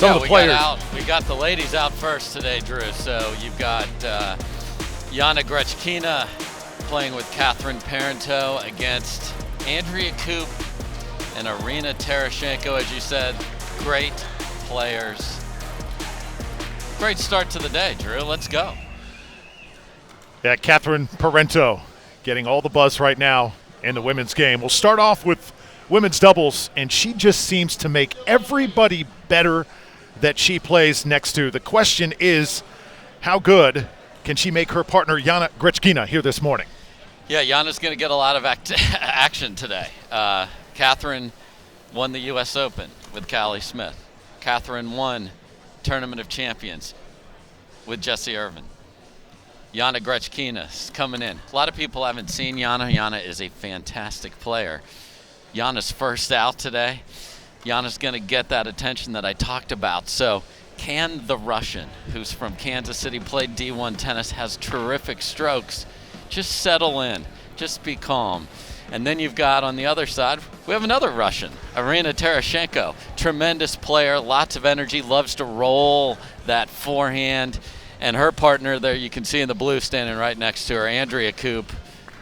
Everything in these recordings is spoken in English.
some of the players. We got the ladies out first today, Drew. So you've got Yana Grechkina playing with Parenteau against Andrea Koop and Irina Tereschenko, as you said. Great players. Great start to the day, Drew. Let's go. Yeah, Parenteau getting all the buzz right now in the women's game. We'll start off with women's doubles, and she just seems to make everybody better that she plays next to. The question is, how good can she make her partner Yana Grechkina here this morning? Yeah, Yana's going to get a lot of action today. Catherine won the U.S. Open with Callie Smith. Catherine won Tournament of Champions with Jessie Irvin. Yana Grechkina is coming in. A lot of people haven't seen Yana. Yana is a fantastic player. Yana's first out today. Yana's going to get that attention that I talked about. So can the Russian, who's from Kansas City, played D1 tennis, has terrific strokes, just settle in, just be calm. And then you've got on the other side, we have another Russian, Irina Tereschenko. Tremendous player, lots of energy, loves to roll that forehand. And her partner there, you can see in the blue standing right next to her, Andrea Koop,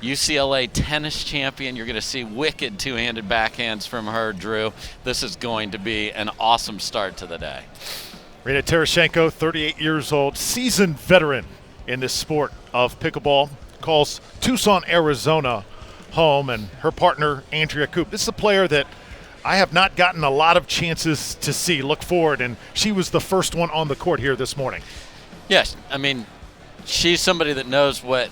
UCLA tennis champion. You're going to see wicked two-handed backhands from her, Drew. This is going to be an awesome start to the day. Irina Tereschenko, 38 years old, seasoned veteran in this sport of pickleball, calls Tucson, Arizona home, and her partner, Andrea Koop. This is a player that I have not gotten a lot of chances to see. Look forward, and she was the first one on the court here this morning. Yes, I mean, she's somebody that knows what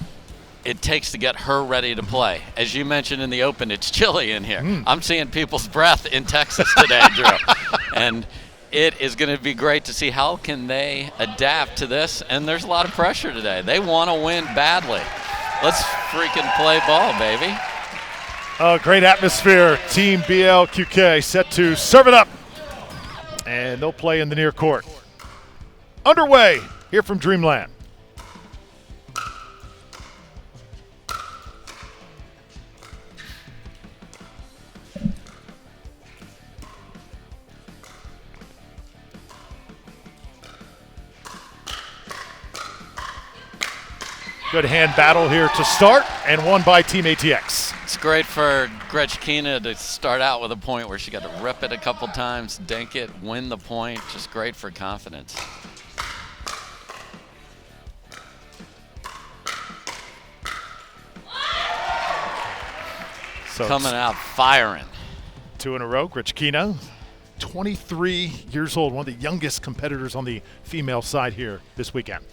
it takes to get her ready to play. As you mentioned in the Open, it's chilly in here. I'm seeing people's breath in Texas today, Drew. And it is going to be great to see how can they adapt to this. And there's a lot of pressure today. They want to win badly. Let's freaking play ball, baby. Oh, great atmosphere. Team BLQK set to serve it up. And they'll play in the near court. Underway here from Dreamland. Good hand battle here to start, and won by Team ATX. It's great for Grechkina to start out with a point where she got to rip it a couple times, dink it, win the point. Just great for confidence. So coming out firing. 2 in a row. Grechkina, 23 years old, one of the youngest competitors on the female side here this weekend.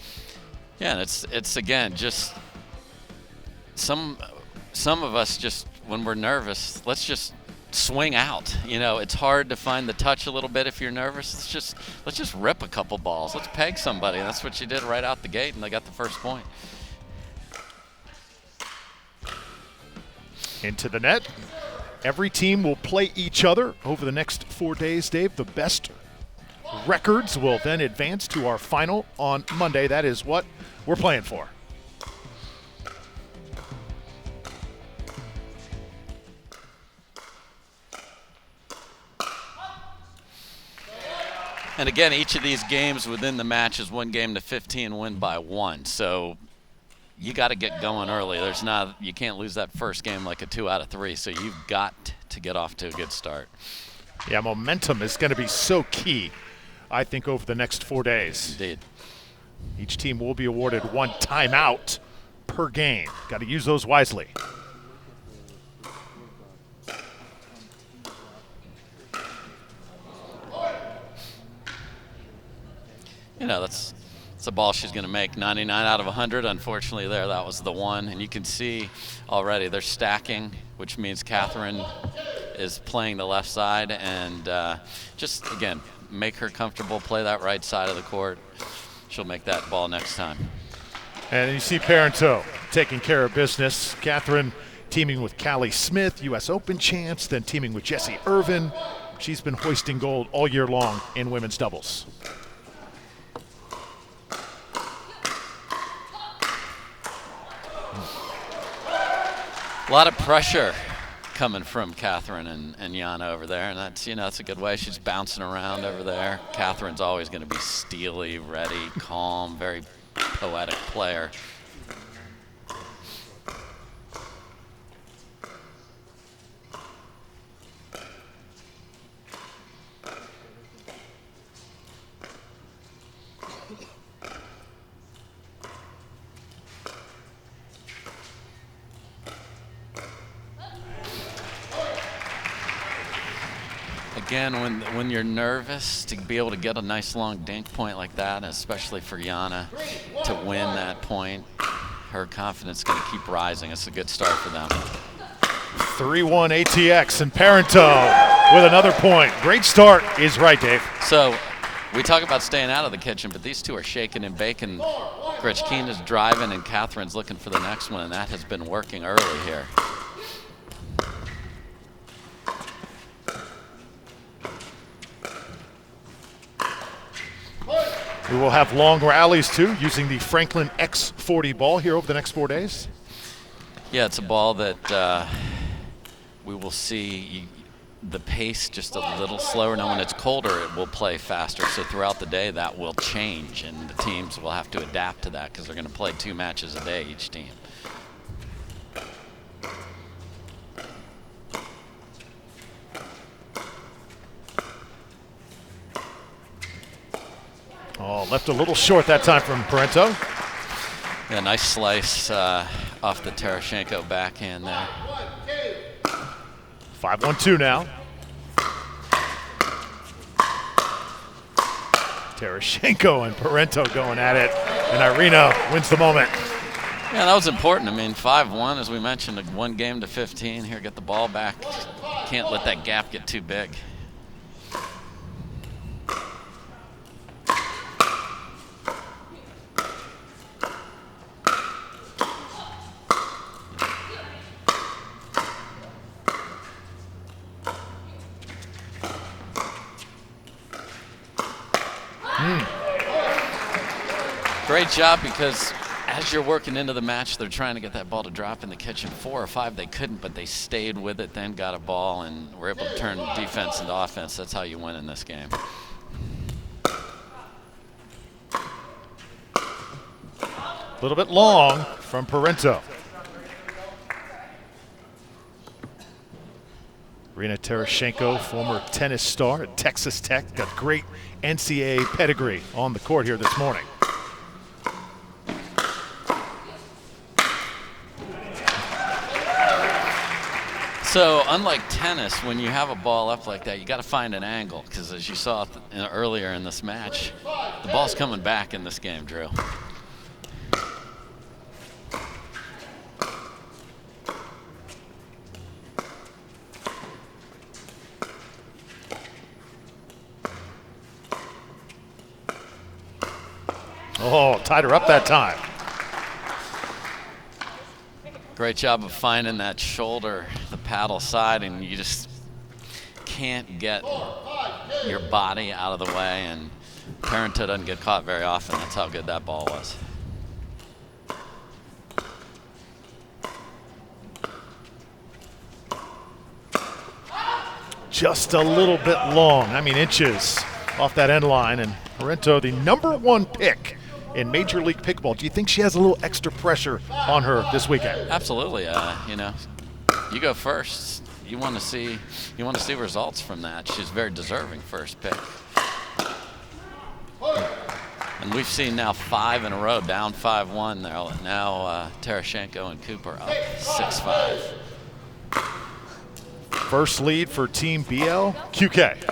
Yeah, and it's again just some of us just when we're nervous, let's just swing out. You know, it's hard to find the touch a little bit if you're nervous. Let's just rip a couple balls. Let's peg somebody. And that's what she did right out the gate, and they got the first point. Into the net. Every team will play each other over the next 4 days, Dave. The best records will then advance to our final on Monday. That is what we're playing for. And again, each of these games within the match is 1 game to 15, win by 1. So you got to get going early. You can't lose that first game like a 2 out of 3. So you've got to get off to a good start. Yeah, momentum is going to be so key, I think, over the next 4 days. Indeed. Each team will be awarded 1 timeout per game. Got to use those wisely. You know, that's a ball she's going to make 99 out of 100. Unfortunately, that was the one. And you can see already they're stacking, which means Catherine is playing the left side. And just, again, make her comfortable, play that right side of the court. She'll make that ball next time. And you see Parenteau taking care of business. Catherine teaming with Callie Smith, U.S. Open champs, then teaming with Jessie Irvin. She's been hoisting gold all year long in women's doubles. A lot of pressure coming from Catherine and Yana over there, and that's, that's a good way. She's bouncing around over there. Catherine's always going to be steely, ready, calm, very poetic player. Again, when you're nervous, to be able to get a nice long dink point like that, especially for Yana to win that point, her confidence is going to keep rising. It's a good start for them. 3-1 ATX and Parenteau with another point. Great start is right, Dave. So we talk about staying out of the kitchen, but these two are shaking and baking. Grechkina's driving and Catherine's looking for the next one, and that has been working early here. We will have long rallies, too, using the Franklin X40 ball here over the next 4 days. Yeah, it's a ball that we will see the pace just a little slower. Now, when it's colder, it will play faster. So throughout the day, that will change, and the teams will have to adapt to that because they're going to play 2 matches a day, each team. Oh, left a little short that time from Parenteau. Yeah, nice slice off the Tereschenko backhand there. 5-1-2 now. Tereschenko and Parenteau going at it, and Irina wins the moment. Yeah, that was important. I mean, 5-1, as we mentioned, 1 game to 15. Here, get the ball back. Can't let that gap get too big. Great job, because as you're working into the match, they're trying to get that ball to drop in the kitchen. 4 or 5, they couldn't, but they stayed with it, then got a ball, and were able to turn defense into offense. That's how you win in this game. A little bit long from Parenteau. Irina Tereschenko, former tennis star at Texas Tech, got great NCAA pedigree on the court here this morning. So unlike tennis, when you have a ball up like that, you got to find an angle, because as you saw earlier in this match, the ball's coming back in this game, Drew. Oh, tied her up that time. Great job of finding that shoulder, the paddle side, and you just can't get your body out of the way, and Parenteau doesn't get caught very often. That's how good that ball was. Just a little bit long, I mean inches off that end line, and Parenteau, the #1 pick in Major League Pickleball. Do you think she has a little extra pressure on her this weekend? Absolutely. You know, you go first. You want to see results from that. She's very deserving first pick. And we've seen now 5 in a row, down 5-1. Now Tereschenko and Koop are up 6-5. First lead for Team BLQK.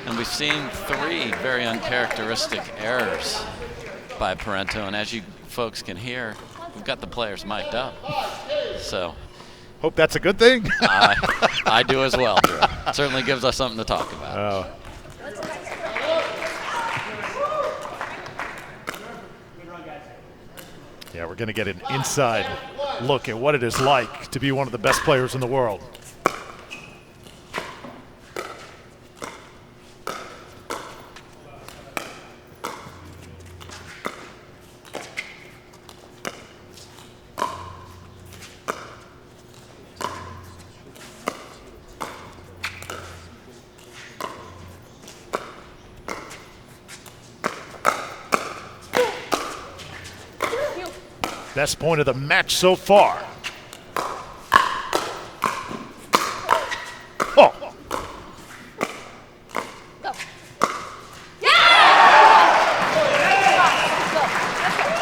And we've seen 3 very uncharacteristic errors by Parenteau, and as you folks can hear, we've got the players mic'd up. So hope that's a good thing. I do as well, Drew. It certainly gives us something to talk about. Yeah, we're going to get an inside look at what it is like to be one of the best players in the world. Best point of the match so far. Oh.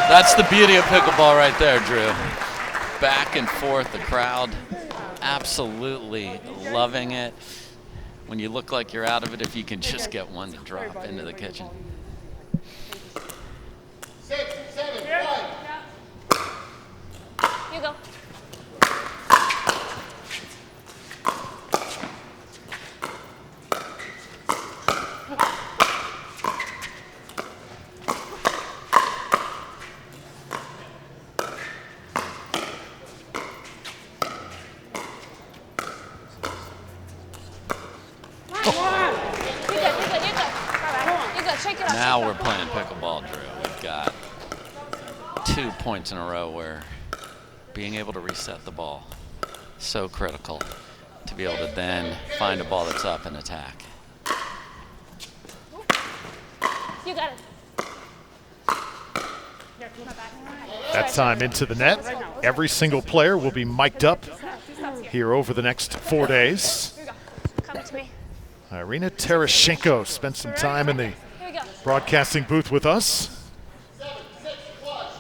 That's the beauty of pickleball right there, Drew. Back and forth, the crowd absolutely loving it. When you look like you're out of it, if you can just get one to drop into the kitchen. 6, 7, 1. You go. Now we're playing pickleball, Drew. We've got 2 points in a row where being able to reset the ball is so critical to be able to then find a ball that's up and attack. You got it. That time into the net. Every single player will be mic'd up here over the next 4 days. Here you go. Come to me. Irina Tereschenko spent some time in the Here we go. broadcasting booth with us. 7, 6, flush.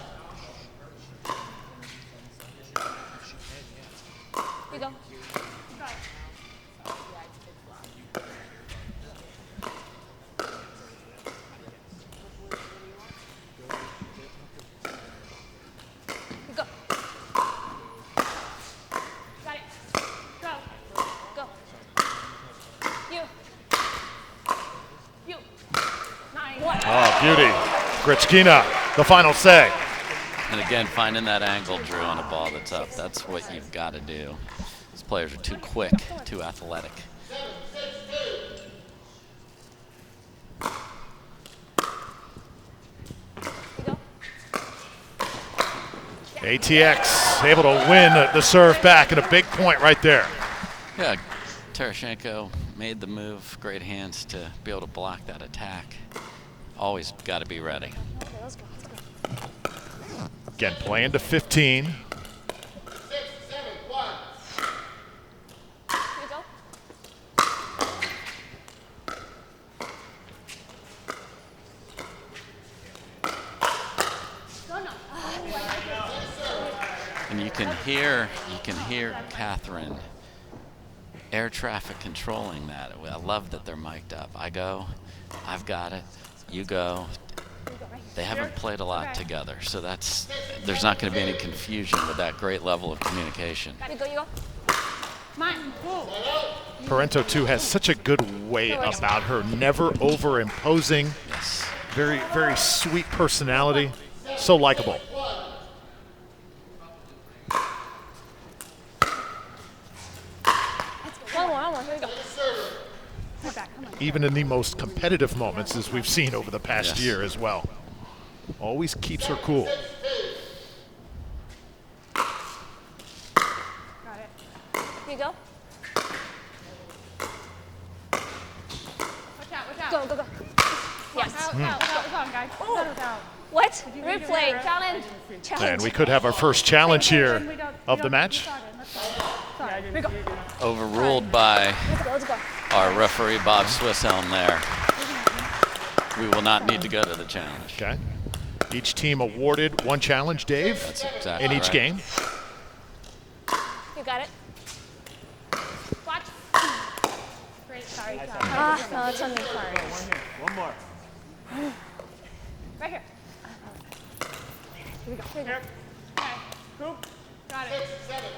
Here you go. You go. Got it. Go. Go. You. You. Nice. Oh, beauty. Grechkina, the final say. And again, finding that angle, Drew, on a ball that's up. That's what you've got to do. These players are too quick, too athletic. 7, 6, 2. You go. ATX able to win the serve back, and a big point right there. Yeah, Tereschenko made the move. Great hands to be able to block that attack. Always got to be ready. Okay, let's go. Let's go. Again, playing to 15. 6, 7, 1. Here you go. No, no. And you can hear Catherine air traffic controlling that. I love that they're mic'd up. I go, I've got it, you go. They haven't played a lot together, so there's not going to be any confusion with that great level of communication. Got it. Go. You go. Mine. Parenteau, too, has such a good way about her, never over-imposing. Yes. Very, very sweet personality. So likable. One more. Here we go. Even in the most competitive moments, as we've seen over the past Yes. year as well. Always keeps her cool. Got it. Here you go. Watch out. Go. Yes. Out, guys. Out. What? Replay. Challenge. And we could have our first challenge here of the match. Sorry. Here we go. Overruled by Let's go. our referee, Bob Swisshelm there. We will not need to go to the challenge. Okay. Each team awarded one challenge, Dave, That's exactly in each right. game. You got it. Watch. Great. Sorry. No, it's on me. Sorry. One more. Right here. Here we go. Okay. Koop. Got it. 6, 7,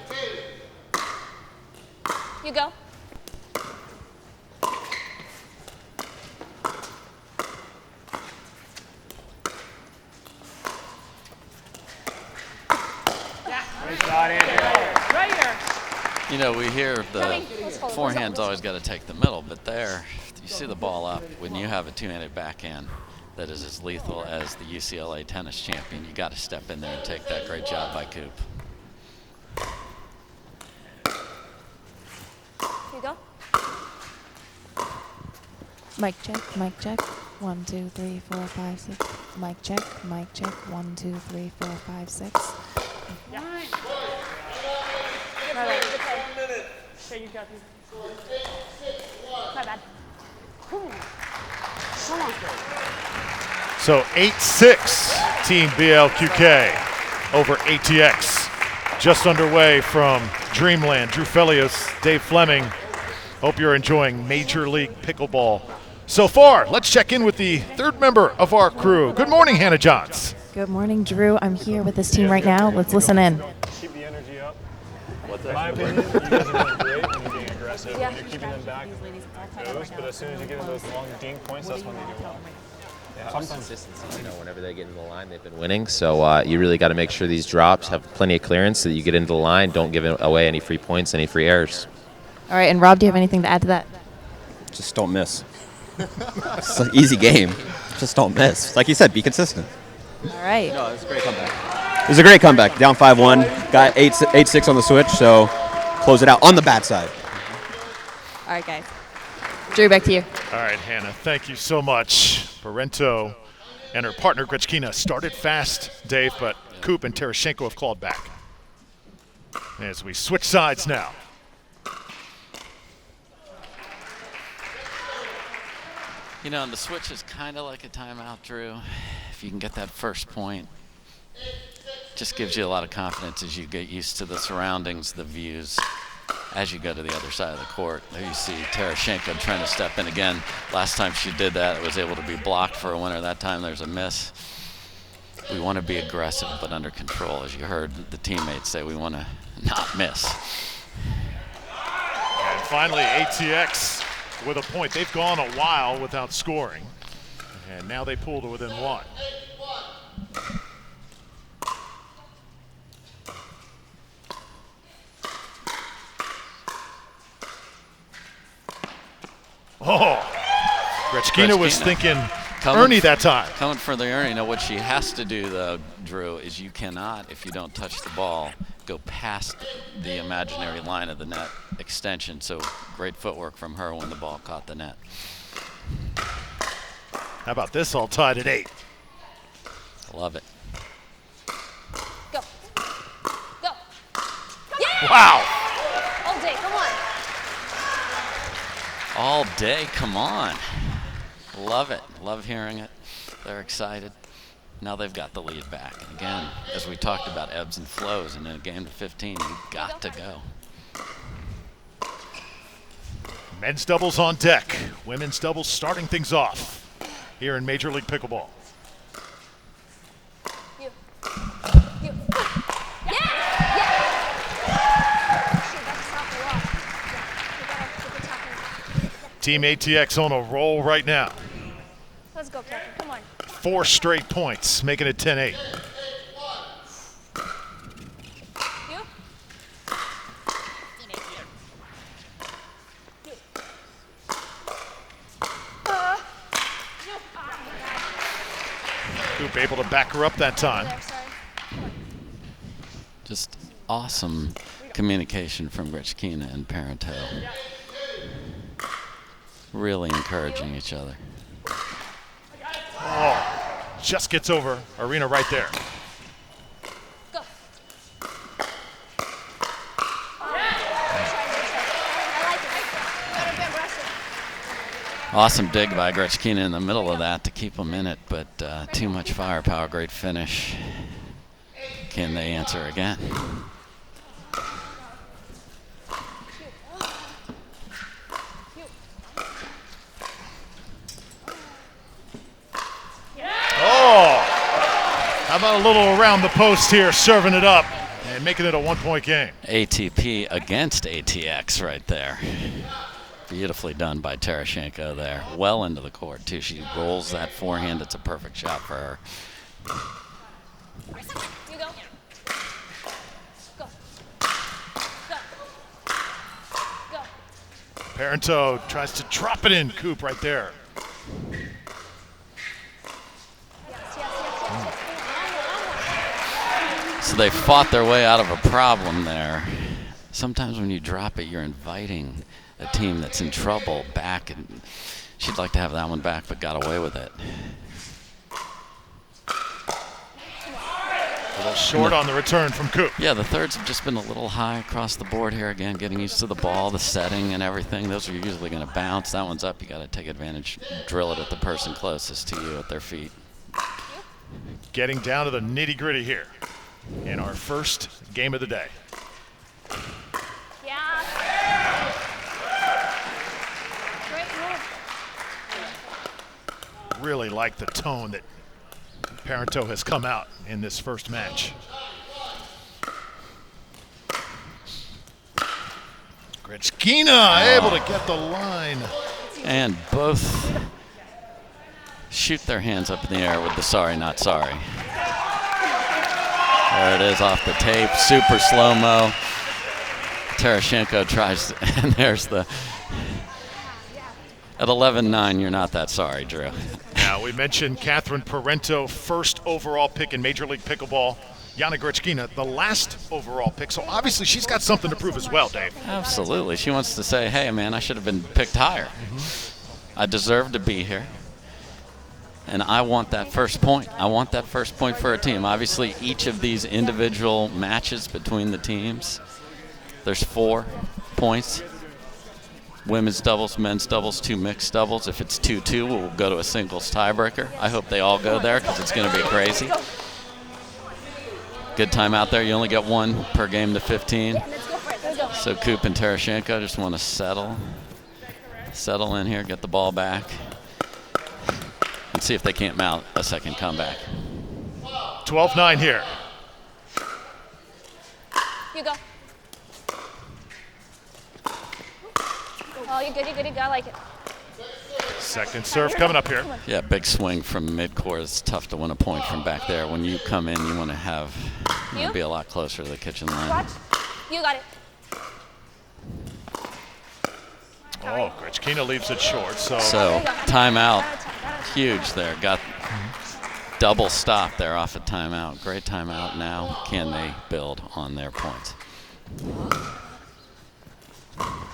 2. You go. Great shot, Andrea. Right here. You know, we hear the Let's hold it. forehand's always got to take the middle, but there, you see the ball up. When you have a two-handed backhand that is as lethal as the UCLA tennis champion, you got to step in there and take that. Great job by Koop. Here you go. Mic check, mic check. 1, 2, 3, 4, 5, 6. Mic check, 1, 2, 3, 4, 5, 6. Okay, you got this. My bad. Come on. So 8-6 Team BLQK over ATX. Just underway from Dreamland. Drew Felios, Dave Fleming. Hope you're enjoying Major League Pickleball so far. Let's check in with the third member of our crew. Good morning, Hannah Johns. Good morning, Drew. I'm here with this team right now. Let's listen in. Keep the energy up. In my opinion, you guys are doing great when you're being aggressive. When you're keeping them back, it goes. But as soon as you get in those long dink points, that's when they do well. Consistency, whenever they get into the line, they've been winning. So you really got to make sure these drops have plenty of clearance so that you get into the line, don't give away any free points, any free errors. All right, and Rob, do you have anything to add to that? Just don't miss. It's an easy game. Just don't miss. Like you said, be consistent. All right. No, it was a great comeback. It was a great comeback. Down 5-1, got 8-6 on the switch, so close it out on the bad side. All right, guys. Drew, back to you. All right, Hannah, thank you so much. Parenteau and her partner Grechkina started fast, Dave, but Koop and Tereschenko have clawed back. As we switch sides now. You know, and the switch is kind of like a timeout, Drew. If you can get that first point, just gives you a lot of confidence as you get used to the surroundings, the views, as you go to the other side of the court. There you see Tereschenko trying to step in again. Last time she did that, it was able to be blocked for a winner. That time there's a miss. We want to be aggressive but under control. As you heard the teammates say, we want to not miss. And finally, ATX with a point. They've gone a while without scoring, and now they pull to within one. Oh, Grechkina was thinking Ernie that time. Coming for the Ernie. Now what she has to do, though, Drew, is you cannot, if you don't touch the ball, go past the imaginary line of the net extension. So great footwork from her when the ball caught the net. How about this, all tied at 8? Love it. Go. Go. Yeah! Wow. All day, come on. All day, come on. Love it. Love hearing it. They're excited. Now they've got the lead back. And again, as we talked about ebbs and flows, and in a game to 15, you've got to go. Men's doubles on deck. Women's doubles starting things off here in Major League Pickleball. You. You. Yeah! Yeah! Shoot, that's not the wall. Yeah, you gotta keep it tapping. Team ATX on a roll right now. Let's go, Captain. Come on. 4 straight points, making it 10-8. You. Koop able to back her up that time. There, sorry. Just awesome communication from Grechkina and Parenteau. Really encouraging each other. Oh, just gets over Irina right there. Go. Awesome dig by Grechkina in the middle of that to keep them in it, but too much firepower. Great finish. Can they answer again? Oh, how about a little around the post here, serving it up and making it a 1-point game. ATP against ATX right there. Beautifully done by Tereschenko there. Well into the court, too. She rolls that forehand. It's a perfect shot for her. You go. Go. Go. Go. Parenteau tries to drop it in. Koop right there. So they fought their way out of a problem there. Sometimes when you drop it, you're inviting a team that's in trouble back, and she'd like to have that one back, but got away with it. A little short on the return from Koop. Yeah, the thirds have just been a little high across the board here. Again, getting used to the ball, the setting, and everything. Those are usually going to bounce. That one's up. You got to take advantage, drill it at the person closest to you at their feet. Getting down to the nitty-gritty here in our first game of the day. Yeah. Great move. Really like the tone that Parenteau has come out in this first match. Grechkina able to get the line. And both shoot their hands up in the air with the sorry, not sorry. There it is off the tape, super slow-mo. Tereschenko tries, and there's the, at 11-9, you're not that sorry, Drew. Now, we mentioned Catherine Parenteau, first overall pick in Major League Pickleball. Yana Grechkina, the last overall pick. So obviously she's got something to prove as well, Dave. Absolutely. She wants to say, hey, man, I should have been picked higher. I deserve to be here. And I want that first point. I want that first point for our team. Obviously, each of these individual matches between the teams, there's 4 points. Women's doubles, men's doubles, 2 mixed doubles. If it's 2-2, we'll go to a singles tiebreaker. I hope they all go there because it's going to be crazy. Good time out there. You only get 1 per game to 15. So Koop and Tereschenko just want to settle in here, get the ball back, and see if they can't mount a second comeback. 12-9 here. You go. Oh, you're good, I like it. Second serve coming up here. Yeah, big swing from midcourt. It's tough to win a point from back there. When you come in, you want to be a lot closer to the kitchen line. Watch. You got it. Oh, Grechkina leaves it short. So timeout, huge there. Got double stop there off a timeout. Great timeout now. Can they build on their points?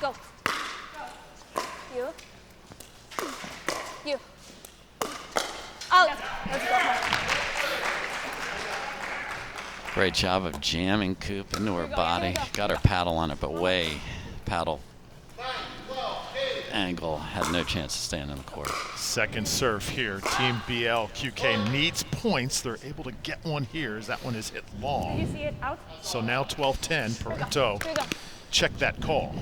Go. You. Out. Let's go. Great job of jamming Koop into her body. Got her paddle on it, but paddle angle. Had no chance to stand in the court. Second serve here. Team BLQK needs points. They're able to get one here as that one is hit long. You see it out? So now 12-10. Parenteau, check that call.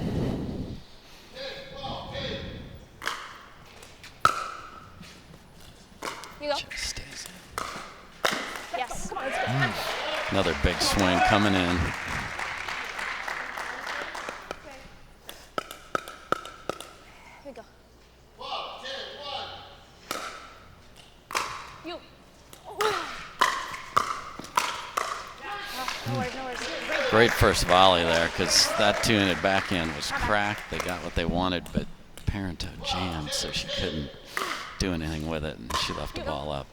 You go. Just stays in. Yes. Another big swing coming in. Here we go. You. No worries. Great first volley there because that two-handed backhand was cracked. They got what they wanted, but Parenteau jammed, so she couldn't do anything with it, and she left the ball up.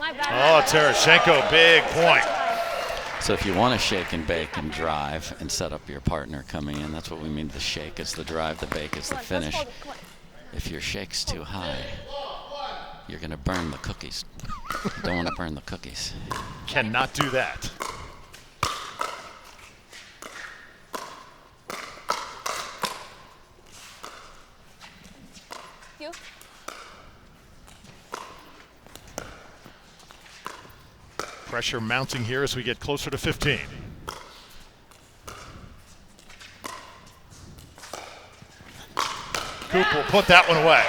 Oh, Tereschenko, big point. So if you want to shake and bake and drive and set up your partner coming in, that's what we mean. The shake is the drive, the bake is the finish. If your shake's too high, you're going to burn the cookies. You don't want to burn the cookies. Cannot do that. You. Pressure mounting here as we get closer to 15. Koop will put that one away.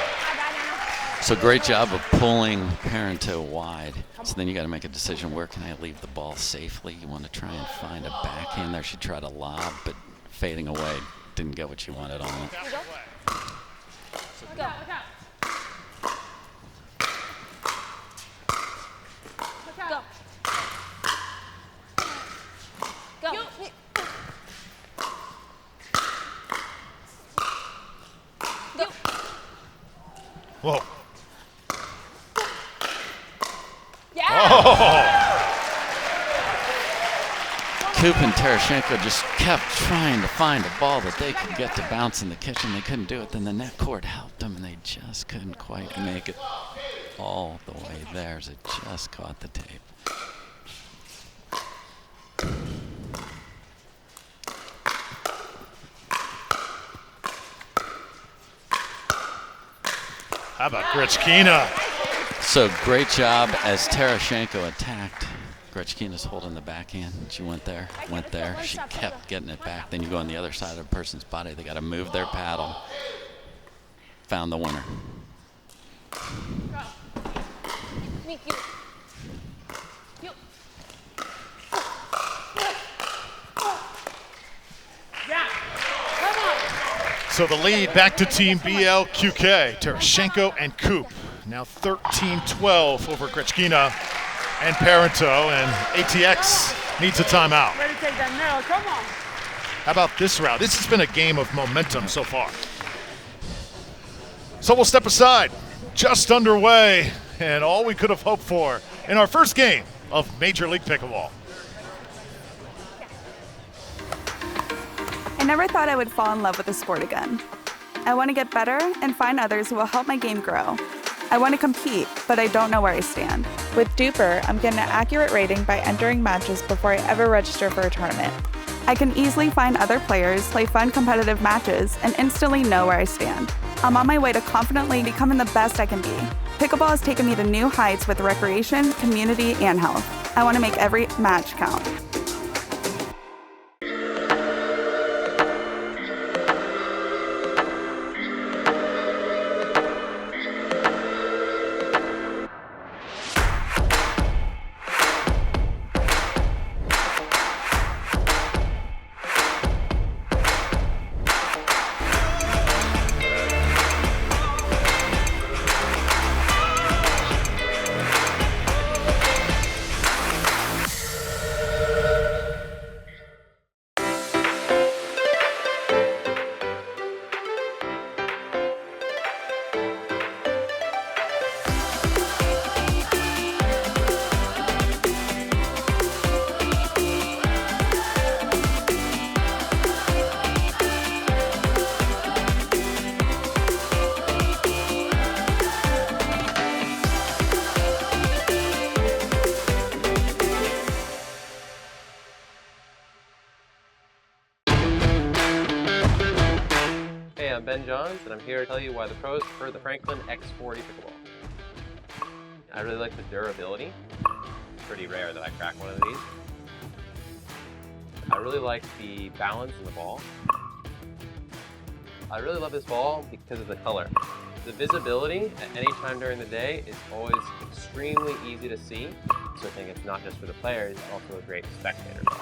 So great job of pulling Parenteau wide. So then you got to make a decision, where can I leave the ball safely? You want to try and find a backhand there. She tried a lob, but fading away, didn't get what she wanted on it. Go. Go. Go. Go. Whoa. Yeah. Oh. Koop and Tereschenko just kept trying to find a ball that they could get to bounce in the kitchen. They couldn't do it. Then the net court helped them, and they just couldn't quite make it all the way there as it just caught the tape. How about Grechkina? So great job as Tereschenko attacked. Grechkina's holding the backhand. She went there. She kept getting it back. Then you go on the other side of the person's body. They got to move their paddle. Found the winner. So the lead back to Team BLQK, Tereschenko and Koop. Now 13-12 over Grechkina and Parenteau, and ATX needs a timeout. Ready to take that nail, come on. How about this round? This has been a game of momentum so far. So we'll step aside, just underway, and all we could have hoped for in our first game of Major League Pickleball. I never thought I would fall in love with the sport again. I want to get better and find others who will help my game grow. I want to compete, but I don't know where I stand. With Duper, I'm getting an accurate rating by entering matches before I ever register for a tournament. I can easily find other players, play fun competitive matches, and instantly know where I stand. I'm on my way to confidently becoming the best I can be. Pickleball has taken me to new heights with recreation, community, and health. I want to make every match count. I'm Ben Johns, and I'm here to tell you why the pros prefer the Franklin X40 Pickleball. I really like the durability. It's pretty rare that I crack one of these. I really like the balance in the ball. I really love this ball because of the color. The visibility at any time during the day is always extremely easy to see, so I think it's not just for the players, it's also a great spectator ball.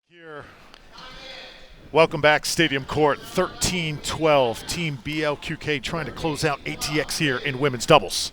Here, welcome back, Stadium Court. 13-12, Team BLQK trying to close out ATX here in women's doubles.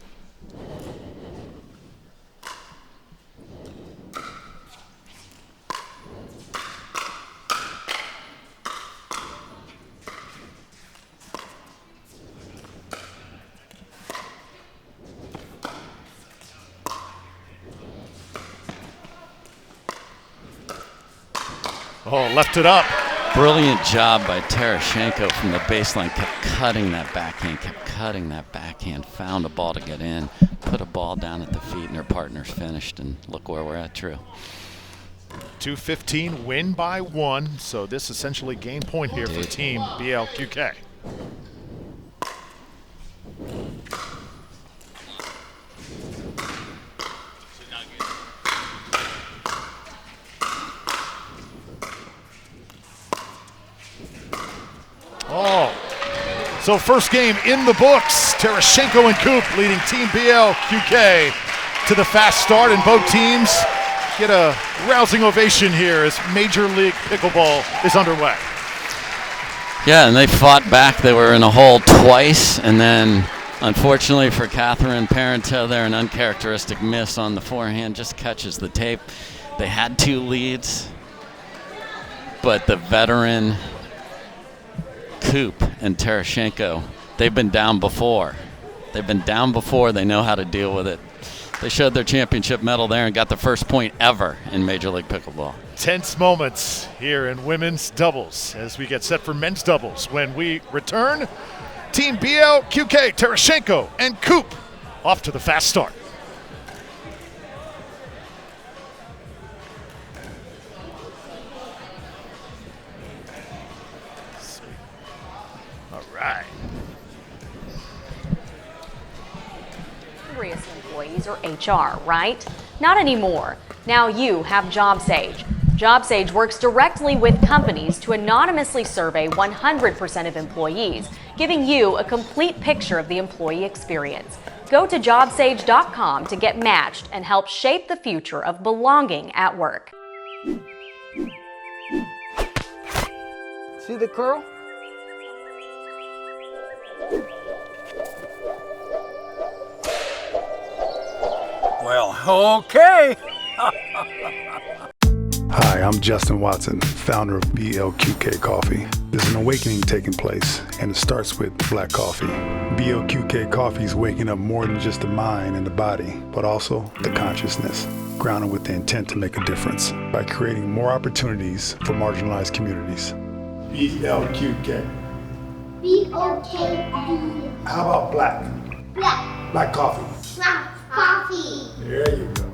Oh, left it up. Brilliant job by Tereschenko from the baseline. Kept cutting that backhand, found a ball to get in, put a ball down at the feet, and her partners finished, and look where we're at, Drew. 2:15, win by 1, so this essentially game point here for Team BLQK. Oh, so first game in the books. Tereschenko and Koop leading Team BLQK to the fast start, and both teams get a rousing ovation here as Major League Pickleball is underway. Yeah, and they fought back. They were in a hole twice, and then unfortunately for Catherine Parenteau there, an uncharacteristic miss on the forehand, just catches the tape. They had 2 leads, but the veteran Koop and Tereschenko, they've been down before. They know how to deal with it. They showed their championship medal there and got the first point ever in Major League Pickleball. Tense moments here in women's doubles as we get set for men's doubles. When we return, Team BLQK, Tereschenko and Koop off to the fast start. All right. Employees or HR, right? Not anymore. Now you have JobSage. JobSage works directly with companies to anonymously survey 100% of employees, giving you a complete picture of the employee experience. Go to jobsage.com to get matched and help shape the future of belonging at work. See the curl? Well, okay. Hi, I'm Justin Watson, founder of BLQK Coffee. There's an awakening taking place, and it starts with black coffee. BLQK Coffee is waking up more than just the mind and the body, but also the consciousness, grounded with the intent to make a difference by creating more opportunities for marginalized communities. BLQK. B-O-K-B. How about black? Black. Black coffee. Black coffee. There you go.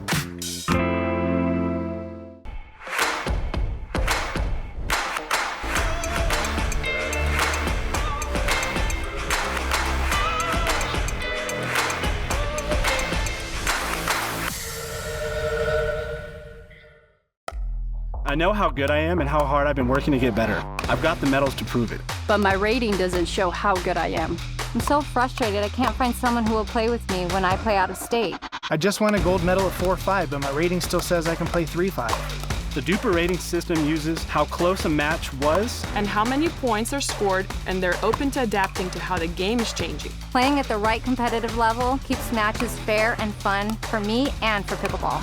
I know how good I am and how hard I've been working to get better. I've got the medals to prove it. But my rating doesn't show how good I am. I'm so frustrated I can't find someone who will play with me when I play out of state. I just won a gold medal at 4-5, but my rating still says I can play 3-5. The Duper rating system uses how close a match was and how many points are scored, and they're open to adapting to how the game is changing. Playing at the right competitive level keeps matches fair and fun for me and for pickleball.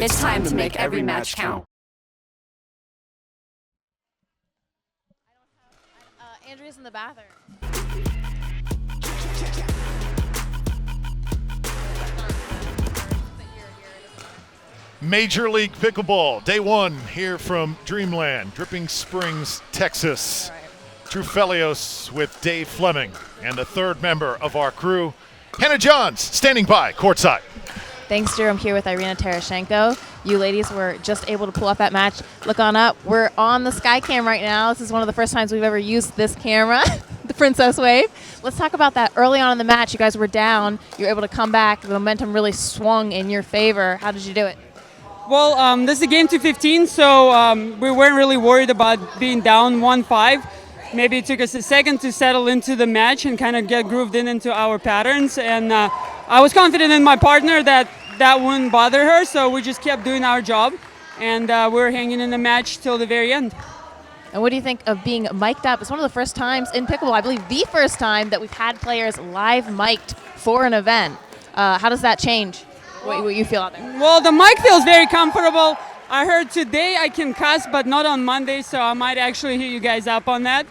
It's time to make every match count. Andrea's in the bathroom. Major League Pickleball, day one here from Dreamland, Dripping Springs, Texas. Drew Felios with Dave Fleming and the third member of our crew, Hannah Johns, standing by courtside. Thanks, Drew. I'm here with Irina Tereschenko. You ladies were just able to pull off that match. Look on up. We're on the Skycam right now. This is one of the first times we've ever used this camera, the Princess Wave. Let's talk about that. Early on in the match, you guys were down. You were able to come back. The momentum really swung in your favor. How did you do it? Well, this is a game to 15, so we weren't really worried about being down 1-5. Maybe it took us a second to settle into the match and kind of get grooved into our patterns. And I was confident in my partner that wouldn't bother her, so we just kept doing our job. And we're hanging in the match till the very end. And what do you think of being mic'd up? It's one of the first times in pickleball, I believe the first time that we've had players live mic'd for an event. How does that change what you feel out there? Well, the mic feels very comfortable. I heard today I can cuss, but not on Monday, so I might actually hit you guys up on that.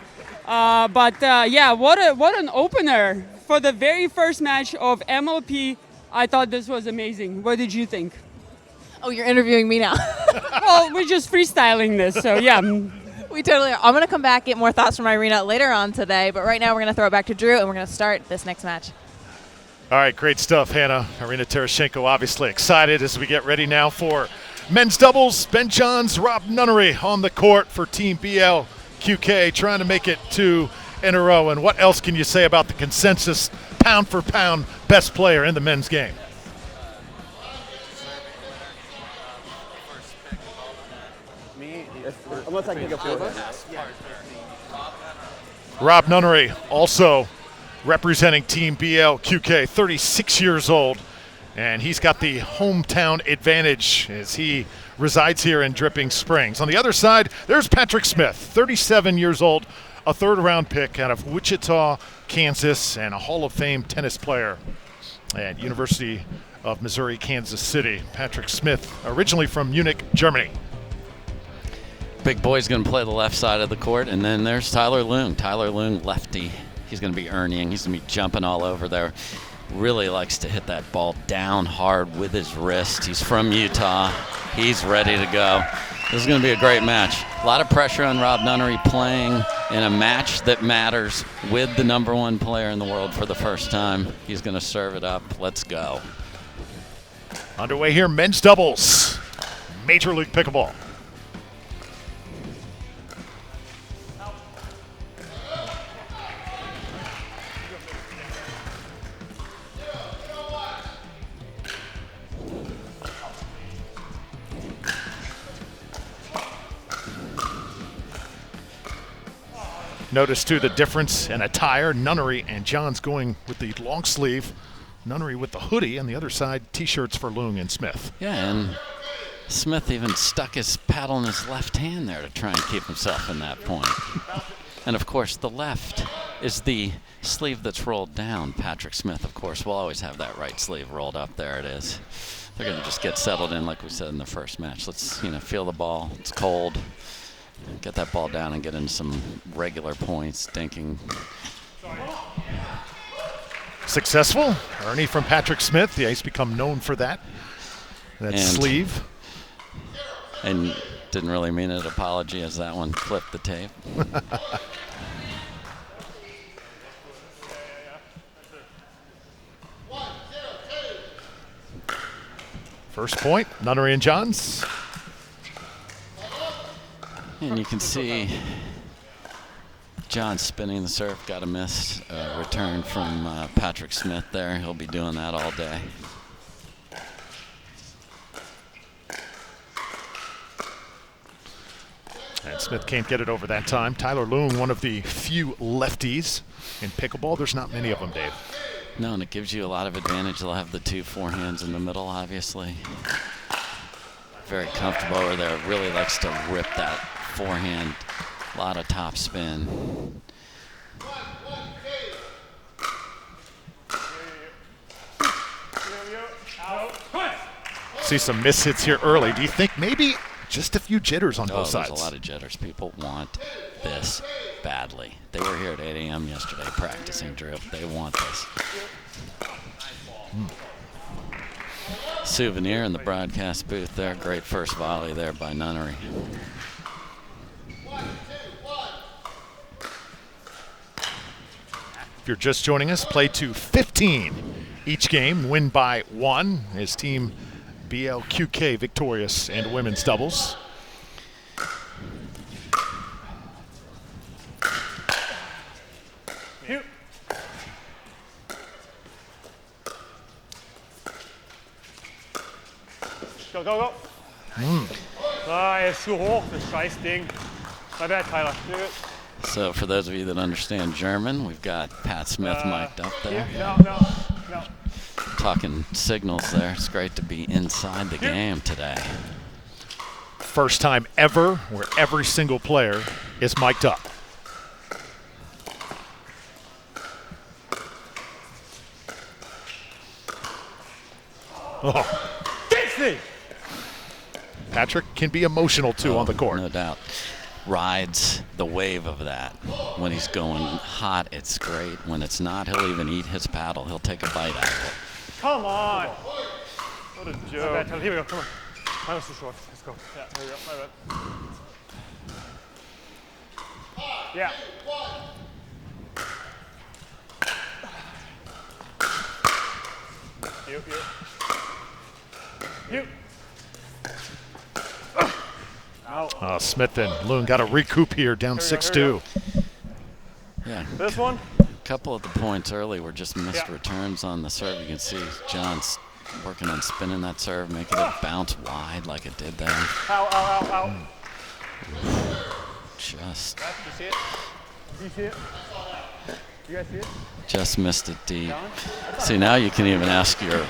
Yeah, what an opener for the very first match of MLP. I thought this was amazing. What did you think? Oh, you're interviewing me now. Well, we're just freestyling this, so yeah. We totally are. I'm going to come back, get more thoughts from Irina later on today, but right now we're going to throw it back to Drew, and we're going to start this next match. All right, great stuff, Hannah. Irina Tereschenko obviously excited as we get ready now for men's doubles. Ben Johns, Rob Nunnery on the court for Team BLQK, trying to make it 2 in a row. And what else can you say about the consensus pound-for-pound best player in the men's game? Me, unless I can go forward. Rob Nunnery also representing Team BLQK, 36 years old, and he's got the hometown advantage as he resides here in Dripping Springs. On the other side, there's Patrick Smith, 37 years old, a third-round pick out of Wichita, Kansas, and a Hall of Fame tennis player at University of Missouri, Kansas City. Patrick Smith, originally from Munich, Germany. Big boy's going to play the left side of the court, and then there's Tyler Loong. Tyler Loong, lefty. He's going to be earning. He's going to be jumping all over there. Really likes to hit that ball down hard with his wrist. He's from Utah. He's ready to go. This is going to be a great match. A lot of pressure on Rob Nunnery playing in a match that matters with the #1 player in the world for the first time. He's going to serve it up. Let's go. Underway here, men's doubles, Major League Pickleball. Notice, too, the difference in attire. Nunnery and John's going with the long sleeve. Nunnery with the hoodie. On the other side, T-shirts for Loong and Smith. Yeah, and Smith even stuck his paddle in his left hand there to try and keep himself in that point. And, of course, the left is the sleeve that's rolled down. Patrick Smith, of course, will always have that right sleeve rolled up. There it is. They're going to just get settled in like we said in the first match. Let's, feel the ball. It's cold. Get that ball down and get into some regular points, dinking. Successful. Ernie from Patrick Smith. Yeah, he's become known for that. That sleeve. And didn't really mean an apology as that one flipped the tape. First point, Nunnery and Johns. And you can see John spinning the serve, got a missed return from Patrick Smith there. He'll be doing that all day. And Smith can't get it over that time. Tyler Loong, one of the few lefties in pickleball. There's not many of them, Dave. No, and it gives you a lot of advantage. They'll have the two forehands in the middle, obviously. Very comfortable over there. Really likes to rip that forehand. A lot of top spin. See some miss hits here early. Do you think maybe just a few jitters on both sides? There's a lot of jitters. People want this badly. They were here at 8 a.m. yesterday practicing drill. They want this. Souvenir in the broadcast booth there. Great first volley there by Nunnery. If you're just joining us, play to 15 each game. Win by 1 is Team BLQK victorious in women's doubles. Go, go, go. It's too hoch, das scheiß Ding. My bad, Tyler. So for those of you that understand German, we've got Pat Smith mic'd up there. No. Talking signals there. It's great to be inside the game today. First time ever where every single player is mic'd up. Oh. Patrick can be emotional too on the court. No doubt. Rides the wave of that. When he's going hot, it's great. When it's not, he'll even eat his paddle. He'll take a bite out of it. Come on. What a joke. Here we go. Come on. Mine was too short. Let's go. Yeah, here we go. My bad. Yeah. You. Smith and Loong got a recoup here, down 6-2. Yeah. This one? A couple of the points early were just missed returns on the serve. You can see John's working on spinning that serve, making it bounce wide like it did there. Ow. Just. You see it? You see it? You guys see it? Just missed it deep. See, now you can even ask your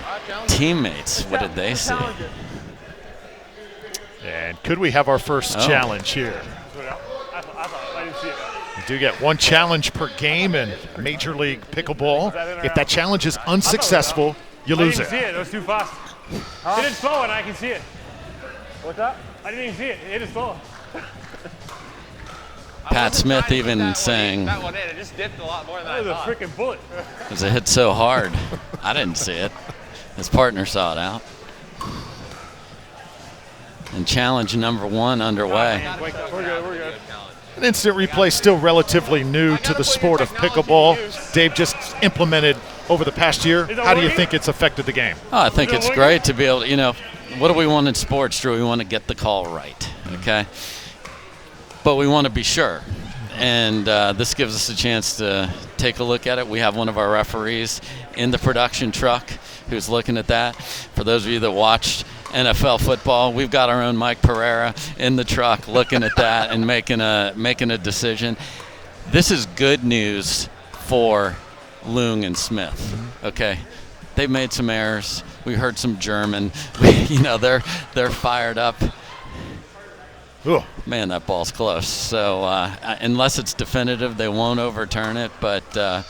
teammates, what did they see? And could we have our first challenge here? I didn't see it. We do get one challenge per game in Major League Pickleball. If that challenge is unsuccessful, you lose it. I didn't see it. It was too fast. Hit it slow and I can see it. What's that? I didn't even see it. Hit it slow. Pat Smith even saying, That one in, it just dipped a lot more than I thought. That was a freaking bullet. because it hit so hard. I didn't see it. His partner saw it out. And challenge number 1 underway. We're good. An instant replay still relatively new to the sport of pickleball. Dave just implemented over the past year. How do you think it's affected the game? Oh, I think it's great to be able to, what do we want in sports, Drew? We want to get the call right, okay? But we want to be sure. And this gives us a chance to take a look at it. We have one of our referees in the production truck who's looking at that. For those of you that watched NFL football, we've got our own Mike Pereira in the truck looking at that and making a decision. This is good news for Loong and Smith, okay? They've made some errors. We heard some German. They're fired up. Ooh. Man, that ball's close. So unless it's definitive, they won't overturn it. But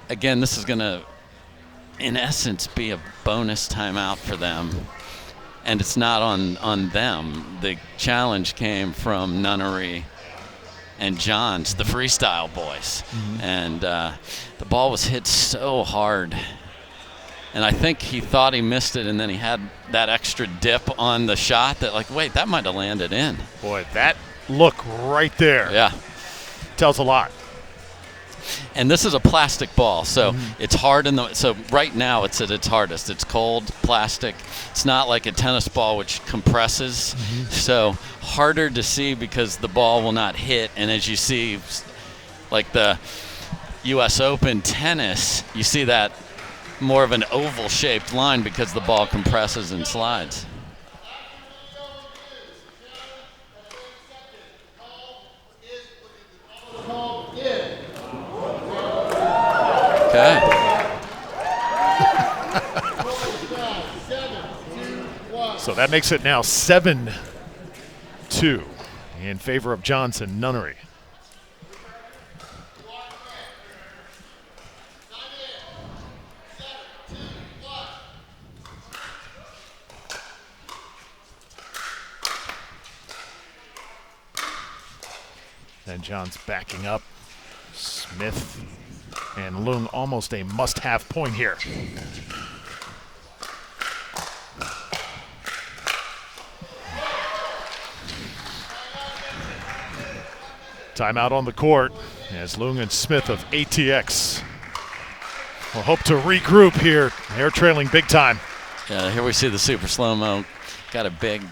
again, this is going to, in essence, be a bonus timeout for them. And it's not on them. The challenge came from Nunnery and Johns, the freestyle boys. And the ball was hit so hard. And I think he thought he missed it, and then he had that extra dip on the shot that, wait, that might have landed in. Boy, that look right there. Yeah. Tells a lot. And this is a plastic ball, so it's hard so right now it's at its hardest. It's cold, plastic. It's not like a tennis ball which compresses. So harder to see because the ball will not hit. And as you see, like the US Open tennis, you see that more of an oval shaped line because the ball compresses and slides. Okay. So that makes it now 7-2 in favor of Johnson Nunnery. And John's backing up. Smith and Loong almost a must-have point here. Timeout on the court as Loong and Smith of ATX will hope to regroup here. They're trailing big time. Yeah, here we see the super slow-mo. Got a big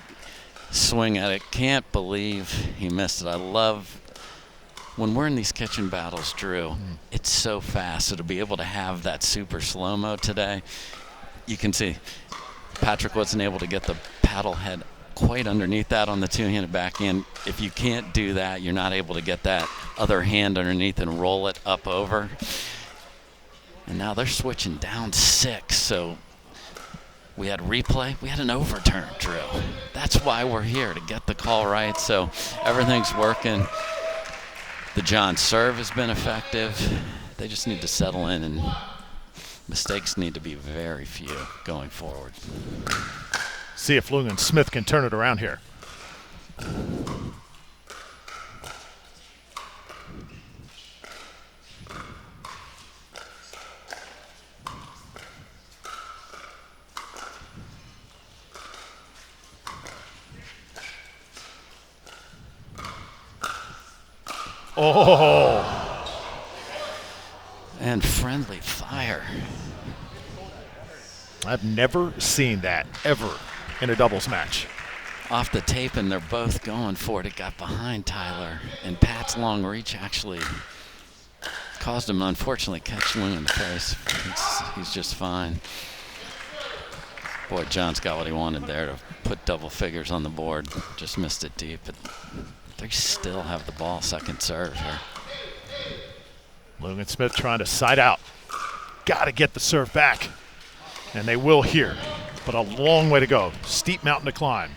swing at it. Can't believe he missed it. I love when we're in these kitchen battles, Drew, it's so fast. So to be able to have that super slow-mo today, you can see Patrick wasn't able to get the paddle head quite underneath that on the two-handed backhand. If you can't do that, you're not able to get that other hand underneath and roll it up over. And now they're switching down 6, so we had replay. We had an overturn, Drew. That's why we're here, to get the call right. So everything's working. The John serve has been effective. They just need to settle in, and mistakes need to be very few going forward. See if Loong and Smith can turn it around here. Oh. And friendly fire. I've never seen that ever in a doubles match. Off the tape, and they're both going for it. It got behind Tyler, and Pat's long reach actually caused him to unfortunately catch Loong in the face. He's just fine. Boy, John's got what he wanted there to put double figures on the board. Just missed it deep, but they still have the ball, second serve here. Loong and Smith trying to side out. Got to get the serve back. And they will here, but a long way to go. Steep mountain to climb.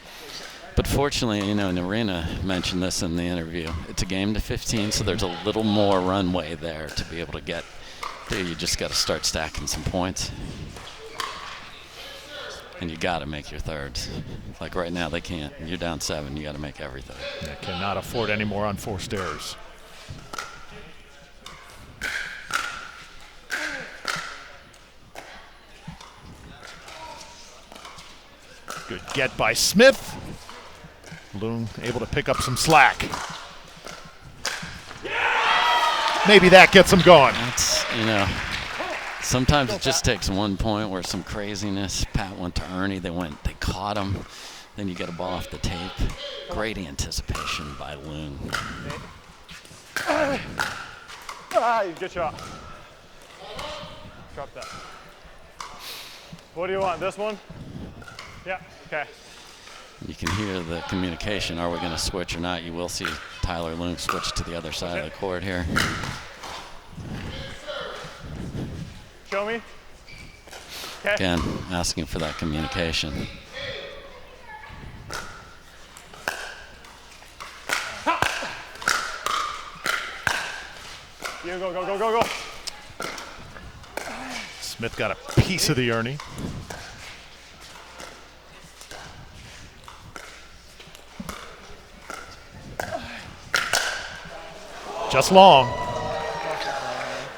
But fortunately, and Irina mentioned this in the interview, it's a game to 15, so there's a little more runway there to be able to get there. You just got to start stacking some points. And you got to make your thirds. Like right now, they can't. You're down 7. You got to make everything. They cannot afford any more unforced errors. Good get by Smith. Loong able to pick up some slack. Maybe that gets him going. That's, you know, sometimes it just takes 1 point where some craziness. Pat went to Ernie. They caught him. Then you get a ball off the tape. Great anticipation by Loong. Good shot. Drop that. What do you want? This one? Yeah. Okay. You can hear the communication. Are we going to switch or not? You will see Tyler Loong switch to the other side of the court here. Show me. Okay. Again, asking for that communication. You go, go, go, go, go. Smith got a piece of the Ernie. Just long.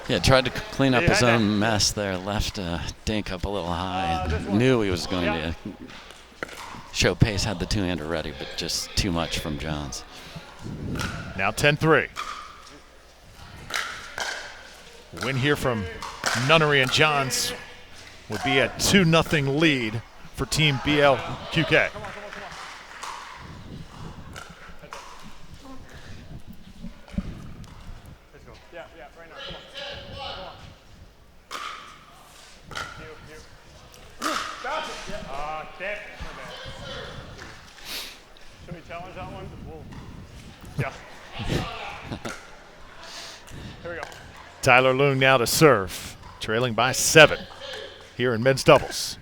Yeah, tried to clean up his own mess there. Left Dink up a little high. Knew he was going to show pace, had the two-hander ready, but just too much from Johns. Now 10-3. Win here from Nunnery and Johns would be a 2-0 lead for Team BLQK. Should we challenge that one? Yeah. Here we go. Tyler Loong now to serve, trailing by 7 here in men's doubles.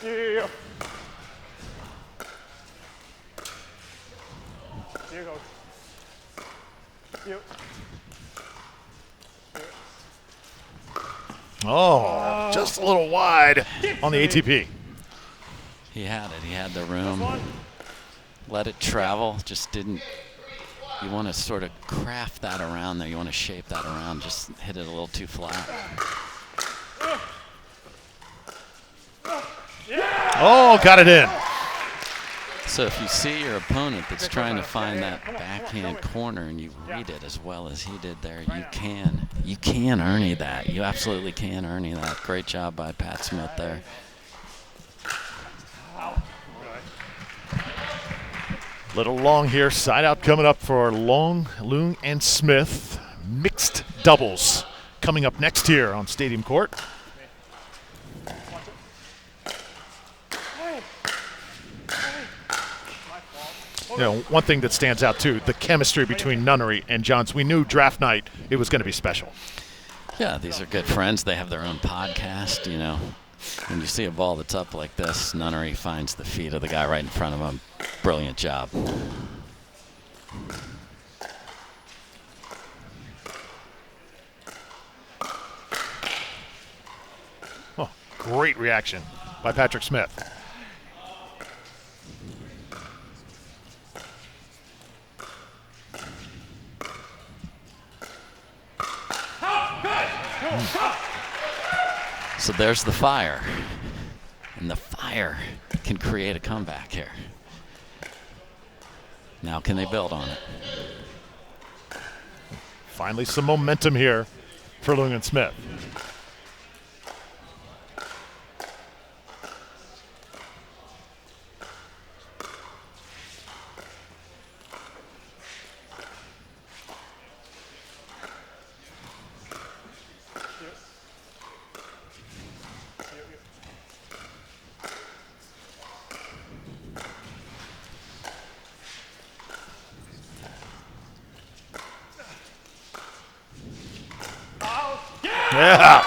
Yeah. Here goes. You. Oh, just a little wide on the ATP. He had it. He had the room. Let it travel. Just didn't. You want to sort of craft that around there. You want to shape that around. Just hit it a little too flat. Oh, got it in. So if you see your opponent that's trying to find that backhand corner and you read it as well as he did there, you can Ernie that. You absolutely can Ernie that. Great job by Pat Smith there. Little long here, side out coming up for Loong and Smith. Mixed doubles coming up next here on Stadium Court. You know, one thing that stands out too, the chemistry between Nunnery and Johns. We knew draft night it was going to be special. Yeah, these are good friends. They have their own podcast, you know. When you see a ball that's up like this, Nunnery finds the feet of the guy right in front of him. Brilliant job. Oh, great reaction by Patrick Smith. So there's the fire. And the fire can create a comeback here. Now can they build on it? Finally some momentum here for Loong and Smith. Yeah.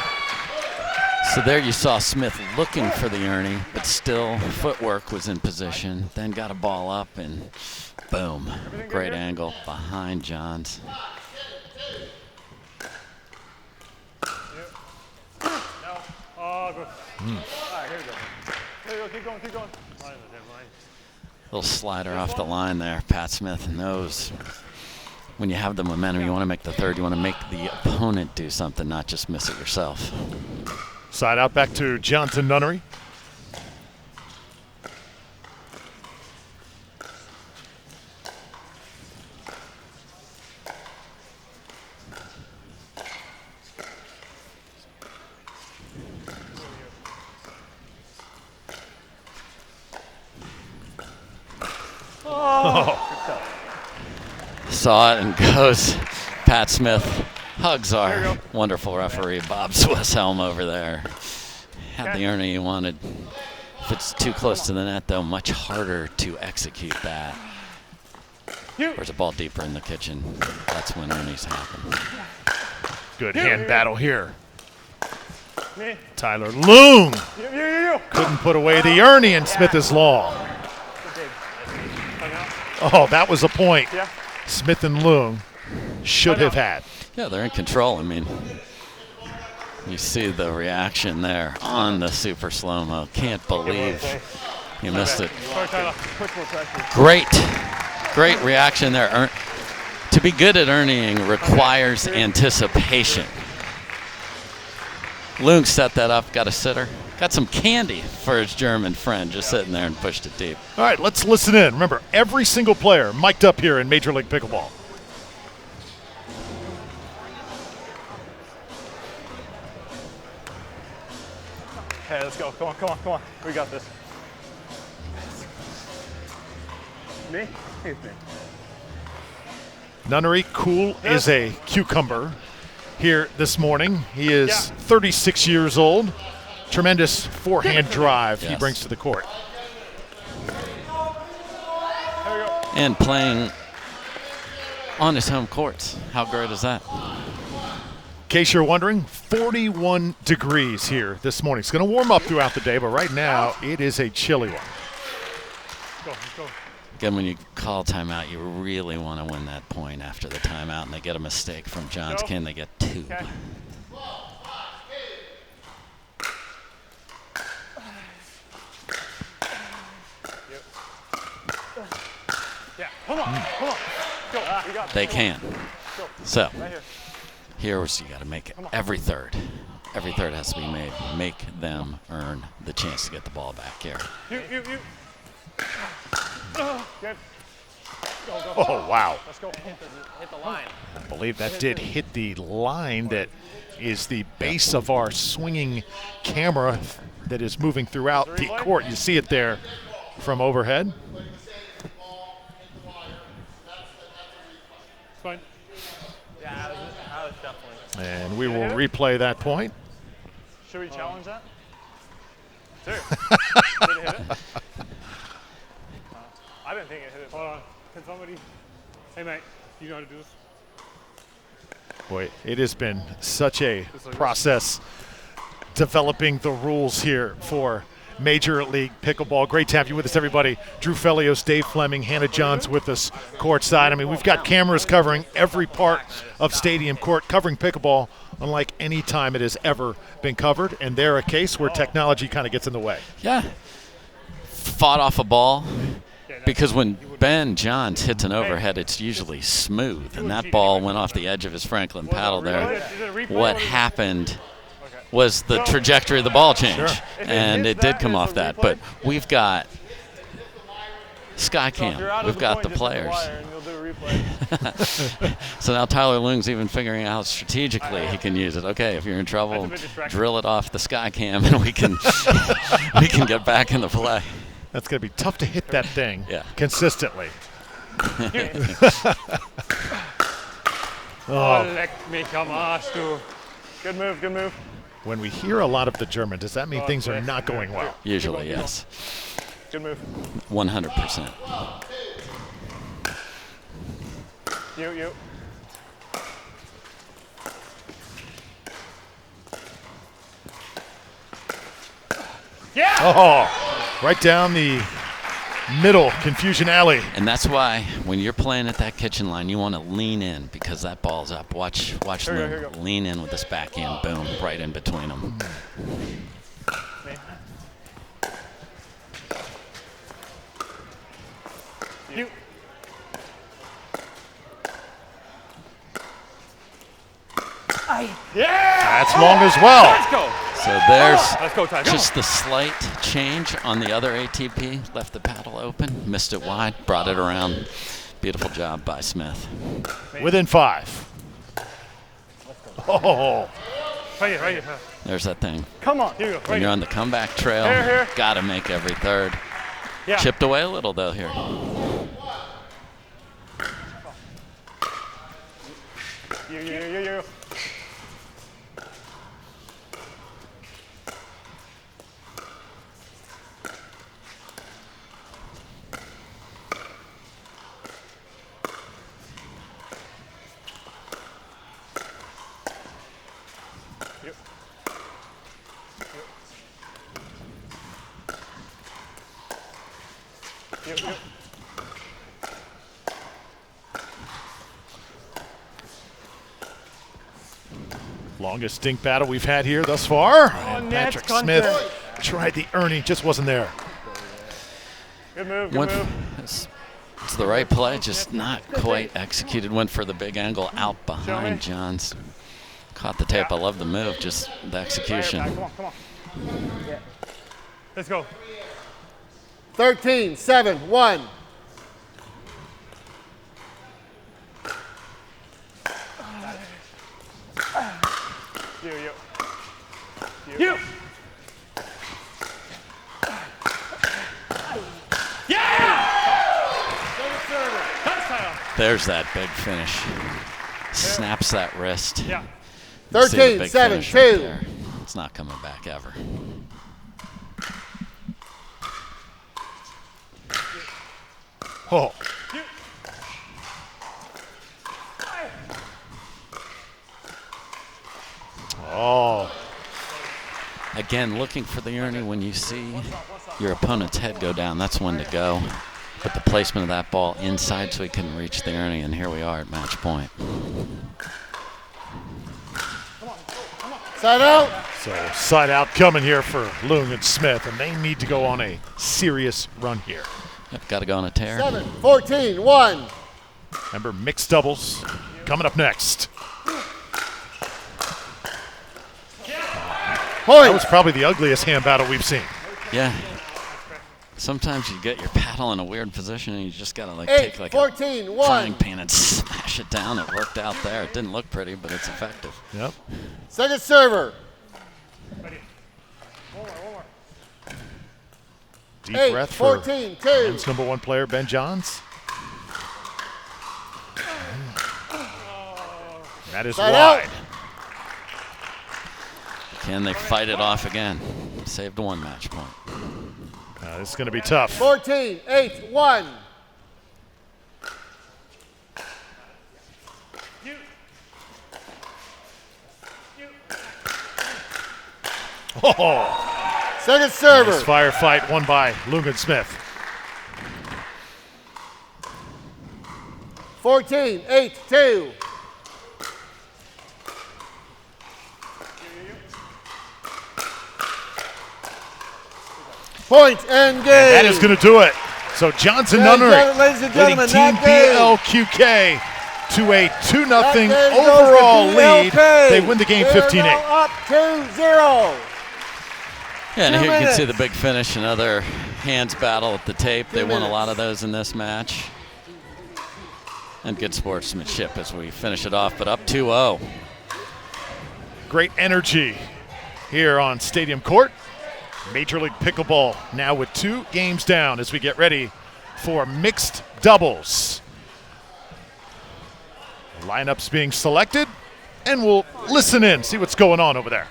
So there you saw Smith looking for the Ernie, but still footwork was in position. Then got a ball up and boom. Great angle behind Johns. Oh, good. All right, here we go. Here we go. Keep going. Keep going. Little slider off the line there. Pat Smith knows when you have the momentum, you want to make the third. You want to make the opponent do something, not just miss it yourself. Side out back to Johnson Nunnery. Saw it and goes. Pat Smith hugs our wonderful referee, Bob Swisshelm, over there. Had the earning he wanted. If it's too close to the net, though, much harder to execute that. There's a ball deeper in the kitchen. That's when earnings happen. Good hand battle here. Tyler Loong couldn't put away the Ernie, and Smith is long. Oh, that was a point Smith and Loong should have had. Yeah, they're in control. I mean, you see the reaction there on the super slow-mo. Can't believe you missed it. Great reaction there. To be good at earning requires anticipation. Loong set that up, got a sitter. Got some candy for his German friend, just sitting there and pushed it deep. All right, let's listen in. Remember, every single player mic'd up here in Major League Pickleball. Hey, let's go. Come on, come on, come on. We got this. Me? It's me. Nunnery cool is a cucumber here this morning. He is 36 years old. Tremendous forehand drive he brings to the court. And playing on his home courts. How great is that? In case you're wondering, 41 degrees here this morning. It's going to warm up throughout the day, but right now it is a chilly one. Let's go. Again, when you call timeout, you really want to win that point after the timeout, and they get a mistake from Johns. Can they get two? Okay. Yeah, come on. Go. We got They can. Go. So Right here. here's you got to make it every third. Every third has to be made. Make them earn the chance to get the ball back here. You. Good. Go. Oh, wow. Let's go. Hit the line. I believe that did hit the line that is the base of our swinging camera that is moving throughout the court. You see it there from overhead. Fine. Yeah, I was definitely. And we will replay that point. Should we challenge that? Did it hit it? I didn't think it hit it. Hold on. Can somebody? Hey, mate, you know how to do this? Boy, it has been such a process developing the rules here for Major League Pickleball. Great to have you with us, everybody. Drew Felios, Dave Fleming, Hannah Johns with us courtside. I mean, we've got cameras covering every part of Stadium Court, covering pickleball unlike any time it has ever been covered. And they're a case where technology kind of gets in the way. Yeah. Fought off a ball. Because when Ben Johns hits an overhead, it's usually smooth. And that ball went off the edge of his Franklin paddle there. What happened was the trajectory of the ball change. And it did come off that. But we've got Skycam. We've got the players. So now Tyler Loong's even figuring out strategically he can use it. Okay, if you're in trouble, drill it off the Skycam and we can get back in the play. That's going to be tough to hit that thing consistently. Leck mich am Arsch, du. Good move. When we hear a lot of the German, does that mean things are not going well? Usually, yes. Good move. 100%. You. Yeah! Oh, right down the middle, confusion alley. And that's why when you're playing at that kitchen line, you want to lean in because that ball's up. Watch Loong lean in with this backhand, boom, right in between them. You. That's long as well. Let's go. So there's Let's go, Ty. Come just the slight change on the other ATP. Left the paddle open, missed it wide, brought it around. Beautiful job by Smith. Within 5. Oh. Right here. There's that thing. Come on. Here you go. When you're on the comeback trail, Here. got to make every third. Yeah. Chipped away a little, though, here. You. Longest dink battle we've had here thus far. And net Patrick contact. Smith tried the Ernie, just wasn't there. Good move. It's the right play, just not quite executed. Went for the big angle out behind Johns. Caught the tape. I love the move, just the execution. Come on. Yeah. Let's go. 13, 7, 1. You. There's that big finish. Snaps that wrist. Yeah. 13, 7, 2. It's not coming back ever. Oh. Oh. Again, looking for the Ernie when you see your opponent's head go down. That's when to go. Put the placement of that ball inside so he couldn't reach the Ernie, and here we are at match point. Side out. So side out coming here for Loong and Smith, and they need to go on a serious run here. Yep, got to go on a tear. 7, 14, 1. Remember, mixed doubles coming up next. That was probably the ugliest hand battle we've seen. Yeah. Sometimes you get your paddle in a weird position and you just got to 8, take like 14, a 1. frying pan and smash it down. It worked out there. It didn't look pretty, but it's effective. Yep. Second server. Ready. One more. Deep 8, breath for 14, 2. men's #1 player, Ben Johns. That is Side wide. out. Can they fight it off again? Saved one match point. This is going to be tough. 14, 8, 1. Oh. Second server. Nice firefight won by Loong and Smith. 14, 8, 2. Point and game. That is going to do it. So Johnson Nunnery ladies and leading gentlemen, Team that game. BLQK to a 2-0 game goes overall to lead. BLK. They win the game They're 15-8. now up 2-0. Yeah, and 2 here you can see minutes. the big finish, another hands battle at the tape. They won a lot of those in this match. And good sportsmanship as we finish it off, but up 2-0. Great energy here on Stadium Court. Major League Pickleball now with 2 games down as we get ready for mixed doubles. Lineups being selected, and we'll listen in, see what's going on over there.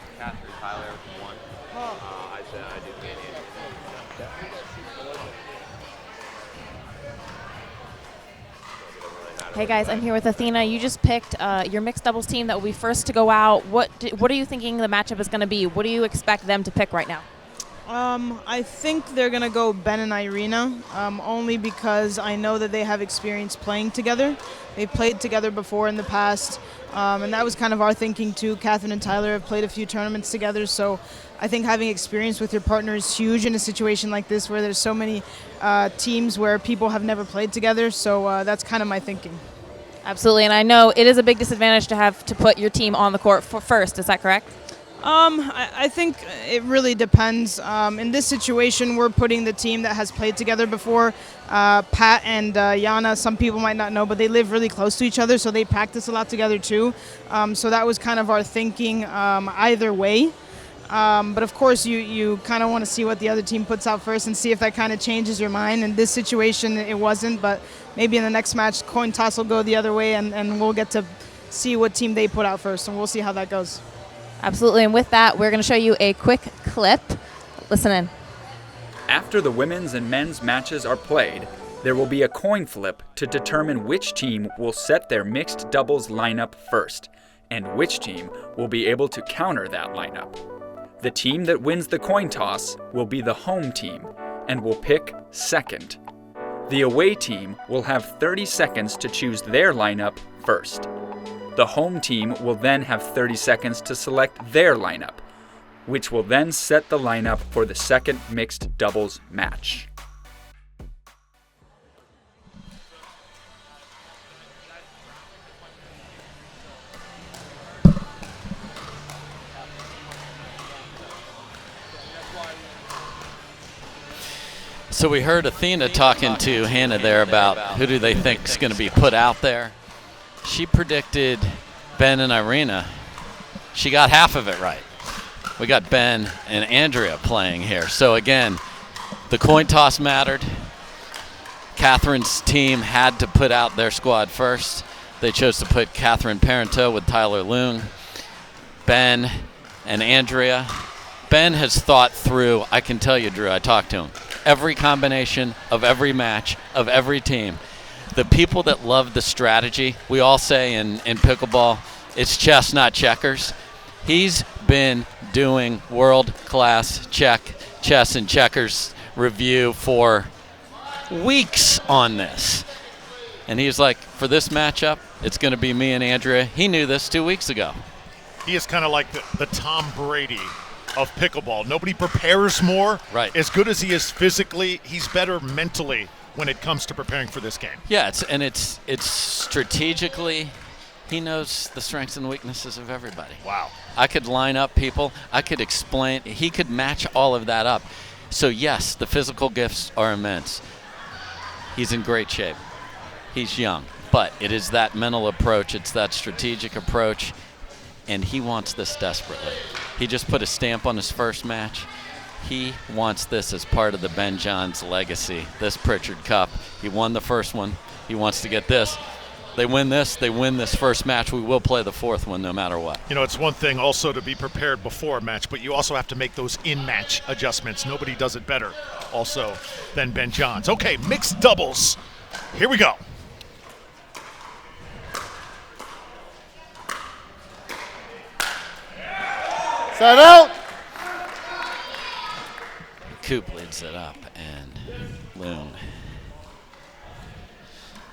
Hey guys, I'm here with Athena. You just picked your mixed doubles team that will be first to go out. What are you thinking the matchup is going to be? What do you expect them to pick right now? I think they're going to go Ben and Irina, only because I know that they have experience playing together. They've played together before in the past, and that was kind of our thinking too. Catherine and Tyler have played a few tournaments together, so I think having experience with your partner is huge in a situation like this where there's so many teams where people have never played together, so that's kind of my thinking. Absolutely, and I know it is a big disadvantage to have to put your team on the court first. Is that correct? I think it really depends. In this situation, we're putting the team that has played together before. Pat and Yana, some people might not know, but they live really close to each other, so they practice a lot together too. So that was kind of our thinking either way. But of course, you kind of want to see what the other team puts out first and see if that kind of changes your mind. In this situation, it wasn't, but maybe in the next match, coin toss will go the other way, and we'll get to see what team they put out first, and we'll see how that goes. Absolutely, and with that, we're going to show you a quick clip. Listen in. After the women's and men's matches are played, there will be a coin flip to determine which team will set their mixed doubles lineup first, and which team will be able to counter that lineup. The team that wins the coin toss will be the home team and will pick second. The away team will have 30 seconds to choose their lineup first. The home team will then have 30 seconds to select their lineup, which will then set the lineup for the second mixed doubles match. So we heard Athena talking to Hannah there about who do they think is going to be put out there. She predicted Ben and Irina. She got half of it right. We got Ben and Andrea playing here. So again, the coin toss mattered. Catherine's team had to put out their squad first. They chose to put Catherine Parenteau with Tyler Loong, Ben and Andrea. Ben has thought through, I can tell you, Drew, I talked to him, every combination of every match of every team. The people that love the strategy, we all say in pickleball, it's chess, not checkers. He's been doing world-class chess and checkers review for weeks on this. And he's like, for this matchup, it's going to be me and Andrea. He knew this 2 weeks ago. He is kind of like the Tom Brady of pickleball. Nobody prepares more. Right. As good as he is physically, he's better mentally when it comes to preparing for this game. Yeah, it's strategically, he knows the strengths and weaknesses of everybody. Wow. I could line up people. I could explain. He could match all of that up. So, yes, the physical gifts are immense. He's in great shape. He's young. But it is that mental approach. It's that strategic approach. And he wants this desperately. He just put a stamp on his first match. He wants this as part of the Ben Johns legacy, this Pritchard Cup. He won the first one. He wants to get this. They win this first match. We will play the fourth one no matter what. You know, it's one thing also to be prepared before a match, but you also have to make those in-match adjustments. Nobody does it better also than Ben Johns. Okay, mixed doubles. Here we go. Set out. Koop leads it up, and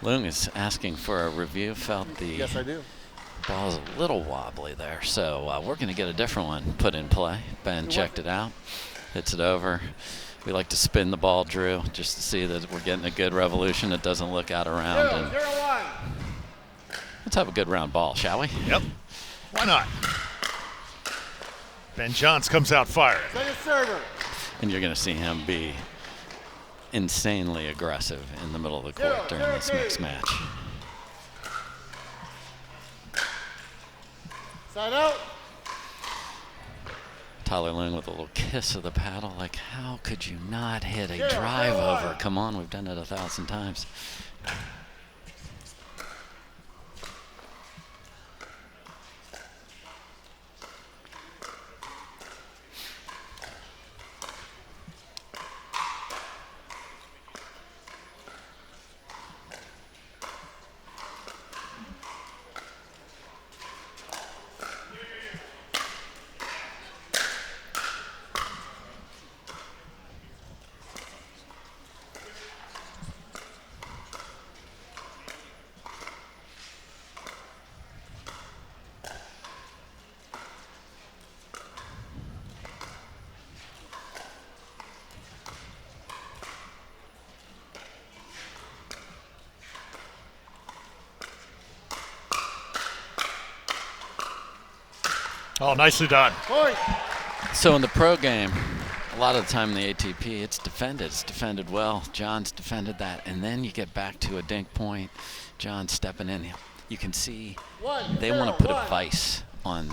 Loong is asking for a review. Felt the Yes, I do. ball's a little wobbly there, so we're going to get a different one put in play. Ben checked it out, hits it over. We like to spin the ball, Drew, just to see that we're getting a good revolution. It doesn't look out of round. And let's have a good round ball, shall we? Yep. Why not? Ben Johns comes out firing. Second server. And you're going to see him be insanely aggressive in the middle of the court during this mixed match. Side out. Tyler Loong with a little kiss of the paddle. Like, how could you not hit a drive over? Come on, we've done it 1,000 times. Oh, nicely done. So in the pro game, a lot of the time in the ATP, it's defended. It's defended well. John's defended that. And then you get back to a dink point. John's stepping in. You can see they want to put a vice on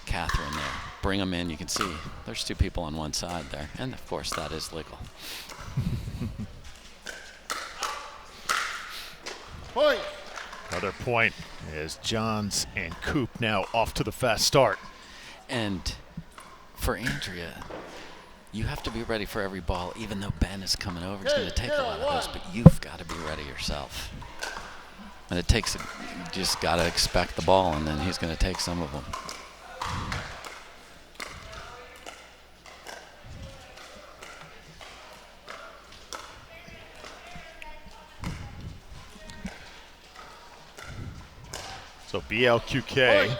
Catherine there. Bring them in. You can see there's two people on one side there. And, of course, that is legal. Point. Another point as Johns and Koop now off to the fast start. And for Andrea, you have to be ready for every ball, even though Ben is coming over. He's going to take a lot of those, but you've got to be ready yourself. And it takes, you just got to expect the ball, and then he's going to take some of them. So BLQK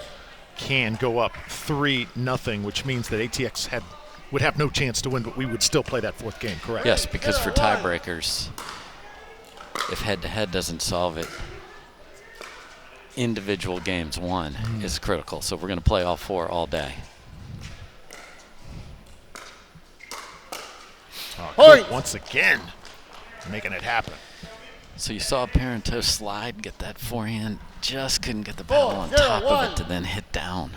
can go up 3-0, which means that ATX would have no chance to win, but we would still play that fourth game, correct? Yes, because for tiebreakers, if head-to-head doesn't solve it, individual games won is critical. So we're going to play all four all day. Koop once again making it happen. So you saw Parenteau slide, get that forehand, just couldn't get the paddle on top of it to then hit down.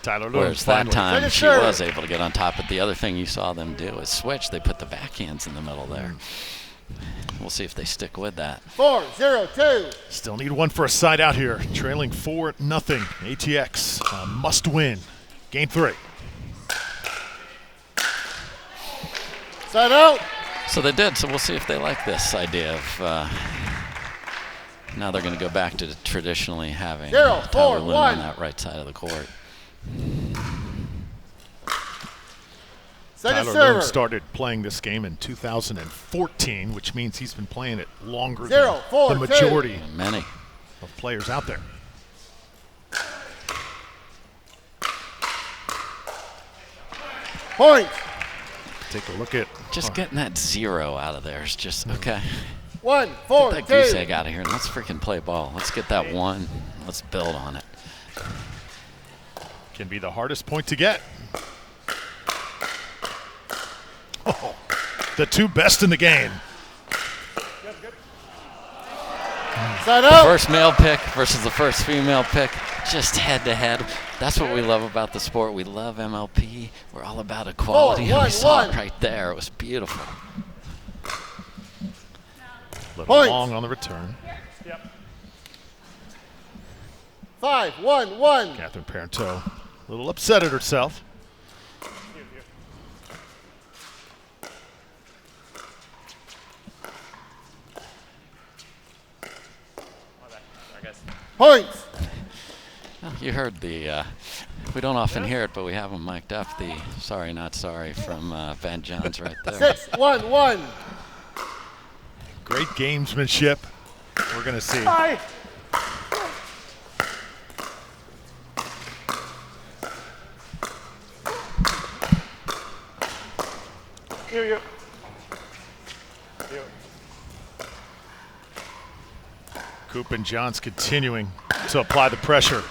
Whereas that time she was able to get on top. But the other thing you saw them do is switch. They put the backhands in the middle there. We'll see if they stick with that. 4-0-2. Still need one for a side out here. Trailing 4-0. ATX must win. Game 3. Side out. So they did. So we'll see if they like this idea of now they're going to go back to traditionally having Tyler Loong on that right side of the court. Tyler Loong started playing this game in 2014, which means he's been playing it longer than the majority of players out there. Point. Take a look at just getting that 0 out of there is just okay. 1-4-2. Get that goose egg out of here and let's freaking play ball. Let's get that 1. Let's build on it. Can be the hardest point to get. Oh, the two best in the game. The first male pick versus the first female pick, just head-to-head. That's what we love about the sport. We love MLP. We're all about equality. We saw it right there. It was beautiful. A little long on the return. 5-1-1. Catherine Parenteau, a little upset at herself. Points. Well, you heard the, we don't often hear it, but we have them mic'd up. The sorry, not sorry from Ben Johns right there. 6-1-1. Great gamesmanship. We're going to see. Koop and Johns continuing to apply the pressure.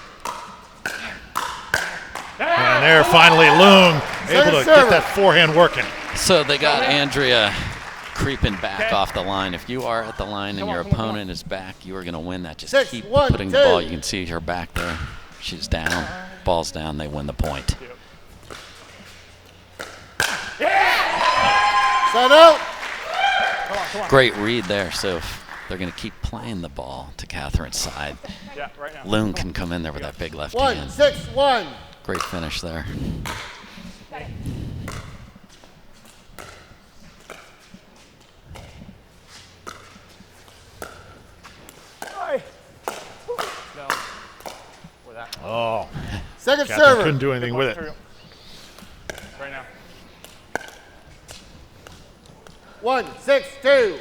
And there, finally, Loong able to get that forehand working. So they got Andrea creeping back off the line. If you are at the line and your opponent is back, you are going to win that. Just keep putting the ball. You can see her back there. She's down. Ball's down. They win the point. Side out. Great read there. So if they're going to keep playing the ball to Catherine's side, Loong can come in there with that big left hand. 1-6-1. Great finish there. Oh, second Catherine server. Couldn't do anything with it. Right now. 1-6-2.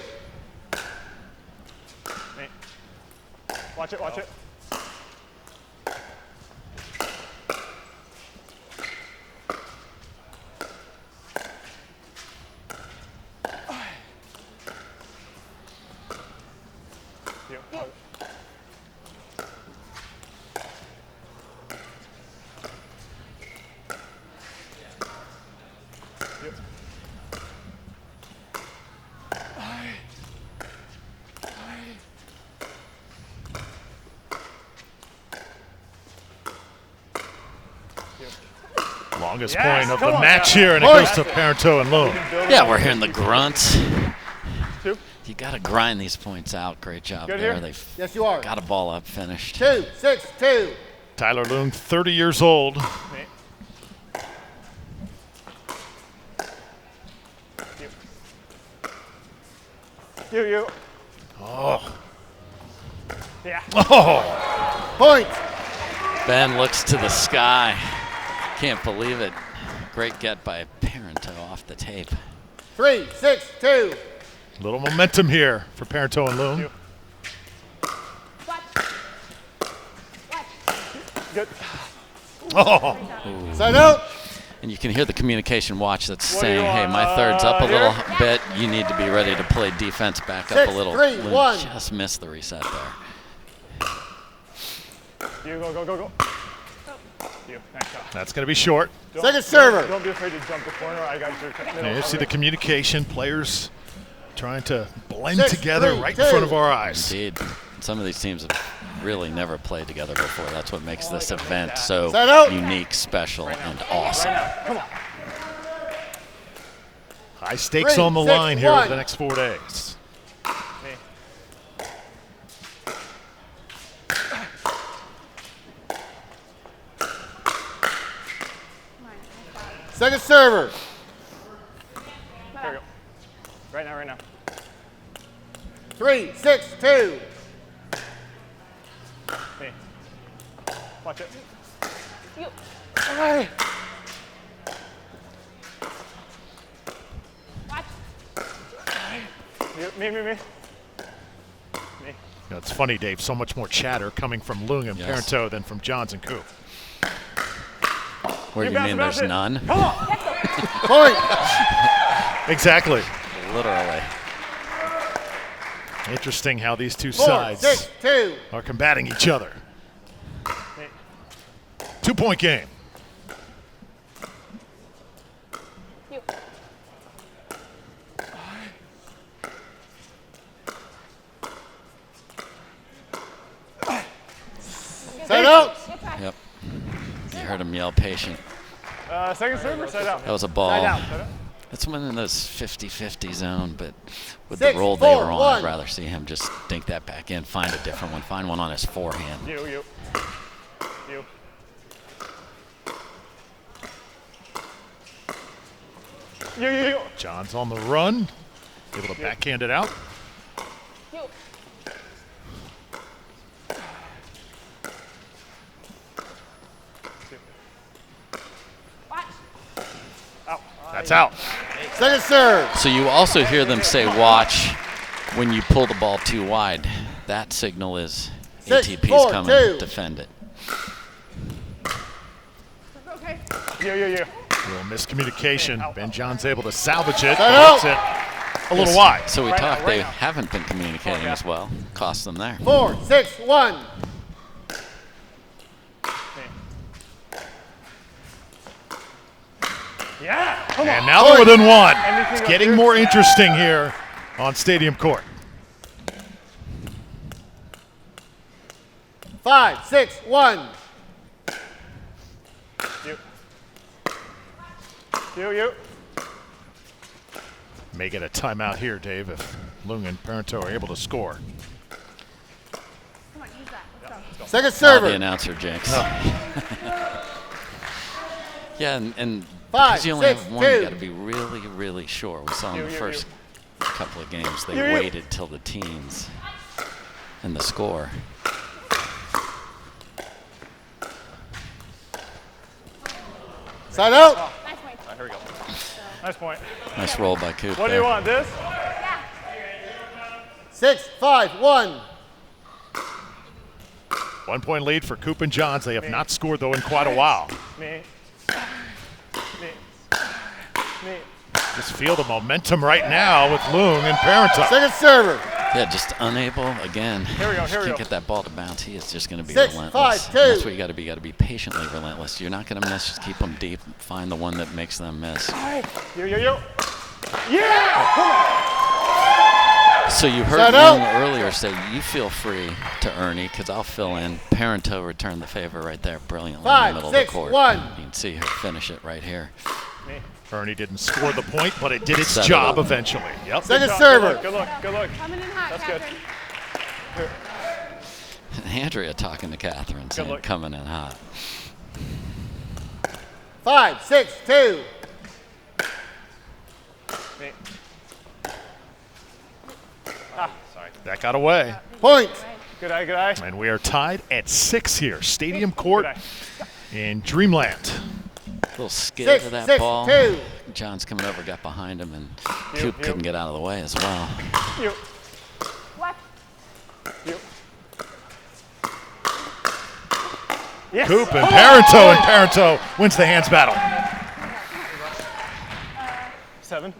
Watch it, watch it. Longest Yes, point of come the on, match yeah. here, and it goes to Parenteau and Loong. Yeah, we're hearing the grunts. Two. You got to grind these points out. Great job Good there. here? They've Yes, you are. got a ball up, finished. 2, 6, 2. Tyler Loong, 30 years old. Me. You. Oh. Yeah. Oh. Point. Ben looks to the sky. Can't believe it. Great get by Parenteau off the tape. 3, 6, 2. Little momentum here for Parenteau and Loong. Good. Oh. Side out. And you can hear the communication watch that's What do you saying, hey, want, my third's up a here? little bit. You need to be ready to play defense back up 6, a little. 3, Loong 1. just missed the reset there. You go. You. Nice shot. That's going to be short. Second server. Don't be afraid to jump the corner. I got your middle. And you see the communication, players trying to blend 6, together 3, right 2. in front of our eyes. Indeed. Some of these teams have really never played together before. That's what makes this event so Side out. unique, special, and awesome. Come on. High stakes 3, on the 6, line here over 1. the next 4 days. Me. Second server. Here we go. Right now. 3, 6, 2. Me. Watch it. You. Watch. You. Me. You know, it's funny, Dave, so much more chatter coming from Loong and Yes. Parenteau than from Johns and Koop. Where You you bounce mean it, there's bounce it. none? Come on. Point. Exactly. Literally. Interesting how these two 4, sides 6, 2. are combating each other. Me. 2-point game. You. Side out. Yep. You heard him yell patient. Second server. Side out. That was a ball. Side out. That's one in this 50-50 zone, but with 6, the roll they 4, were on, 1. I'd rather see him just dink that back in, find a different one, find one on his forehand. You. You. Johns on the run, able to backhand it out. You. Out. That's out. Second serve. So you also hear them say watch when you pull the ball too wide. That signal is 6, ATP's 4, coming 2. to defend it. Okay. You. Little miscommunication. Ben Johns able to salvage it. Side But it's out. a little wide. So we Right talked, now, they right now. haven't been communicating as well. Cost them there. 4, 6, 1. Yeah. Come And on. now they're within one. Anything It's up getting here? more interesting here on Stadium Court. 5, 6, 1. You. May get a timeout here, Dave, if Loong and Parenteau are able to score. Come on, use that. Let's go. Second Now server. the announcer jinx. Yeah, and 5, because you only 6, have one, you 2. got to be really, really sure. We saw in the first couple of games, they You. waited till the teens and the score. Side out. Nice point. Here we go. Nice point. Nice roll by Koop What do there. you want? This? 6, 5, 1. 1 point lead for Koop and Johns. They have not scored, though, in quite a while. Me. Just feel the momentum right now with Loong and Parenteau. Second server. Yeah, just unable again. Here we go. Can't get that ball to bounce. He is just going to be 6, relentless. 5, And that's 2. what you got to be. You got to be patiently relentless. You're not going to miss. Just keep them deep. Find the one that makes them miss. You. Yeah. Come on. So you heard Loong earlier say, you feel free to Ernie, because I'll fill in. Parenteau returned the favor right there brilliantly in the middle of the court. 1. You can see her finish it right here. Ernie didn't score the point, but it did its job eventually. Yep. Second server. Good look, good look. Coming in hot, That's Catherine. good. Andrea talking to Catherine, saying coming in hot. 5, 6, 2. Sorry. That got away. Point. Good eye, good eye. And we are tied at 6 here. Stadium Court in Dreamland. Little skid to that ball. 2. John's coming over, got behind him, and Koop couldn't get out of the way as well. What? Yes. Koop and Parenteau wins the hands battle. 7.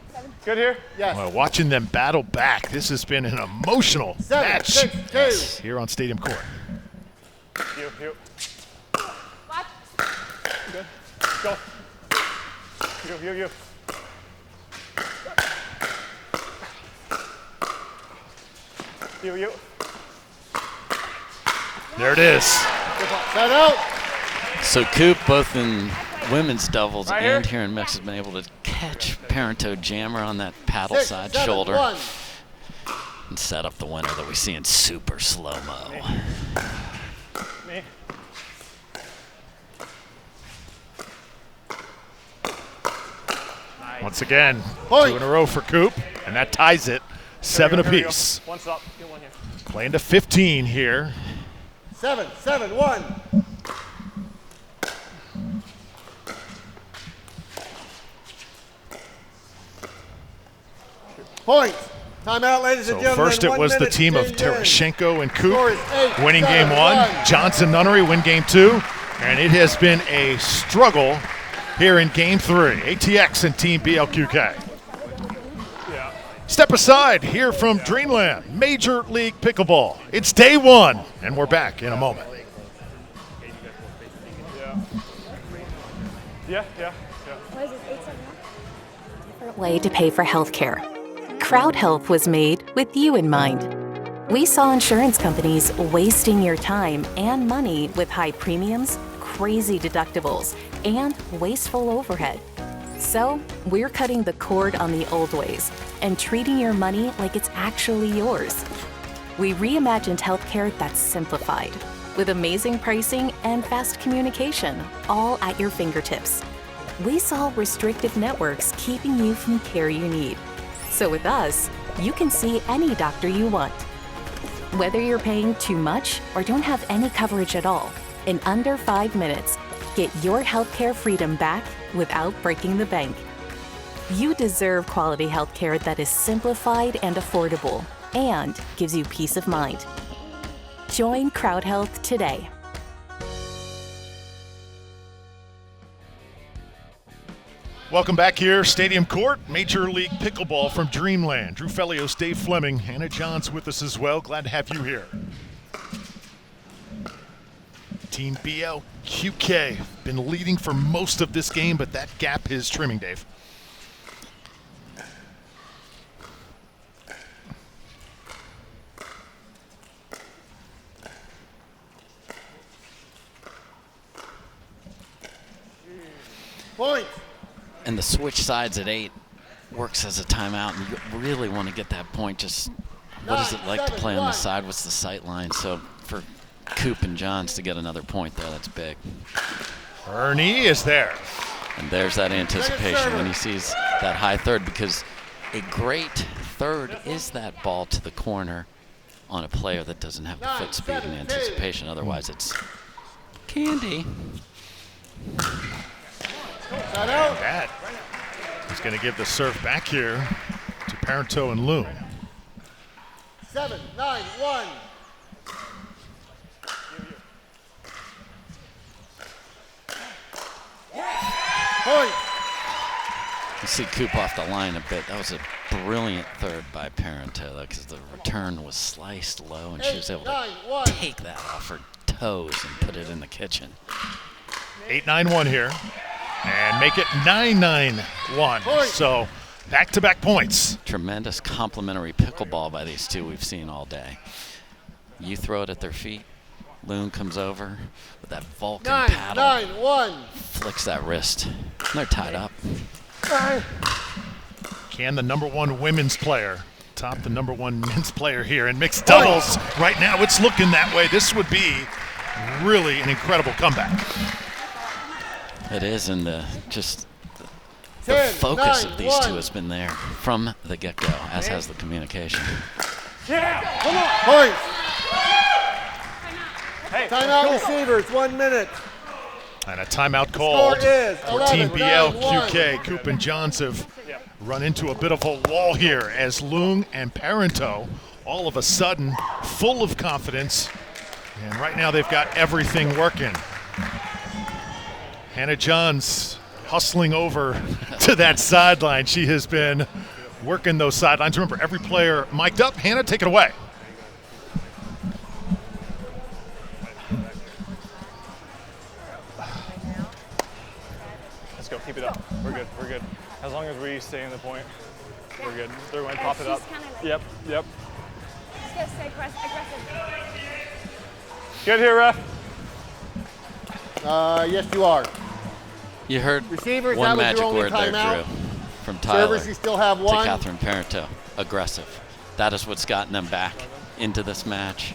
Good here? Yes. Well, watching them battle back, this has been an emotional 7, match 6, 2. here on Stadium Court. You. What? Good. Go. You. You. There it is. Set out. So Koop, both in women's doubles Right and here. here in mixed, has been able to catch Parenteau jammer on that paddle 6, side 7, shoulder 1. and set up the winner that we see in super slow-mo. Me. Once again, Point. 2 in a row for Koop, and that ties it 7 Here we go. apiece. One's up. Get one here. Playing to 15 here. 7, 7, 1. Point. Timeout, ladies and So gentlemen. first it 1 was the minute, team of 10 minutes. Tereschenko and Score Koop is 8, winning 7, game 1. 1. Johnson Nunnery win game 2. And it has been a struggle here in game 3. ATX and Team BLQK. Yeah. Step aside here from Dreamland, Major League Pickleball. It's day 1, and we're back in a moment. Yeah. Way to pay for healthcare. Crowd Health was made with you in mind. We saw insurance companies wasting your time and money with high premiums, crazy deductibles, and wasteful overhead. So, we're cutting the cord on the old ways and treating your money like it's actually yours. We reimagined healthcare that's simplified, with amazing pricing and fast communication, all at your fingertips. We solve restrictive networks keeping you from care you need. So with us, you can see any doctor you want. Whether you're paying too much or don't have any coverage at all, in under 5 minutes, get your healthcare freedom back without breaking the bank. You deserve quality healthcare that is simplified and affordable and gives you peace of mind. Join Crowd Health today. Welcome back here, Stadium Court, Major League Pickleball from Dreamland. Drew Felios, Dave Fleming, Hannah Johns with us as well. Glad to have you here. Team BLQK been leading for most of this game, but that gap is trimming, Dave. Point. And the switch sides at 8 works as a timeout, and you really want to get that point. Just what is it like to play on the side? What's the sight line? So for Koop and Johns to get another point there, that's big. Ernie is there. And there's that anticipation when he sees that high third, because a great third is that ball to the corner on a player that doesn't have the foot speed and anticipation. Otherwise, it's candy. That is going to give the serve back here to Parenteau and Loong. 7, 9, 1. Point. You see Koop off the line a bit. That was a brilliant third by Parenteau, because the return was sliced low, and she was able to take that off her toes and put it in the kitchen. 8-9-1 here, and make it 9-9-1. So Back-to-back points. Tremendous complimentary pickleball by these two we've seen all day. You throw it at their feet. Loong comes over with that Vulcan paddle. 9-1. Flicks that wrist. And they're tied up. Can the #1 women's player top the #1 men's player here in mixed doubles? Right now it's looking that way. This would be really an incredible comeback. It is, and the focus of these two has been there from the get-go, as has the communication. Yeah, come on. Points. Timeout receivers, 1 minute. And a timeout called for Team 11, BLQK. Koop and Johns have run into a bit of a wall here as Loong and Parenteau all of a sudden full of confidence. And right now they've got everything working. Hannah Johns hustling over to that sideline. She has been working those sidelines. Remember, every player mic'd up. Hannah, take it away. Let's go. Keep it up. We're good. We're good. As long as we stay in the point, we're good. They're going to pop it up. Yep. Yep. Just gotta stay aggressive. Good here, ref. Yes, you are. You heard Receivers, one that was magic your only word there, timeout. Drew, from Tyler Servers, you still have one. to Catherine Parenteau. Aggressive. That is what's gotten them back into this match.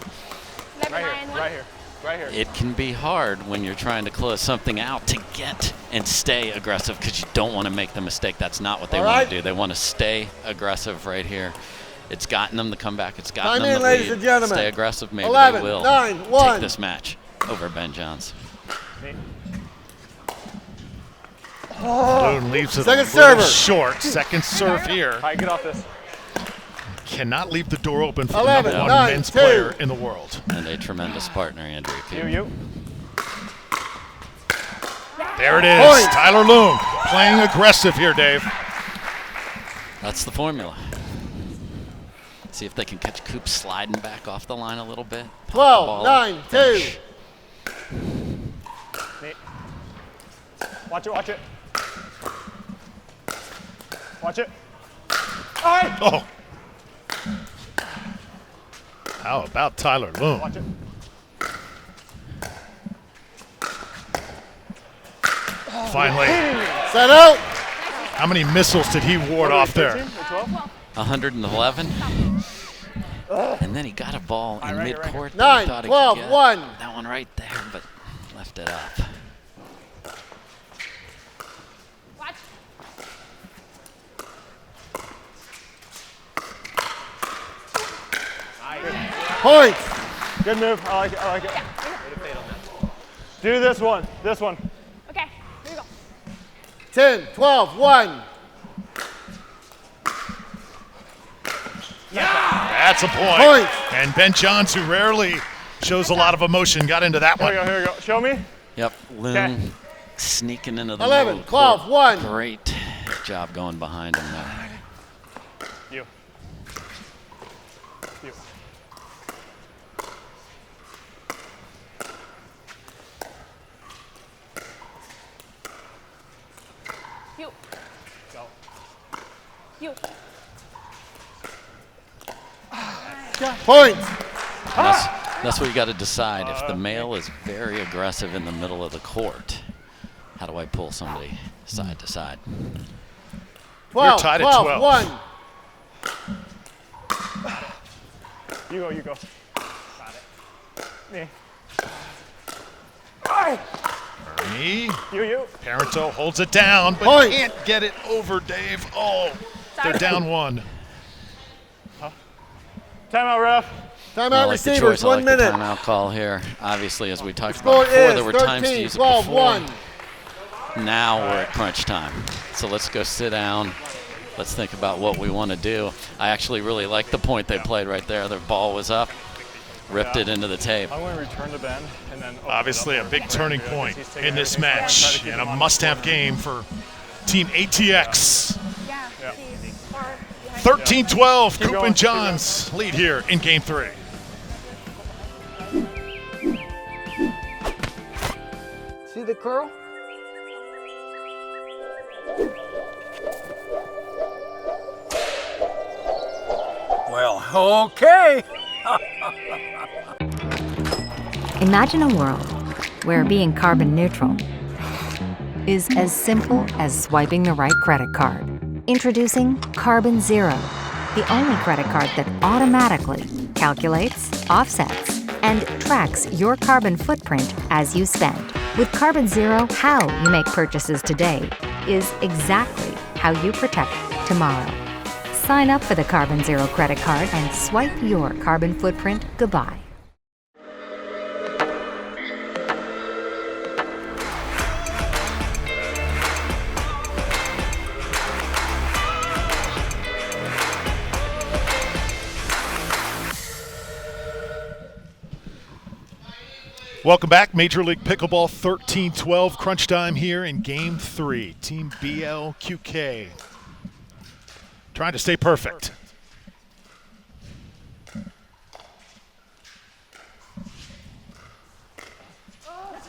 Right here. Right here. Right here. It can be hard when you're trying to close something out to get and stay aggressive because you don't want to make the mistake. That's not what they want to do. They want to stay aggressive right here. It's gotten them the comeback. It's gotten them the ladies lead. and gentlemen. Stay aggressive. Maybe 11, they will 9, 1. take this match over Ben Johns. Loong leaves it Second a little server. short. Second serve here. All right, get off this. Cannot leave the door open for 11, the #1 9, men's 2. player in the world. And a tremendous partner, Andrea. You. There it is. Points. Tyler Loong playing aggressive here, Dave. That's the formula. See if they can catch Koop sliding back off the line a little bit. 12, 9, 2. Watch it. Watch it. Watch it. All right. Oh. How about Tyler Loong? Watch it. Finally. Set out. How many missiles did he ward off there? 111. And then he got a ball in midcourt. 9, 12, 1. That one right there, but left it up. Watch. Points. Good move. I like it. I like it. Do this one. This one. Okay, here we go. 10, 12, 1. That's a point. Points. And Ben Johns, who rarely shows a lot of emotion, got into that one. Here we go. Show me. Yep, Loong sneaking into the 11, middle of the 12, court. 1. Great job going behind him there. You. You. You. Points. That's what you got to decide. If the male is very aggressive in the middle of the court, how do I pull somebody side to side? 12, You're tied at 12, 12. 1. You go. Got it. Me. Me. You. Parenteau holds it down, but Point. can't get it over, Dave. Oh, they're down one. Timeout, ref. Timeout I like the receivers, choice. I 1 like minute. the timeout call here. Obviously, as we talked Score about before, is there were times to 13, use it 12, before. 1. Now we're at crunch time. So let's go sit down. Let's think about what we want to do. I actually really like the point they played right there. Their ball was up, ripped it into the tape. I'm going to return to Ben and then. Obviously, a big turning point in this match and a must-have game for Team ATX. 13-12, Koop and Johns lead here in Game 3. See the curl? Well, okay. Imagine a world where being carbon neutral is as simple as swiping the right credit card. Introducing Carbon Zero, the only credit card that automatically calculates, offsets, and tracks your carbon footprint as you spend. With Carbon Zero, how you make purchases today is exactly how you protect tomorrow. Sign up for the Carbon Zero credit card and swipe your carbon footprint goodbye. Welcome back. Major League Pickleball 13-12 crunch time here in Game 3. Team BLQK trying to stay perfect.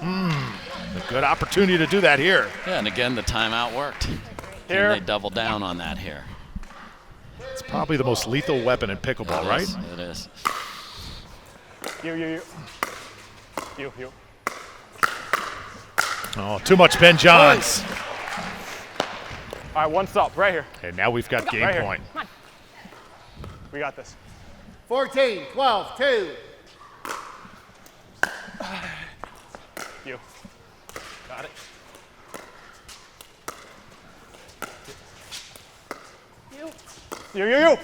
A good opportunity to do that here. Yeah, and again, the timeout worked. Here. And they double down on that here. It's probably the most lethal weapon in pickleball, right? It is. You. Oh, too much Ben Johns. All right, one stop, right here. And now we've got game Right here. point. Come on. We got this. 14, 12, 2. You. Got it. You.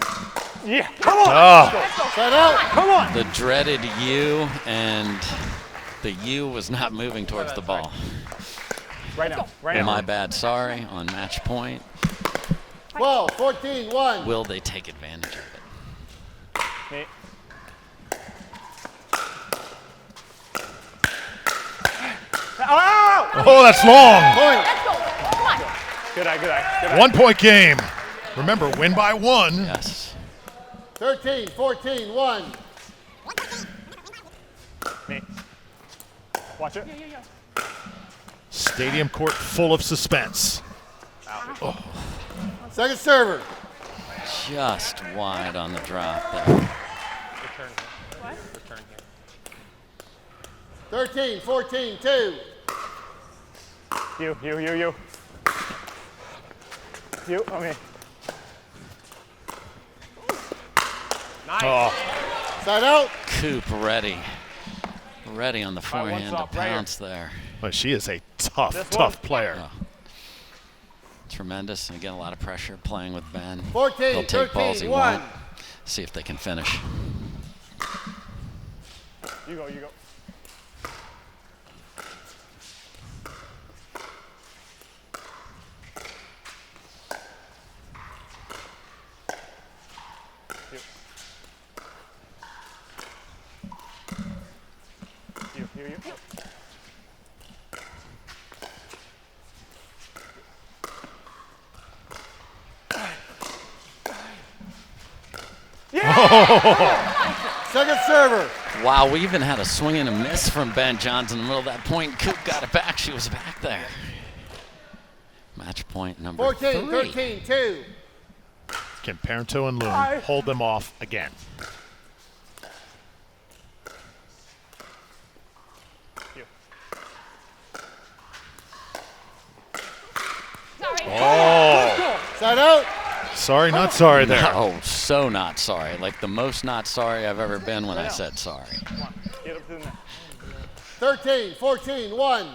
Yeah, come on. Oh. Set out. Come on. The dreaded U, and the U was not moving towards the ball. Right now. Right now. My bad, sorry, on match point. 12, 14, 1. Will they take advantage of it? Me. Oh, that's long. Good eye. 1 point game. Remember, win by 1. Yes. 13, 14, 1. Me. Watch it. Stadium court full of suspense. Oh. Second server. Just wide on the drop there. Return here. Return here. 13, 14, 2. You. Okay. Nice. Oh. Side out. Koop ready on the All right, forehand to stop, right here. pounce there. Well, she is a tough player. Oh. Tremendous, and again, a lot of pressure playing with Ben. 14, He'll take balls he 13, won't. 1. See if they can finish. You go. You. Second server. Wow, we even had a swing and a miss from Ben Johns in the middle of that point. Koop got it back. She was back there. Match point number 14, 3. 13, 2. Can Parenteau and Loong hold them off again? Oh. Side out. Sorry, not sorry there. No, so not sorry. Like the most not sorry I've ever been when I said sorry. Get up to the net. 13, 14, 1.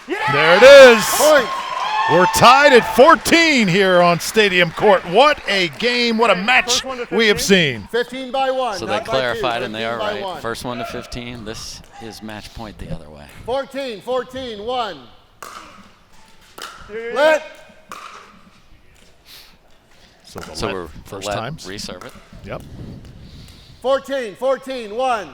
There it is. Point. We're tied at 14 here on Stadium Court. What a game. What a match we have seen. 15 by 1. So they clarified, and they are right. 1. First one to 15. This is match point the other way. 14, 14, 1. Let. So we're first let times. Reserve it. Yep. 14, 14, 1.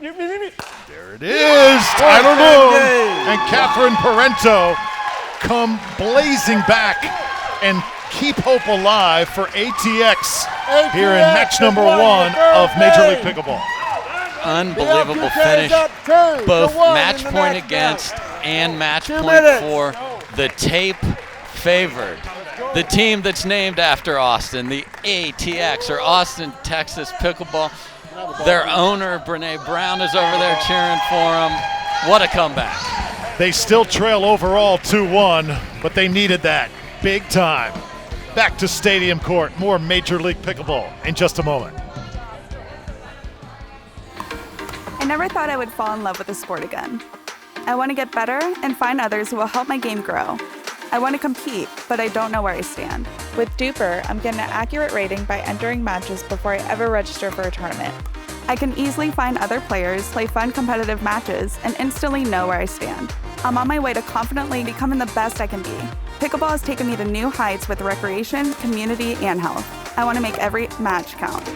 There it is. Tyler Loong and Catherine Parenteau come blazing back and keep hope alive for ATX here in match number 1 of Major League Pickleball. Unbelievable finish. Both match point against and match point for. The tape favored the team that's named after Austin, the ATX, or Austin, Texas Pickleball. Their owner, Brene Brown, is over there cheering for them. What a comeback. They still trail overall 2-1, but they needed that big time. Back to Stadium Court, more Major League Pickleball in just a moment. I never thought I would fall in love with the sport again. I want to get better and find others who will help my game grow. I want to compete, but I don't know where I stand. With Duper, I'm getting an accurate rating by entering matches before I ever register for a tournament. I can easily find other players, play fun competitive matches, and instantly know where I stand. I'm on my way to confidently becoming the best I can be. Pickleball has taken me to new heights with recreation, community, and health. I want to make every match count.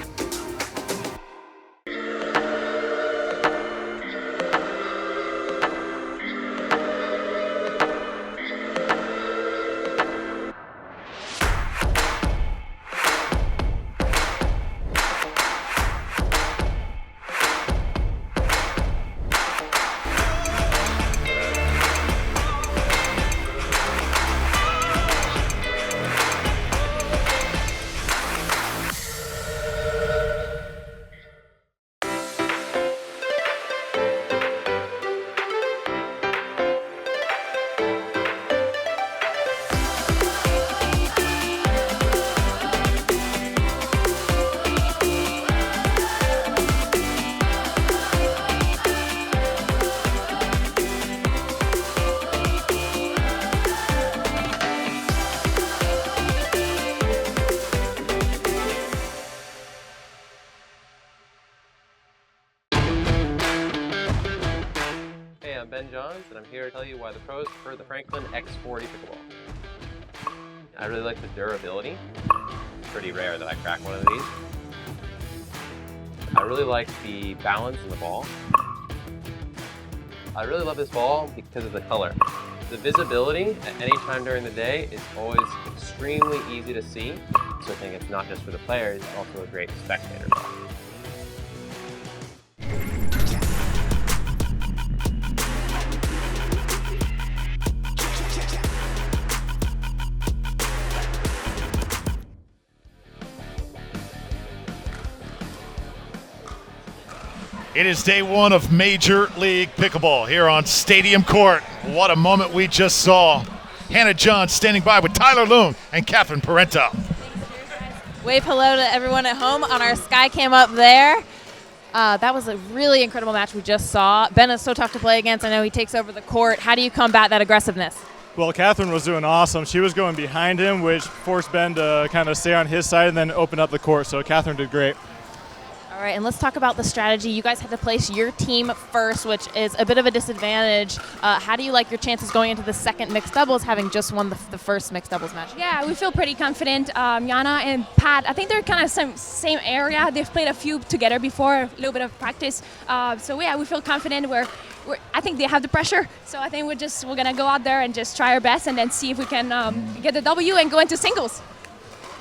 I'm Ben Johns, and I'm here to tell you why the pros prefer the Franklin X40 Pickleball. I really like the durability. It's pretty rare that I crack one of these. I really like the balance in the ball. I really love this ball because of the color. The visibility at any time during the day is always extremely easy to see, so I think it's not just for the players, it's also a great spectator ball. It is day 1 of Major League Pickleball here on Stadium Court. What a moment we just saw. Hannah John standing by with Tyler Loong and Catherine Parenteau. Wave hello to everyone at home on our sky cam up there. That was a really incredible match we just saw. Ben is so tough to play against. I know he takes over the court. How do you combat that aggressiveness? Well, Catherine was doing awesome. She was going behind him, which forced Ben to kind of stay on his side and then open up the court. So Catherine did great. All right, and let's talk about the strategy. You guys had to place your team first, which is a bit of a disadvantage. How do you like your chances going into the second mixed doubles, having just won the first mixed doubles match? Yeah, we feel pretty confident. Yana and Pat, I think they're kind of same area. They've played a few together before, a little bit of practice. So yeah, we feel confident. I think they have the pressure, so I think we're gonna go out there and just try our best, and then see if we can get the W and go into singles.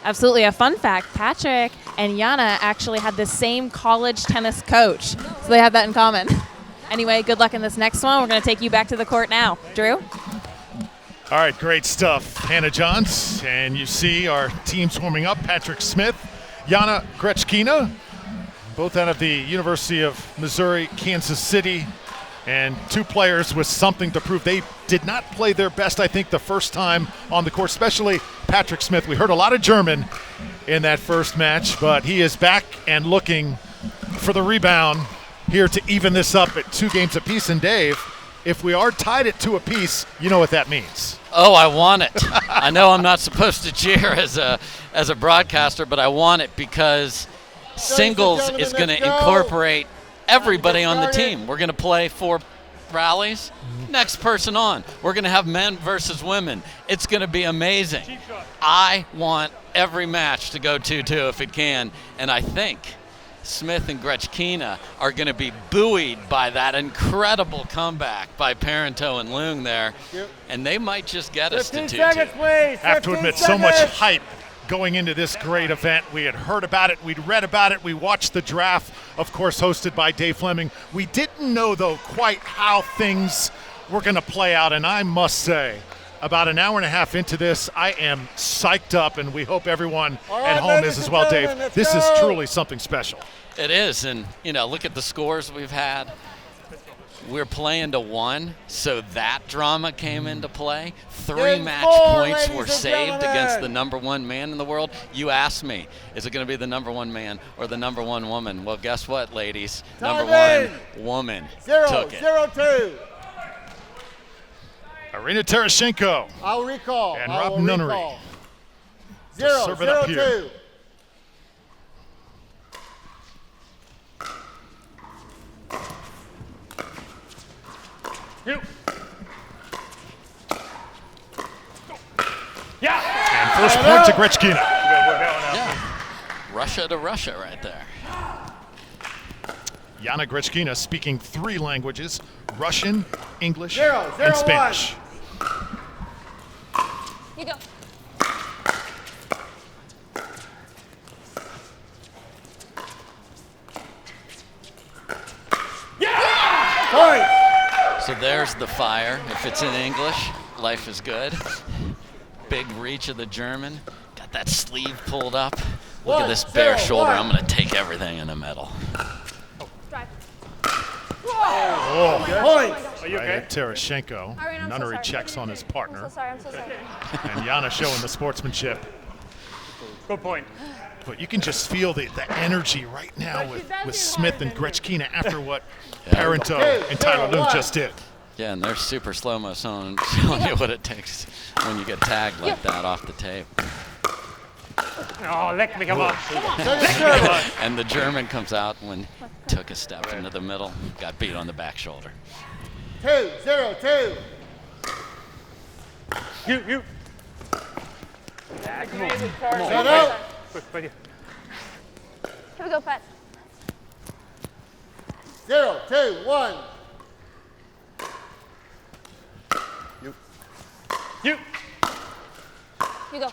Absolutely. A fun fact, Patrick and Yana actually had the same college tennis coach, so they have that in common. Anyway, good luck in this next one. We're going to take you back to the court now. Drew? All right, great stuff, Hannah Johns. And you see our teams warming up. Patrick Smith, Yana Grechkina, both out of the University of Missouri, Kansas City. And 2 players with something to prove. They did not play their best, I think, the first time on the court, especially Patrick Smith. We heard a lot of German in that first match, but he is back and looking for the rebound here to even this up at 2 games apiece. And Dave, if we are tied at 2 apiece, you know what that means. Oh, I want it. I know I'm not supposed to cheer as a broadcaster, but I want it because singles is going to incorporate everybody on the team. We're going to play 4 rallies. Next person on. We're going to have men versus women. It's going to be amazing. I want every match to go 2-2 if it can, and I think Smith and Grechkina are going to be buoyed by that incredible comeback by Parenteau and Loong there, and they might just get us to 2-2. I have to admit, so much hype going into this great event. We had heard about it, we'd read about it, we watched the draft, of course, hosted by Dave Fleming. We didn't know, though, quite how things were going to play out, and I must say, about an hour and a half into this, I am psyched up, and we hope everyone at home is as well, Dave. This is truly something special. It is, and look at the scores we've had. We're playing to 1, so that drama came into play. 3 match points were saved against the #1 man in the world. You asked me, is it going to be the #1 man or the #1 woman? Well, guess what, ladies? #1 woman took it. 0-2. Irina Tereschenko. I'll recall. And Rob Nunnery. 0-2. You. Yeah. And first point to Grechkina. Yeah. Russia to Russia right there. Yana Grechkina speaking 3 languages, Russian, English, 0-0-1. and Spanish. You go. Yeah! Point. So there's the fire. If it's in English, life is good. Big reach of the German. Got that sleeve pulled up. Look at this bare shoulder. I'm going to take everything in the middle. Oh, point. Are you okay? Tereschenko. I'm so Nunnery sorry. checks on his partner. I'm so sorry. And Yana showing the sportsmanship. Good point. But you can just feel the energy right now with Smith and Grechkina after what Yeah. Parenteau and Tyler Loong just did. Yeah, and they're super slow-mo showing you what it takes when you get tagged like that off the tape. Oh, let me come on. And the German comes out when took a step into the middle, got beat on the back shoulder. 2-0-2. You. Yeah, come on. Set out. Right here. Here we go, Pat. 0-2-1. You. You go.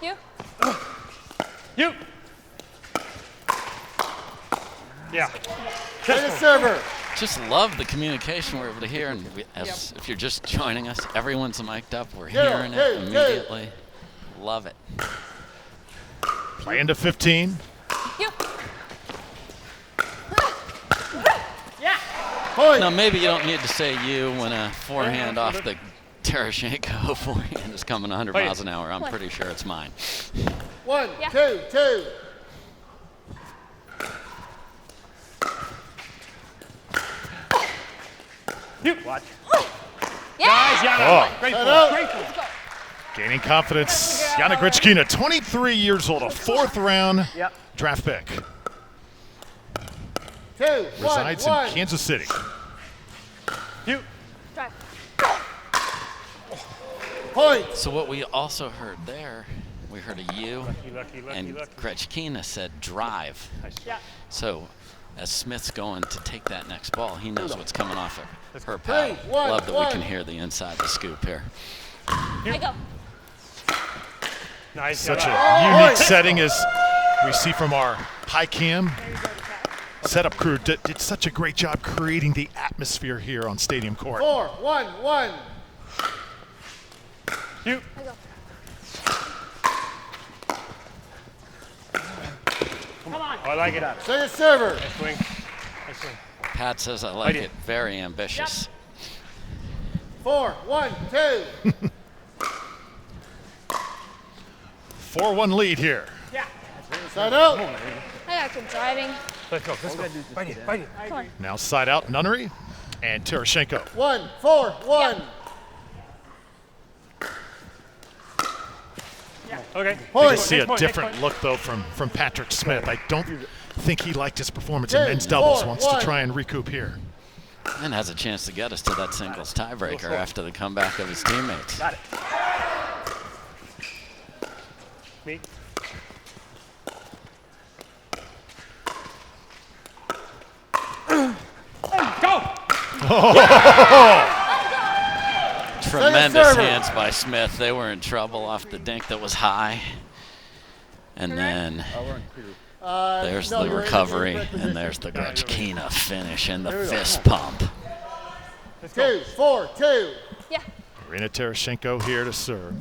You. You. Yeah. Play the server. Just love the communication we're able to hear, and if you're just joining us, everyone's mic'd up. We're hearing it immediately. Love it. Play into 15. You. Point. Now, maybe you don't need to say you when a forehand off the Tereschenko forehand is coming 100 miles an hour. I'm pretty sure it's mine. 1-2-2. You. Watch. Yeah. Guys, Yana. Great ball. Great ball. Gaining confidence. Yana Grechkina, 23 years old, a 4th round draft pick. 2-1-1. Resides in Kansas City. You. Drive. Point. So what we also heard there, we heard a you, Lucky. and Grechkina said drive. Yeah. So as Smith's going to take that next ball, he knows what's coming off of her paddle. Love that we can hear the inside the scoop here. I go. Nice. Such a unique setting as we see from our high cam setup crew. Did such a great job creating the atmosphere here on Stadium Court. 4-1-1. You. I go. Come on. I like it. Play the server. Nice swing. Nice swing. Pat says I like it. Very ambitious. 4-1-2. 4-1 lead here. Yeah. Side out. I got good driving. Let's go. Fight it. Come on. Now side out Nunnery and Tereschenko. 1-4-1. Okay. You Point. see a different look, though, from Patrick Smith. I don't think he liked his performance in men's doubles. Wants to try and recoup here. And has a chance to get us to that singles tiebreaker after the comeback of his teammates. Got it. Me. Go! Tremendous hands by Smith. They were in trouble off the dink that was high. And then there's the recovery, and there's the Grechkina finish and the fist pump. 2, 4, 2. Yeah. Irina Tereschenko here to serve.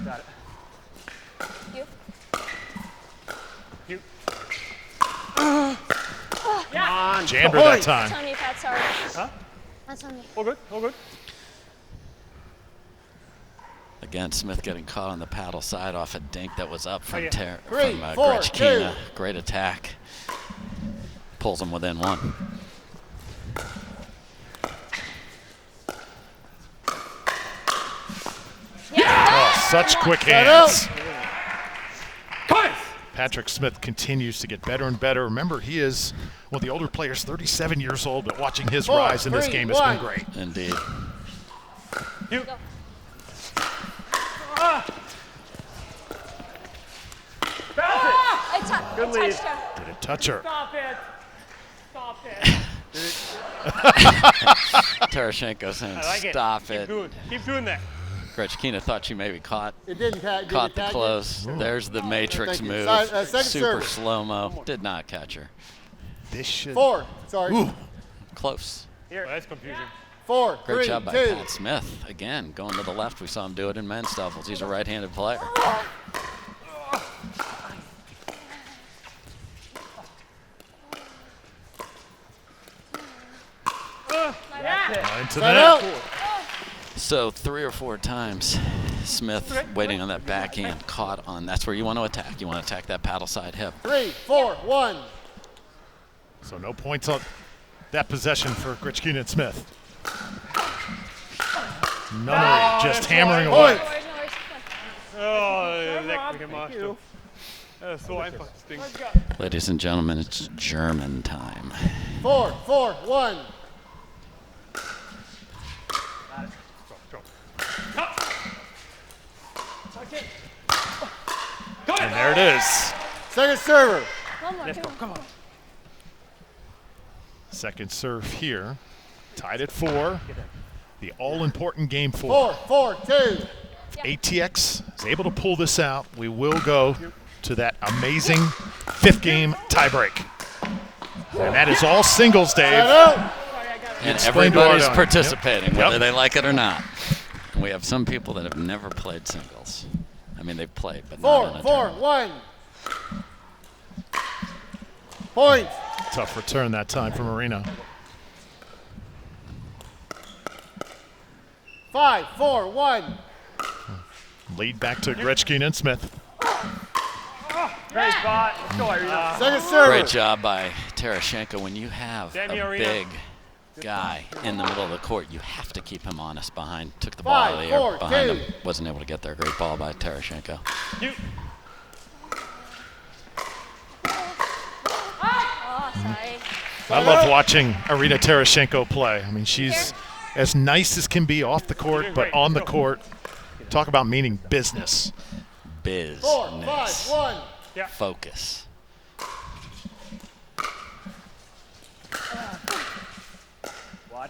Got it. You. Yeah. Jammed her that time. That's on me, Pat, sorry. Huh? That's on me. All good, all good. Again, Smith getting caught on the paddle side off a dink that was up from, 3, 4, Grechkina. 2. Great attack. Pulls him within one. Oh, such quick hands. Patrick Smith continues to get better and better. Remember, he is one of the older players, 37 years old, but watching his rise in this game has been great. Indeed. You. Good lead. Did it touch her? Stop it. Stop it. Tereschenko saying, I like stop it. Keep doing that. Grechkina thought she maybe caught It didn't the close. There's the matrix Thank you. move. Second Super service. slow-mo. Did not catch her. This should. 4. Sorry. Ooh. Close. Here. That's confusing. 4, Great 3, job by 2. Pat Smith. Again, going to the left. We saw him do it in men's doubles. He's a right-handed player. Into that. So 3 or 4 times, Smith waiting on that backhand, caught on. That's where you want to attack. You want to attack that paddle side hip. 3, 4, 1. So no points on that possession for Grechkina and Smith. Nunnery just hammering away. Ladies and gentlemen, it's German time. 4, 4, 1. And there it is. Second server. Let's go. Come on. Second serve here. Tied at 4. The all-important game 4. 4, 4, 2. ATX is able to pull this out. We will go to that amazing 5th game tiebreak. And that is all singles, Dave. And everybody's Yep. participating, whether they like it or not. And we have some people that have never played singles. I mean, they've played, but not in a 4, 4, 1. Point. Tough return that time from Irina. 5, 4, 1. Lead back to Grechkina and Smith. Great spot. Let's go, Irina. Second server. Great job by Tereschenko. When you have Damn you, a Irina. big guy in the middle of the court, you have to keep him honest behind. Took the ball out of the 5, 4, air behind 2. him. Wasn't able to get there. Great ball by Tereschenko. You. I love watching Irina Tereschenko play. I mean, she's as nice as can be off the court, but on the court, talk about meaning business. 4, 5, 1. Yeah. Focus. What?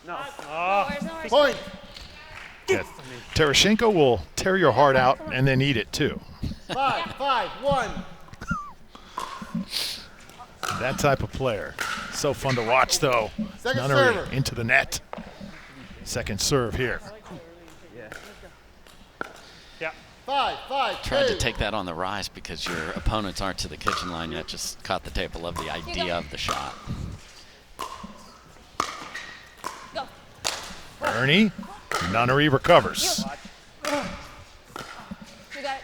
No. Point. Yeah. Tereschenko will tear your heart out and then eat it too. 5, 5, 1. That type of player. So fun to watch, though. Second Nunnery server. into the net. Second serve here. Yeah. 5, 5, 2. Tried to take that on the rise because your opponents aren't to the kitchen line yet. Just caught the table of the idea of the shot. Ernie, Nunnery recovers. You got it.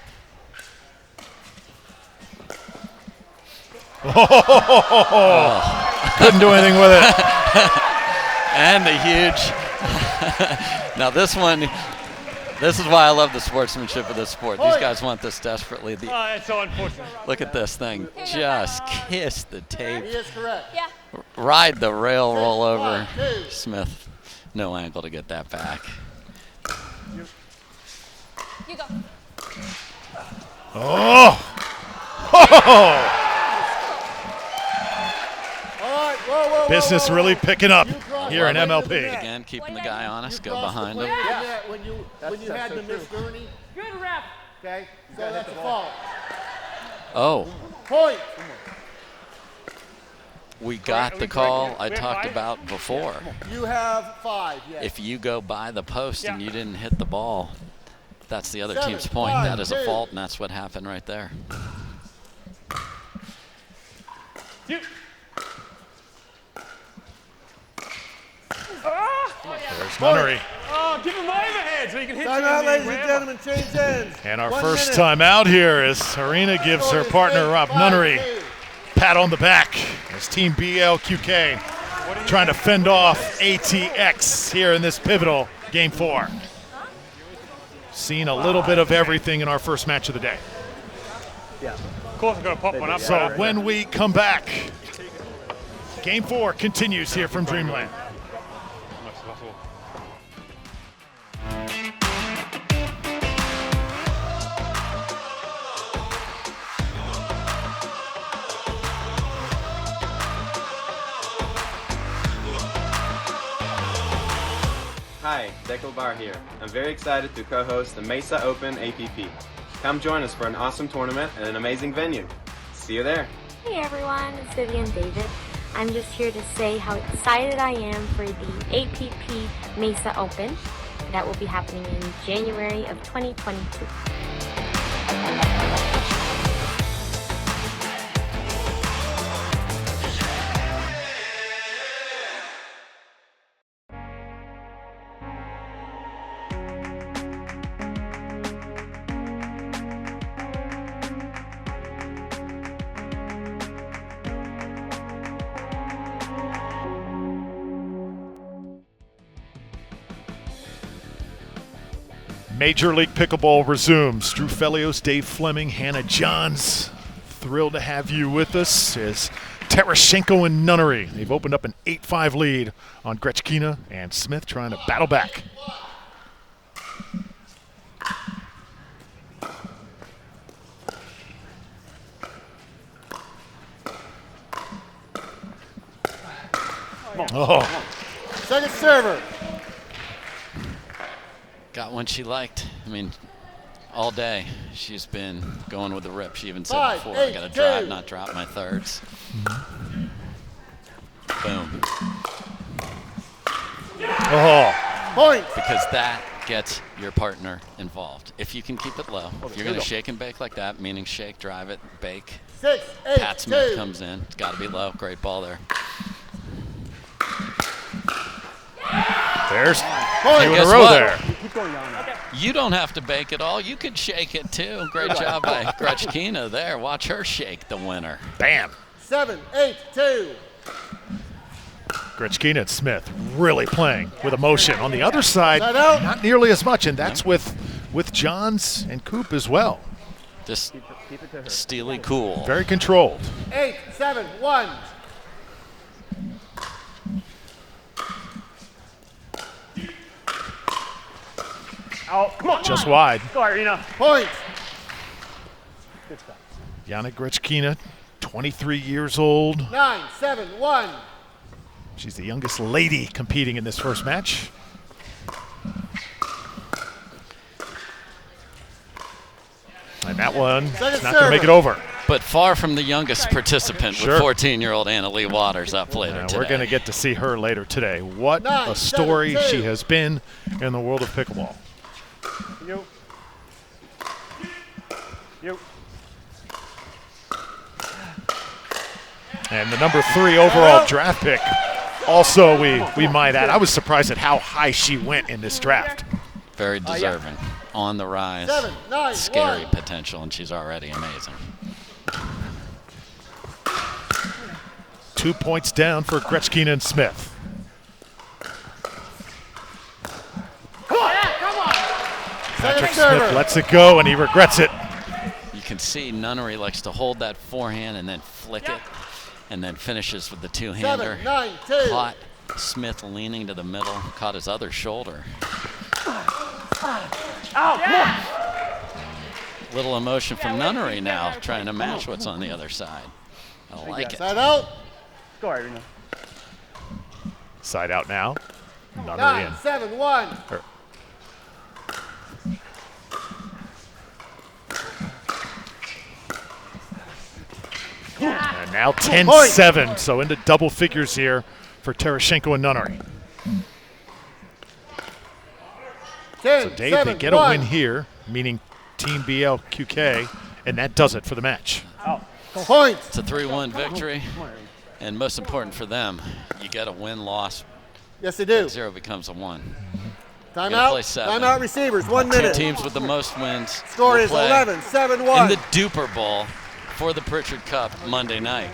Couldn't do anything with it. And the huge. Now this one, this is why I love the sportsmanship of this sport. These guys want this desperately. It's so unfortunate. Look at this thing. Just kiss the tape. He is correct. Yeah. Ride the rail, roll over. 1, 2. Smith, no angle to get that back. You go. Oh! Oh! Business really picking up here in MLP. Again, keeping the guy honest. Go behind him. When you had the miss Gurney. Good rep. Okay, so that's a fault. Oh. Point. We got the call I talked about before. You have 5, yes. If you go by the post and you didn't hit the ball, that's the other 7, team's point. 5, That is a 2. fault, and that's what happened right there. There's Nunnery. Oh, give him overhead so you can hit Time out, ladies and gentlemen. Change ends. And our 1 first minute. time out here as Irina gives her partner Rob Nunnery pat on the back as Team BLQK trying to fend off ATX here in this pivotal Game 4. Seen a little bit of everything in our first match of the day. Yeah. Of course, I'm going to pop one up. So when we come back, Game 4 continues here from Dreamland. Hi, Deckel Bar here. I'm very excited to co-host the Mesa Open APP. Come join us for an awesome tournament and an amazing venue. See you there. Hey everyone, it's Vivian David. I'm just here to say how excited I am for the APP Mesa Open that will be happening in January of 2022. Major League Pickleball resumes. Drew Felios, Dave Fleming, Hannah Johns. Thrilled to have you with us as Tereschenko and Nunnery. They've opened up an 8-5 lead on Grechkina and Smith trying to battle back. Oh. Second server. Got one she liked. I mean, all day she's been going with the rip. She even said 5, before, 8, I got to 2. drive, not drop my thirds. Boom. Oh. Point. Because that gets your partner involved. If you can keep it low, if you're going to shake and bake like that, meaning shake, drive it, bake. 6, 8, Pat Smith 2. comes in. It's got to be low. Great ball there. There's Hey, two in guess a row what? there. You don't have to bake it all. You could shake it too. Great job by Grechkina there. Watch her shake the winner. Bam. 7, 8, 2. Grechkina and Smith really playing with emotion. On the other side, not nearly as much, and that's with Johns and Koop as well. Just steely cool. Very controlled. 8, 7, 1. Out. Come on. Just wide. Go, Irina. Point. Good stuff. Yana Grechkina, 23 years old. 9, 7, 1. She's the youngest lady competing in this first match. And that one is not going to make it over. But far from the youngest participant with 14-year-old Anna Lee Waters up later today. We're going to get to see her later today. What 9, a story 7, 2. she has been in the world of pickleball. You. You. And the number 3 overall draft pick. Also, we might add, I was surprised at how high she went in this draft. Very deserving. On the rise. 7, 9, Scary 1. potential, and she's already amazing. 2 points down for Grechkina and Smith. Patrick Smith lets it go, and he regrets it. You can see Nunnery likes to hold that forehand and then flick it, and then finishes with the two-hander. 7, 9, 2. Caught Smith leaning to the middle, caught his other shoulder. Out. Little emotion from Nunnery now, trying to match what's on the other side. I like it. Side out. Go, Irina. Side out now. Nunnery 9, in. 7-1. And now 10-7, so into double figures here for Tereschenko and Nunnery. 10, So Dave, 7, they get a 1. win here, meaning Team BLQK, and that does it for the match. Point. It's a 3-1 victory, and most important for them, you get a win-loss. Yes, they do. 0 becomes a 1. Timeout. Timeout receivers, 1 minute. Two teams with the most wins. Score will is play 11-7-1. in the Duper Bowl for the Pritchard Cup Monday night.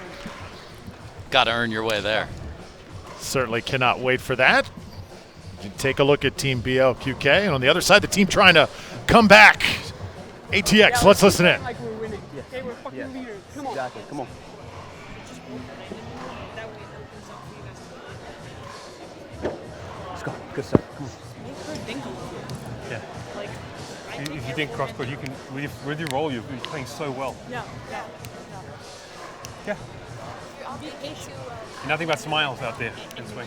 Got to earn your way there. Certainly cannot wait for that. You take a look at Team BLQK, and on the other side, the team trying to come back. ATX, let's listen in. Like we're winning. Okay, we're fucking leaders. Come on. Exactly. Come on. Let's go. Good stuff. Come on. Yeah. If you think cross court, you can with your roll, you're playing so well. Yeah. Yeah. Nothing but smiles out there. This way.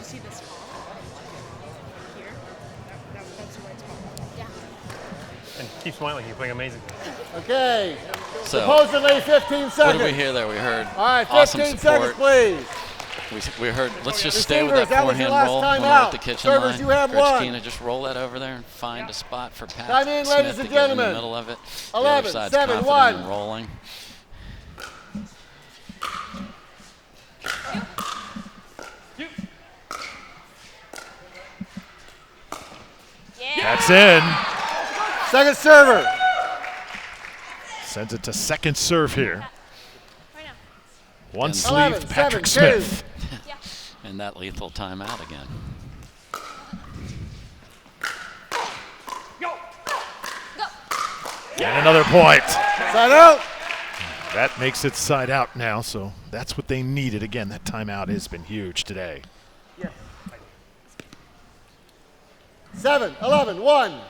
And keep smiling. You're playing amazing. Okay. So, supposedly 15 seconds. What did we hear there? We heard all right, 15 awesome seconds, support. please. We heard, let's just stay with that Receivers, that was your forehand last roll time when we're at out. the kitchen Servers, line. you have one. Grechkina, just roll that over there and find a spot for Pat Time in, Smith ladies to and get in the gentlemen. middle of it. 11, the other side's 7, confident 1. and rolling. That's in. Second server. Sends it to second serve here. One And sleeve, 11, Patrick 7, Smith. And that lethal timeout again. And another point. Side out. That makes it side out now, so that's what they needed. Again, that timeout has been huge today. 7, 11, 1.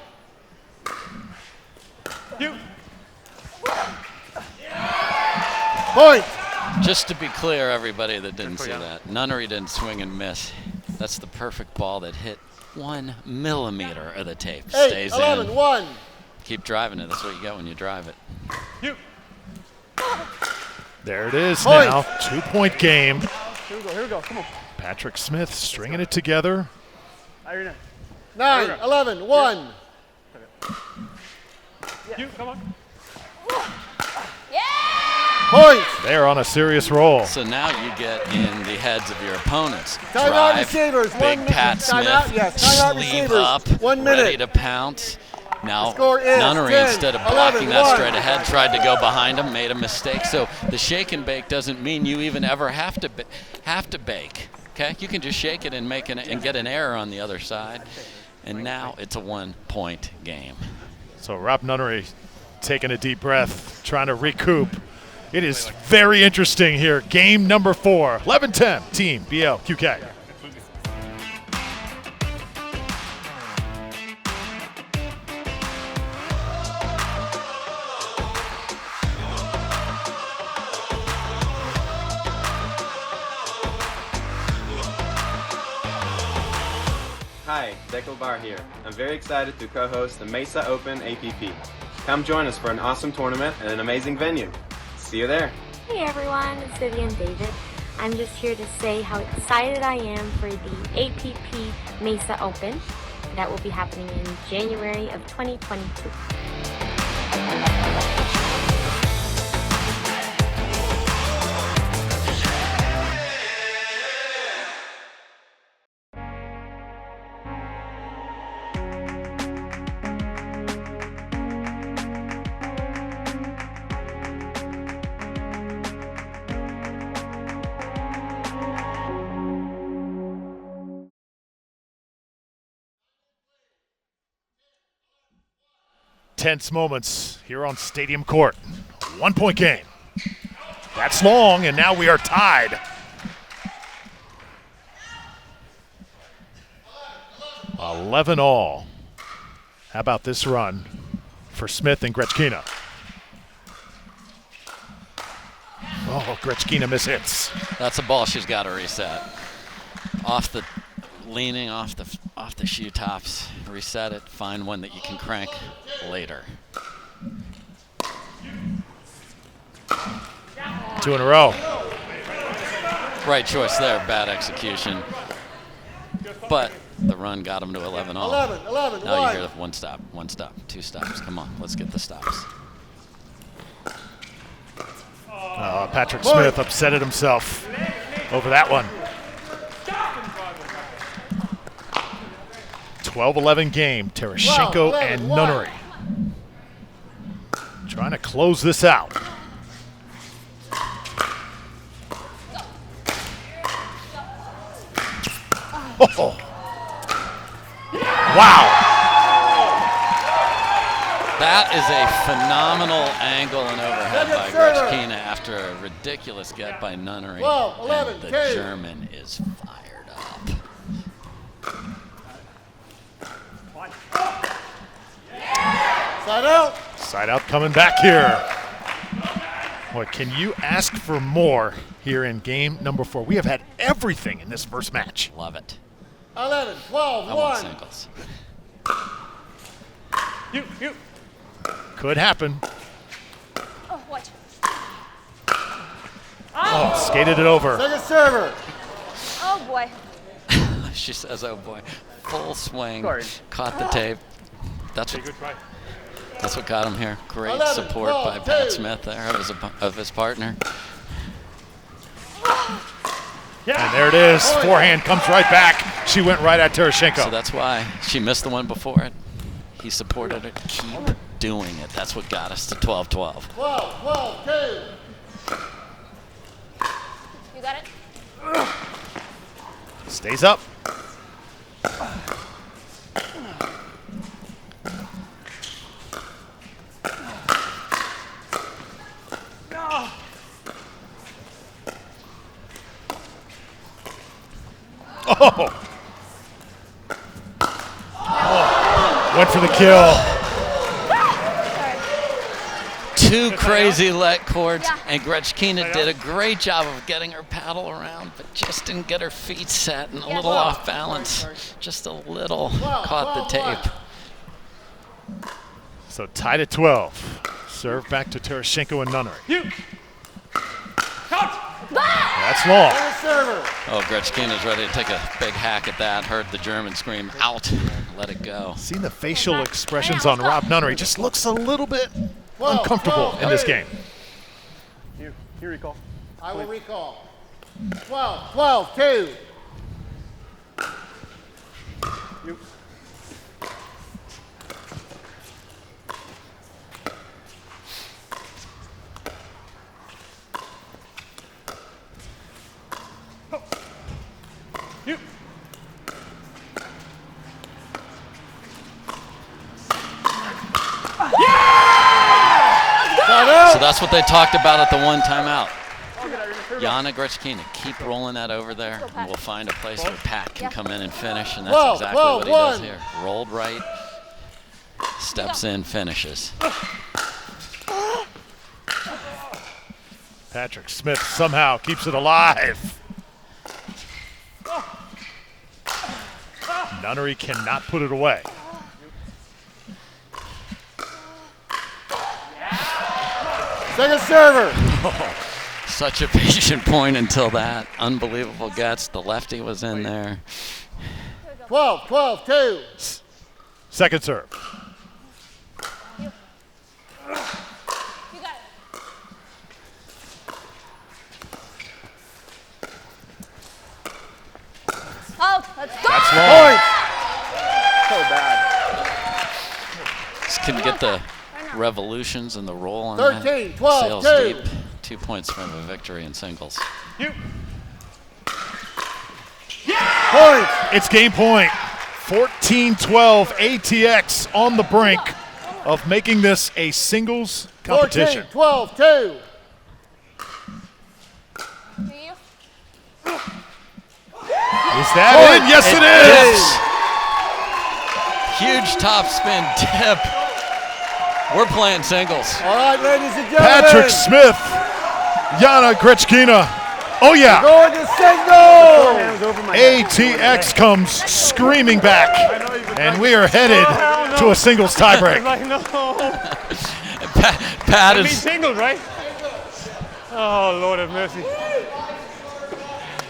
Point. Just to be clear, everybody that didn't see that, Nunnery didn't swing and miss. That's the perfect ball that hit 1 millimeter of the tape. 8, Stays 11, in. 1. Keep driving it. That's what you get when you drive it. There it is Point. now. 2-point game. Here we go. Come on. Patrick Smith stringing it together. Irina. 9, 11, 1. Come on. Point. They're on a serious roll. So now you get in the heads of your opponents. Timeout Drive, receivers, 1 big minute. Pat Smith, Timeout, yes. Timeout sleeve receivers, up, 1 minute. ready to pounce. Now score is Nunnery, 10, instead of 11, blocking that 1. straight ahead, tried to go behind him, made a mistake. So the shake and bake doesn't mean you even ever have to bake. Okay, you can just shake it and and get an error on the other side. And now it's a 1-point game. So Rob Nunnery taking a deep breath, trying to recoup. It is very interesting here. Game number 4, 11-10, Team BLQK. Hi, Pickleball here. I'm very excited to co-host the Mesa Open APP. Come join us for an awesome tournament and an amazing venue. See you there. Hey everyone, it's Vivian David. I'm just here to say how excited I am for the APP Mesa Open that will be happening in January of 2022. 'Tense moments here on Stadium Court. 1-point game. That's long, and now we are tied. 11 all. How about this run for Smith and Grechkina? Oh, Grechkina mishits. That's a ball she's got to reset. Leaning off the shoe tops. Reset it. Find one that you can crank later. 2 in a row. Right choice there. Bad execution. But the run got him to 11 all. 11, now you hear the 1 stop, 2 stops. Come on, let's get the stops. Patrick Smith upsetted himself over that one. 12-11 game. Tereschenko and Nunnery trying to close this out. Oh. Wow. That is a phenomenal angle and overhead by Grechkina after a ridiculous get by Nunnery. 12, 11, and the German is fired up. Side out. Side out coming back here. Boy, can you ask for more here in game number 4? We have had everything in this first match. Love it. 11, 12, I 1. want singles. You. Could happen. Oh, watch. Oh, skated it over. Second server. Oh, boy. She says, oh boy. Full swing. Sorry. Caught the tape. That's Good try. That's what got him here. Great 11, support 12, by Pat 2. Smith there of his partner. And there it is. Forehand comes right back. She went right at Tereschenko. So that's why she missed the one before it. He supported it. Keep doing it. That's what got us to 12-12. 12, 12, 2. You got it? Stays up. Oh. Went for the kill. Two crazy let cords, and Grechkina did a great job of getting her paddle around, but just didn't get her feet set and a little off balance. Just a little caught the tape. So tied at 12. Serve back to Tereschenko and Nunnery. That's long. Oh, Grechkina's ready to take a big hack at that. Heard the German scream, out, let it go. See the facial expressions on Rob Nunnery. Just looks a little bit uncomfortable in this game. You recall. I will recall. 12, 12, 2. You. You. So that's what they talked about at the one timeout. Yana, Grechkina, keep rolling that over there, and we'll find a place where Pat can come in and finish, and that's exactly what he does here. Rolled right, steps in, finishes. Patrick Smith somehow keeps it alive. Nunnery cannot put it away. Second server. Such a patient point until that. Unbelievable gets. The lefty was in there. 12, 12, 2. Second serve. Oh, let's go! That's long. So bad. Just couldn't get the revolutions and the roll on 13, that. 12, Sails 2. deep. 2 points from a victory in singles. You. Point. It's game point. 14-12. ATX on the brink of making this a singles competition. 14, 12, 2. Is that in? Yes, it is. Huge top spin tip. We're playing singles. All right, ladies and gentlemen. Patrick Smith Yana Grechkina. Oh, yeah. Going to single. ATX comes screaming back, and we are headed to a singles tiebreak. Pat It means is singled, right? Oh, Lord have mercy.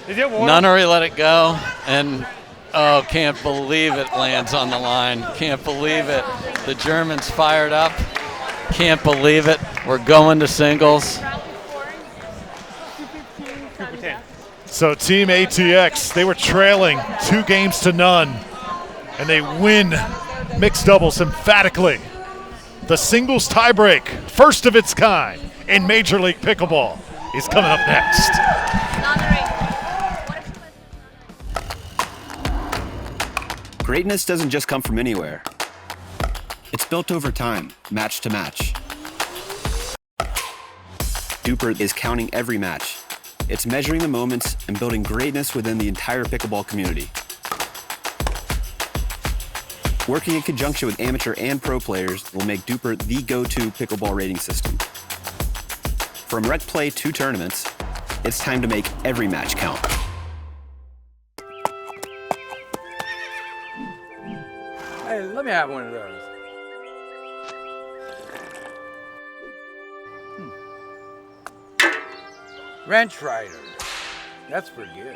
Did you have one? Nunnery let it go, and oh, can't believe it lands on the line. Can't believe it. The Germans fired up. Can't believe it. We're going to singles. So Team ATX, they were trailing 2-0, and they win mixed doubles emphatically. The singles tiebreak, first of its kind in Major League Pickleball, is coming up next. Greatness doesn't just come from anywhere. It's built over time, match to match. Duper is counting every match. It's measuring the moments and building greatness within the entire pickleball community. Working in conjunction with amateur and pro players will make Duper the go-to pickleball rating system. From rec play to tournaments, it's time to make every match count. Hey, let me have one of those. Wrench rider. That's pretty good.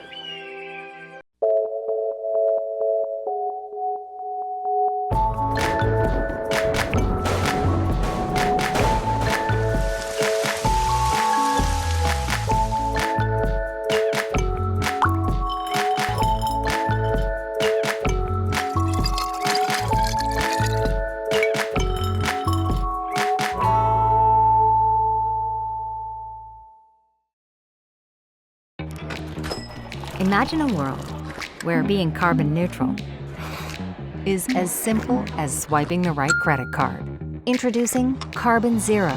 Imagine a world where being carbon neutral is as simple as swiping the right credit card. Introducing Carbon Zero,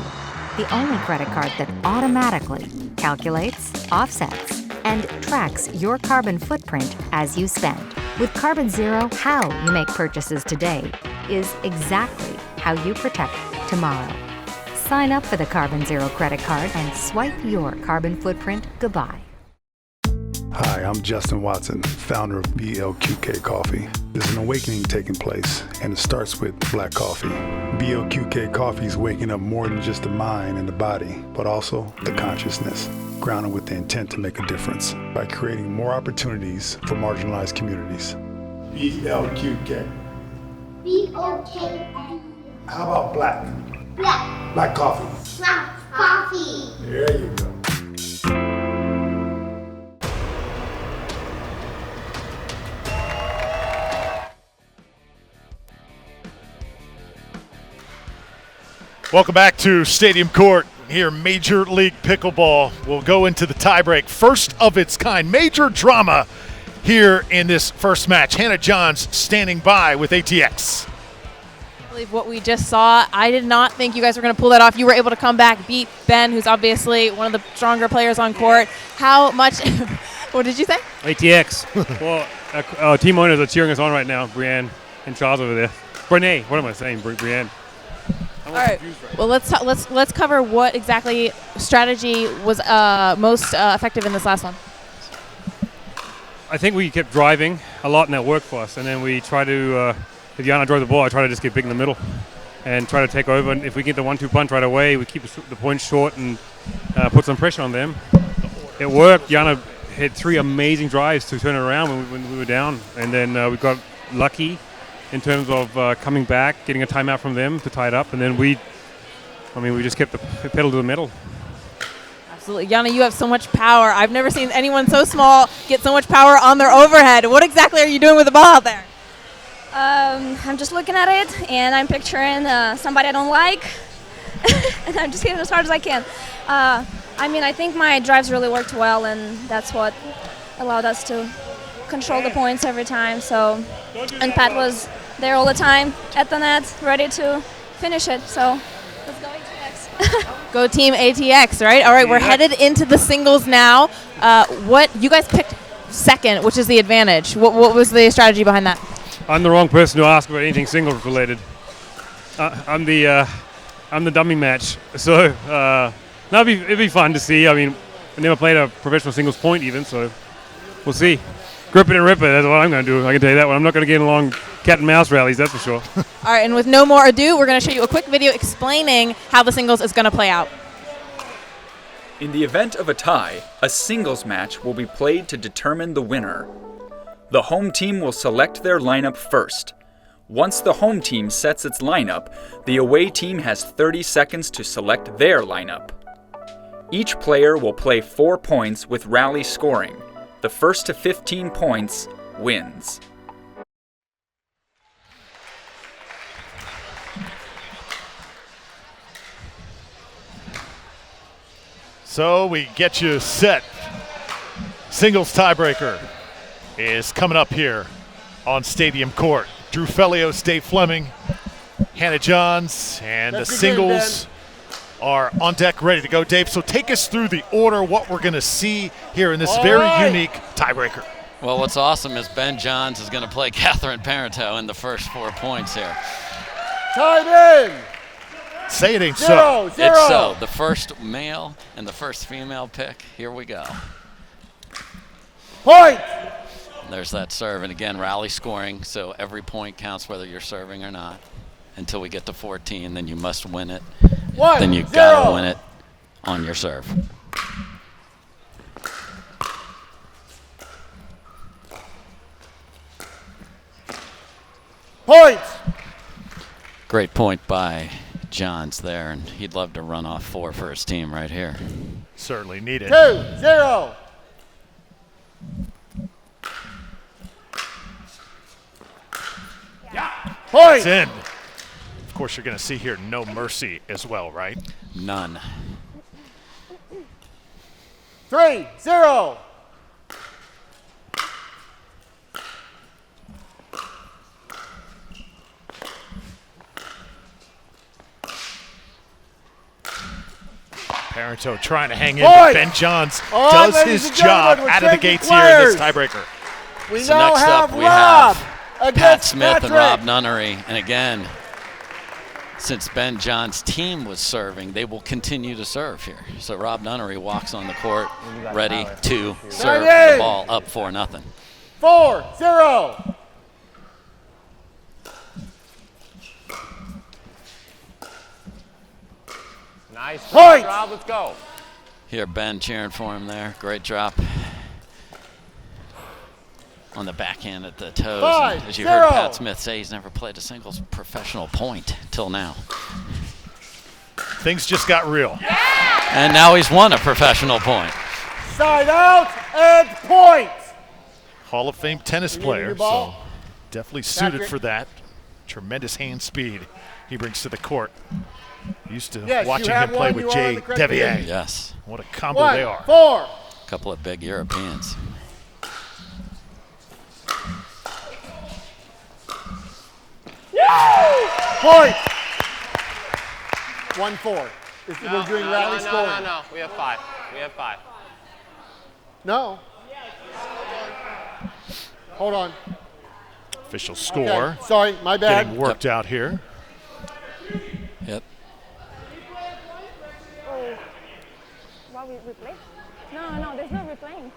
the only credit card that automatically calculates, offsets, and tracks your carbon footprint as you spend. With Carbon Zero, how you make purchases today is exactly how you protect tomorrow. Sign up for the Carbon Zero credit card and swipe your carbon footprint goodbye. Hi, I'm Justin Watson, founder of BLQK Coffee. There's an awakening taking place, and it starts with black coffee. BLQK Coffee is waking up more than just the mind and the body, but also the consciousness, grounded with the intent to make a difference by creating more opportunities for marginalized communities. BLQK. BLQK. How about black? Black. Black coffee. Black coffee. There you go. Welcome back to Stadium Court here, Major League Pickleball. We'll go into the tiebreak, first of its kind. Major drama here in this first match. Hannah Johns standing by with ATX. I believe what we just saw. I did not think you guys were going to pull that off. You were able to come back, beat Ben, who's obviously one of the stronger players on court. How much? What did you say? ATX. Well, our team owners are cheering us on right now, Brienne and Charles over there. Brene, what am I saying, Brienne? All right. Well, let's cover what exactly strategy was most effective in this last one. I think we kept driving a lot, and that worked for us. And then we try to, if Yana drove the ball, I try to just get big in the middle and try to take over. And if we get the 1-2 punch right away, we keep the points short and put some pressure on them. It worked. Yana hit 3 amazing drives to turn it around when we were down, and then we got lucky in terms of coming back, getting a timeout from them to tie it up, and then we just kept the pedal to the metal. Absolutely. Yana, you have so much power. I've never seen anyone so small get so much power on their overhead. What exactly are you doing with the ball out there? I'm just looking at it, and I'm picturing somebody I don't like, and I'm just hitting as hard as I can. I think my drives really worked well, and that's what allowed us to control the points every time. So, and Pat was there all the time at the net, ready to finish it. So, let's go ATX. Go Team ATX, right? All right, we're headed into the singles now. What you guys picked second, which is the advantage. What was the strategy behind that? I'm the wrong person to ask about anything singles related. I'm the dummy match. So No, it'd be fun to see. I mean, I never played a professional singles point even, so we'll see. Grip it and rip it, that's what I'm going to do. I can tell you that one. I'm not going to get along cat and mouse rallies, that's for sure. All right, and with no more ado, we're going to show you a quick video explaining how the singles is going to play out. In the event of a tie, a singles match will be played to determine the winner. The home team will select their lineup first. Once the home team sets its lineup, the away team has 30 seconds to select their lineup. Each player will play 4 points with rally scoring. The first to 15 points wins. So we get you set. Singles tiebreaker is coming up here on Stadium Court. Drew Felios, Dave Fleming, Hannah Johns, and the singles are on deck, ready to go. Dave, so take us through the order, what we're going to see here in this very unique tiebreaker. Well, what's awesome is Ben Johns is going to play Catherine Parenteau in the first 4 points here. Time in. Say it ain't Zero. so. It's so. The first male and the first female pick. Here we go. Point. There's that serve, and again, rally scoring, so every point counts whether you're serving or not. Until we get to 14, then you must win it. Then you gotta win it on your serve. Point. Great point by Johns there, and he'd love to run off 4 for his team right here. Certainly needed. 2-0. Point. It's in. Of course, you're going to see here no mercy as well, right? None. 3-0. Parenteau trying to hang in, but Ben Johns does his job out of the gates here in this tiebreaker. So next up we have Pat Smith and Rob Nunnery. And again, since Ben Johns' team was serving, they will continue to serve here. So Rob Nunnery walks on the court ready to serve the ball up 4-0. 4-0. Nice point. Rob, let's go. Here Ben cheering for him there. Great drop on the backhand at the toes. And as you heard Pat Smith say, he's never played a singles professional point till now. Things just got real. And now he's won a professional point. Side out and point. Hall of Fame tennis player, so definitely suited for that. Tremendous hand speed he brings to the court. Used to watching him play with Jay Devier. Yes. What a combo they are. 4. A couple of big Europeans. Point. 1-4. We're doing rally scoring. No. We have 5. No. Hold on. Official score. Okay. Sorry, my bad. Getting worked out here. Yep. Why we replay? No, there's no replaying.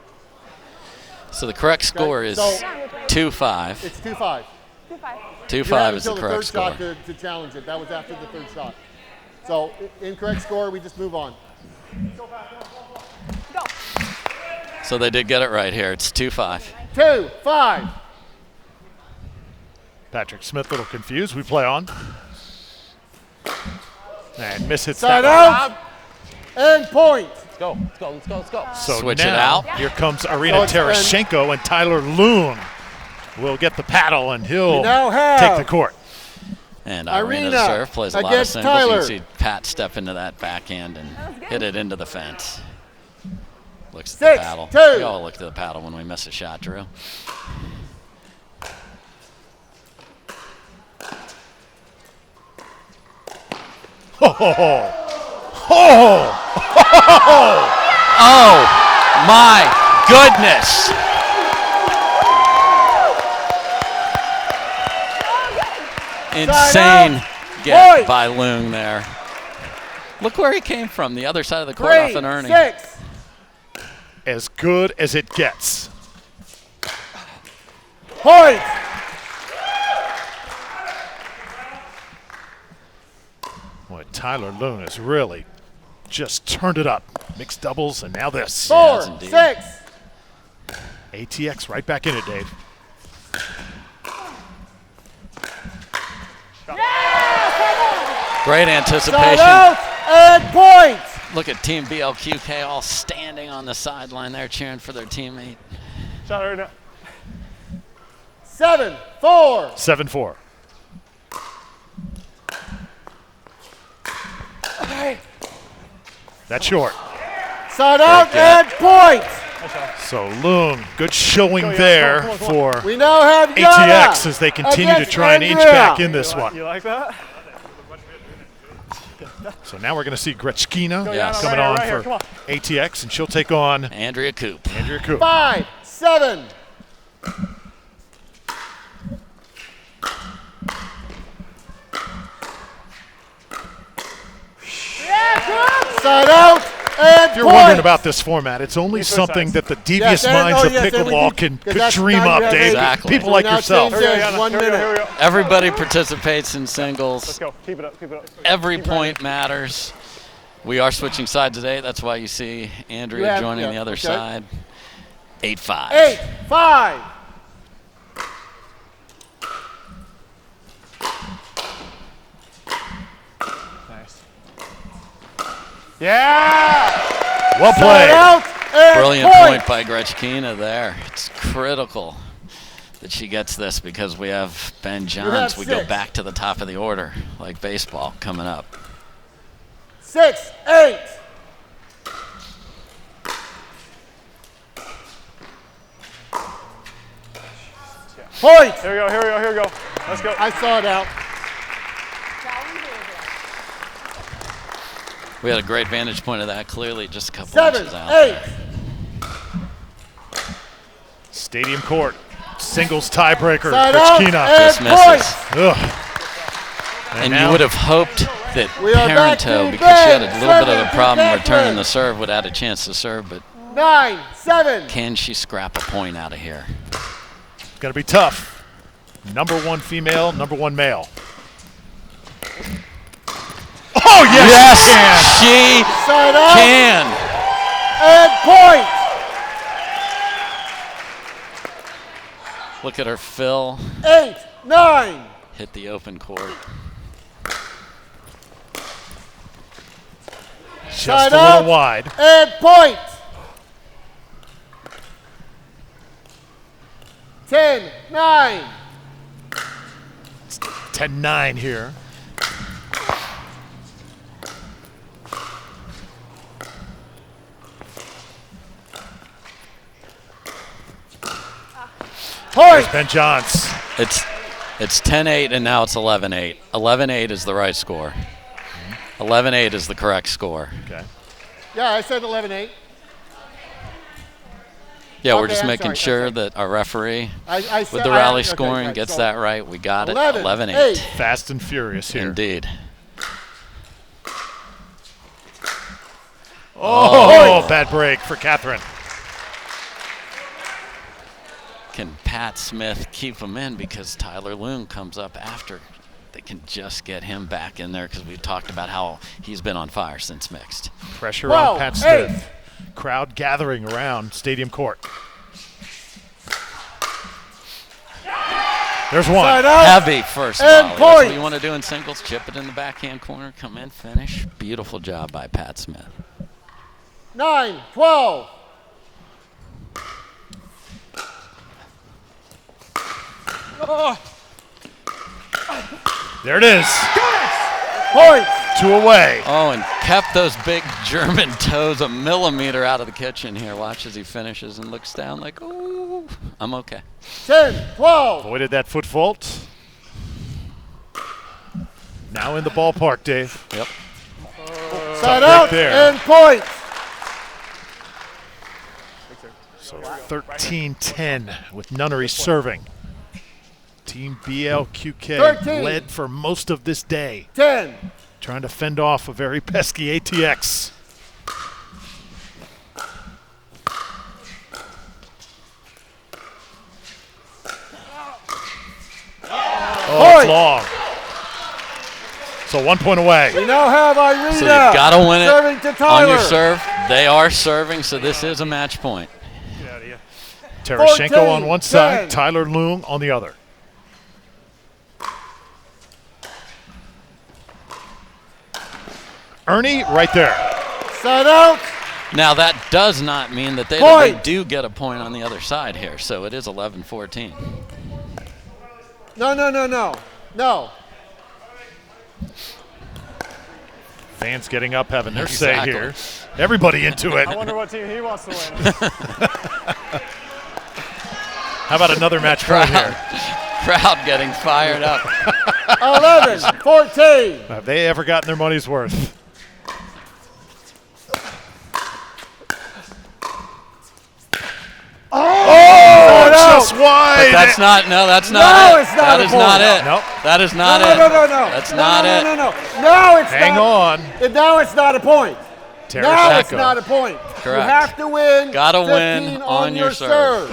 So the correct score is 2-5. It's 2-5. 2-5 is the correct score. Shot to challenge it. That was after the third shot. So incorrect score, we just move on. So they did get it right here. It's 2-5. 2-5. Patrick Smith a little confused. We play on. And miss hits Side that out and point. Let's go. So switch now, it out. Here comes Irina Tereschenko, and Tyler Loong will get the paddle, and he'll take the court. And Irina to serve, plays a lot of singles. You can see Pat step into that backhand and hit it into the fence. Looks at the paddle. 6-2. We all look at the paddle when we miss a shot, Drew. Oh my goodness. Insane get by Loong there. Look where he came from, the other side of the court off an Ernie. 6. As good as it gets. Point. Boy, Tyler Loong has really just turned it up. Mixed doubles, and now this. 4, 6. ATX right back in it, Dave. Great anticipation. Side out and point. Look at Team BLQK all standing on the sideline there cheering for their teammate. Shot right now. 7, 4. 7-4. That's short. Side out and point. So Loong, good showing there for We now have ATX as they continue to try and inch back in this one. You like that? So now we're going to see Grechkina Yes. coming Right on here, for come on. ATX, and she'll take on Andrea Koop. 5, 7. Side out and If you're point. wondering about this format, it's only something that the devious minds of pickleball could dream up, Dave. Exactly. People like yourself. Everybody participates in singles. Let's go. Keep it up. Keep it up. Every point matters. We are switching sides today. That's why you see Andrea joining the other side. 8-5. 8, 5. Nice. Yeah! Well played. Out and Brilliant point by Grechkina there. It's critical that she gets this because we have Ben Johns. We go 6. back to the top of the order like baseball coming up. 6, 8. Point. Here we go. Here we go. Here we go. Let's go. I saw it out. We had a great vantage point of that. Clearly, just a couple 7, inches out 8. there. Stadium court. Singles tiebreaker. Side out Grechkina and Dismisses. Ugh. And now you would have hoped that We are back Parenteau, to because she had a Ben. little bit of 7 a to problem Catherine. returning the serve, would have had a chance to serve, but 9, 7. can she scrap a point out of here? It's going to be tough. Number 1 female, number 1 male. Oh, yes, she Side out can. and point. Look at her fill, 8, 9. hit the open court. Just Side a out little wide. and point. 10, 9. 10-9 here. There's Ben Johns. It's 10-8 and now it's 11-8. 11-8 is the right score. 11-8 is the correct score. Okay. Yeah, I said 11, 8. Yeah, we're Okay, just I'm making sorry, sure that our referee I with said- the I- rally okay, scoring right, gets so that right. We got 11, it. 11-8. 8. Fast and furious here. Indeed. Oh, bad break for Catherine. Can Pat Smith keep him in because Tyler Loong comes up after? They can just get him back in there because we've talked about how he's been on fire since mixed. Pressure 12, on Pat Smith. Crowd gathering around Stadium Court. There's one. Side out Heavy first and volley. That's point. what you want to do in singles. Chip it in the backhand corner, come in, finish. Beautiful job by Pat Smith. 9, 12. There it is. Points. 2 away. Oh, and kept those big German toes a millimeter out of the kitchen here. Watch as he finishes and looks down like, oh, I'm okay. 10, 12. Avoided that foot fault. Now in the ballpark, Dave. Yep. Side break out there. and points. So 13-10 with Nunnery serving. Team BLQK 13. led for most of this day. 10. trying to fend off a very pesky ATX. Oh, it's long. So 1 point away. We now have Irina. So you've got to win it serving to Tyler. on your serve. They are serving, so this is a match point. Tereschenko 14, on one side, 10. Tyler Loong on the other. Ernie right there. Set out. Now that does not mean that they do get a point on the other side here, so it is 11-14. No. Fans getting up, having their Exactly. say here. Everybody into it. I wonder what team he wants to win. How about another match point here? Crowd getting fired up. 11-14. Have they ever gotten their money's worth? Oh, just wide. But that's not. No, that's not No, it. it's not That a is point. not it. Nope. That is not No. it. No. That's not it. No, it's Hang not. on. Now it's not a point. Now it's Tereschenko. not a point. Correct. You have to win. Gotta 15 win on your serve.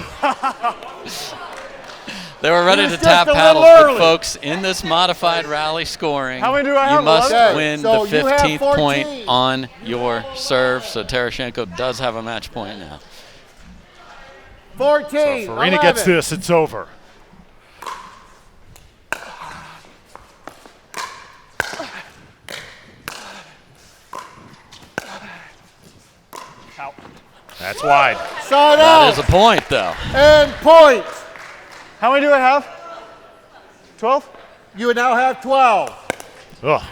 They were ready He's to just tap a little paddles, but early. folks, in this modified rally scoring, How many do I you have? must 11? win So the you have 15th 14. point on your serve. So Tereschenko does have a match point now. 14. So if Irina 11. gets this, it's over. That's wide. Side That out. is a point, though. And point. How many do I have? 12? You now have 12. Ugh.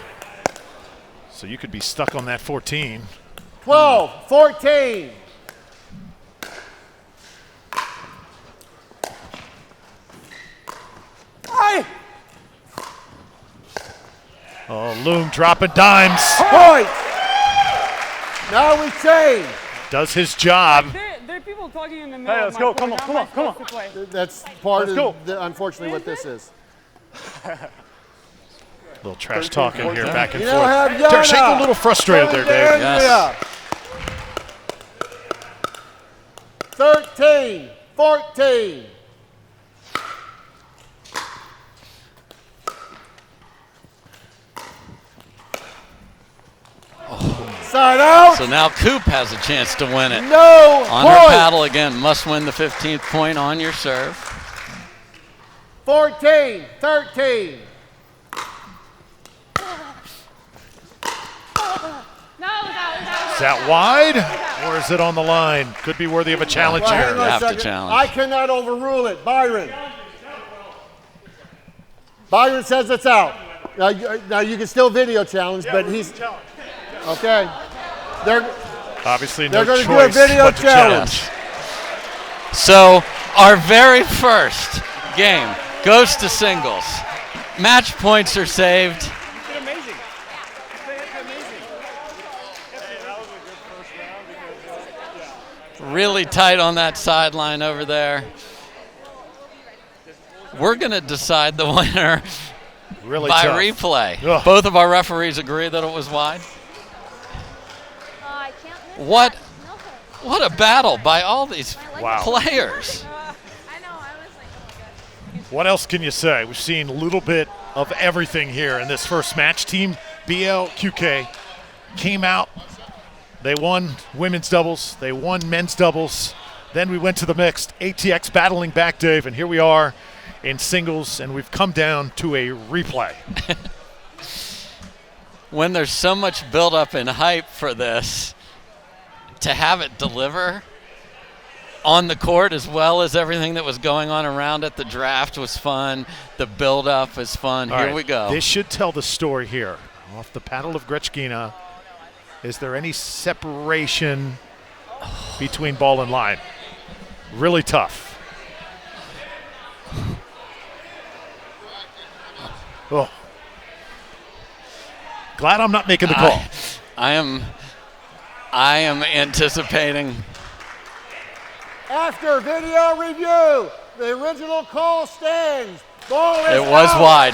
So you could be stuck on that 14. 12, 14. Aye. Oh, Loong dropping dimes. Point. Now we change. Does his job. There are people talking in the middle. Hey, of let's my go. court. Come How on. am I supposed to play? That's part Let's of, go. unfortunately, what this is. A little trash talking here back and You now have forth. Yana. Tereschenko a little frustrated there, Dave. Andrea. 13, 14. Side out. So now Koop has a chance to win it. No On point. her paddle again, must win the 15th point on your serve. 14, 13. Is that wide? Or is it on the line? Could be worthy of a challenge Well, hang here. on a Have to second. challenge. I cannot overrule it. Byron. Byron says it's out. Now you can still video challenge, but he's okay. Obviously, no They're going choice to do a video but to challenge. So our very first game goes to singles. Match points are saved. Really tight on that sideline over there. We're going to decide the winner Really by tough. replay. Ugh. Both of our referees agree that it was wide. What a battle by all these Wow. players. What else can you say? We've seen a little bit of everything here in this first match. Team BLQK came out. They won women's doubles. They won men's doubles. Then we went to the mixed. ATX battling back, Dave, and here we are in singles, and we've come down to a replay. When there's so much buildup and hype for this, to have it deliver on the court as well as everything that was going on around it. The draft was fun. The buildup is fun. All Here right, we go. This should tell the story here. Off the paddle of Grechkina, is there any separation between ball and line? Really tough. Oh. Glad I'm not making the call. I am anticipating. After video review, the original call stands. Ball is It was out. wide.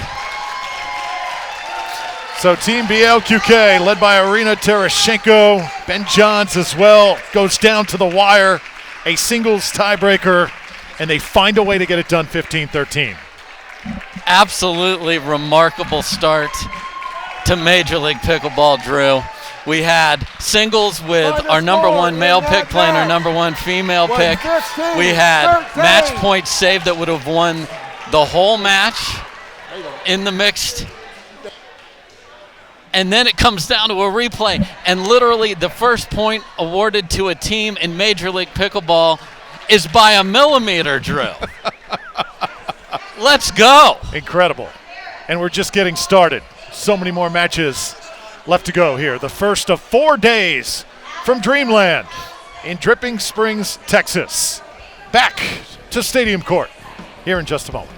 So Team BLQK, led by Irina Tereschenko, Ben Johns as well, goes down to the wire, a singles tiebreaker, and they find a way to get it done 15-13. Absolutely remarkable start to Major League Pickleball, Drew. We had singles with our number one male pick playing our number one female pick. We had match points saved that would have won the whole match in the mixed. And then it comes down to a replay, and literally the first point awarded to a team in Major League Pickleball is by a millimeter, Drew. Let's go. Incredible. And we're just getting started. So many more matches left to go here. The first of 4 days from Dreamland in Dripping Springs, Texas. Back to Stadium Court here in just a moment.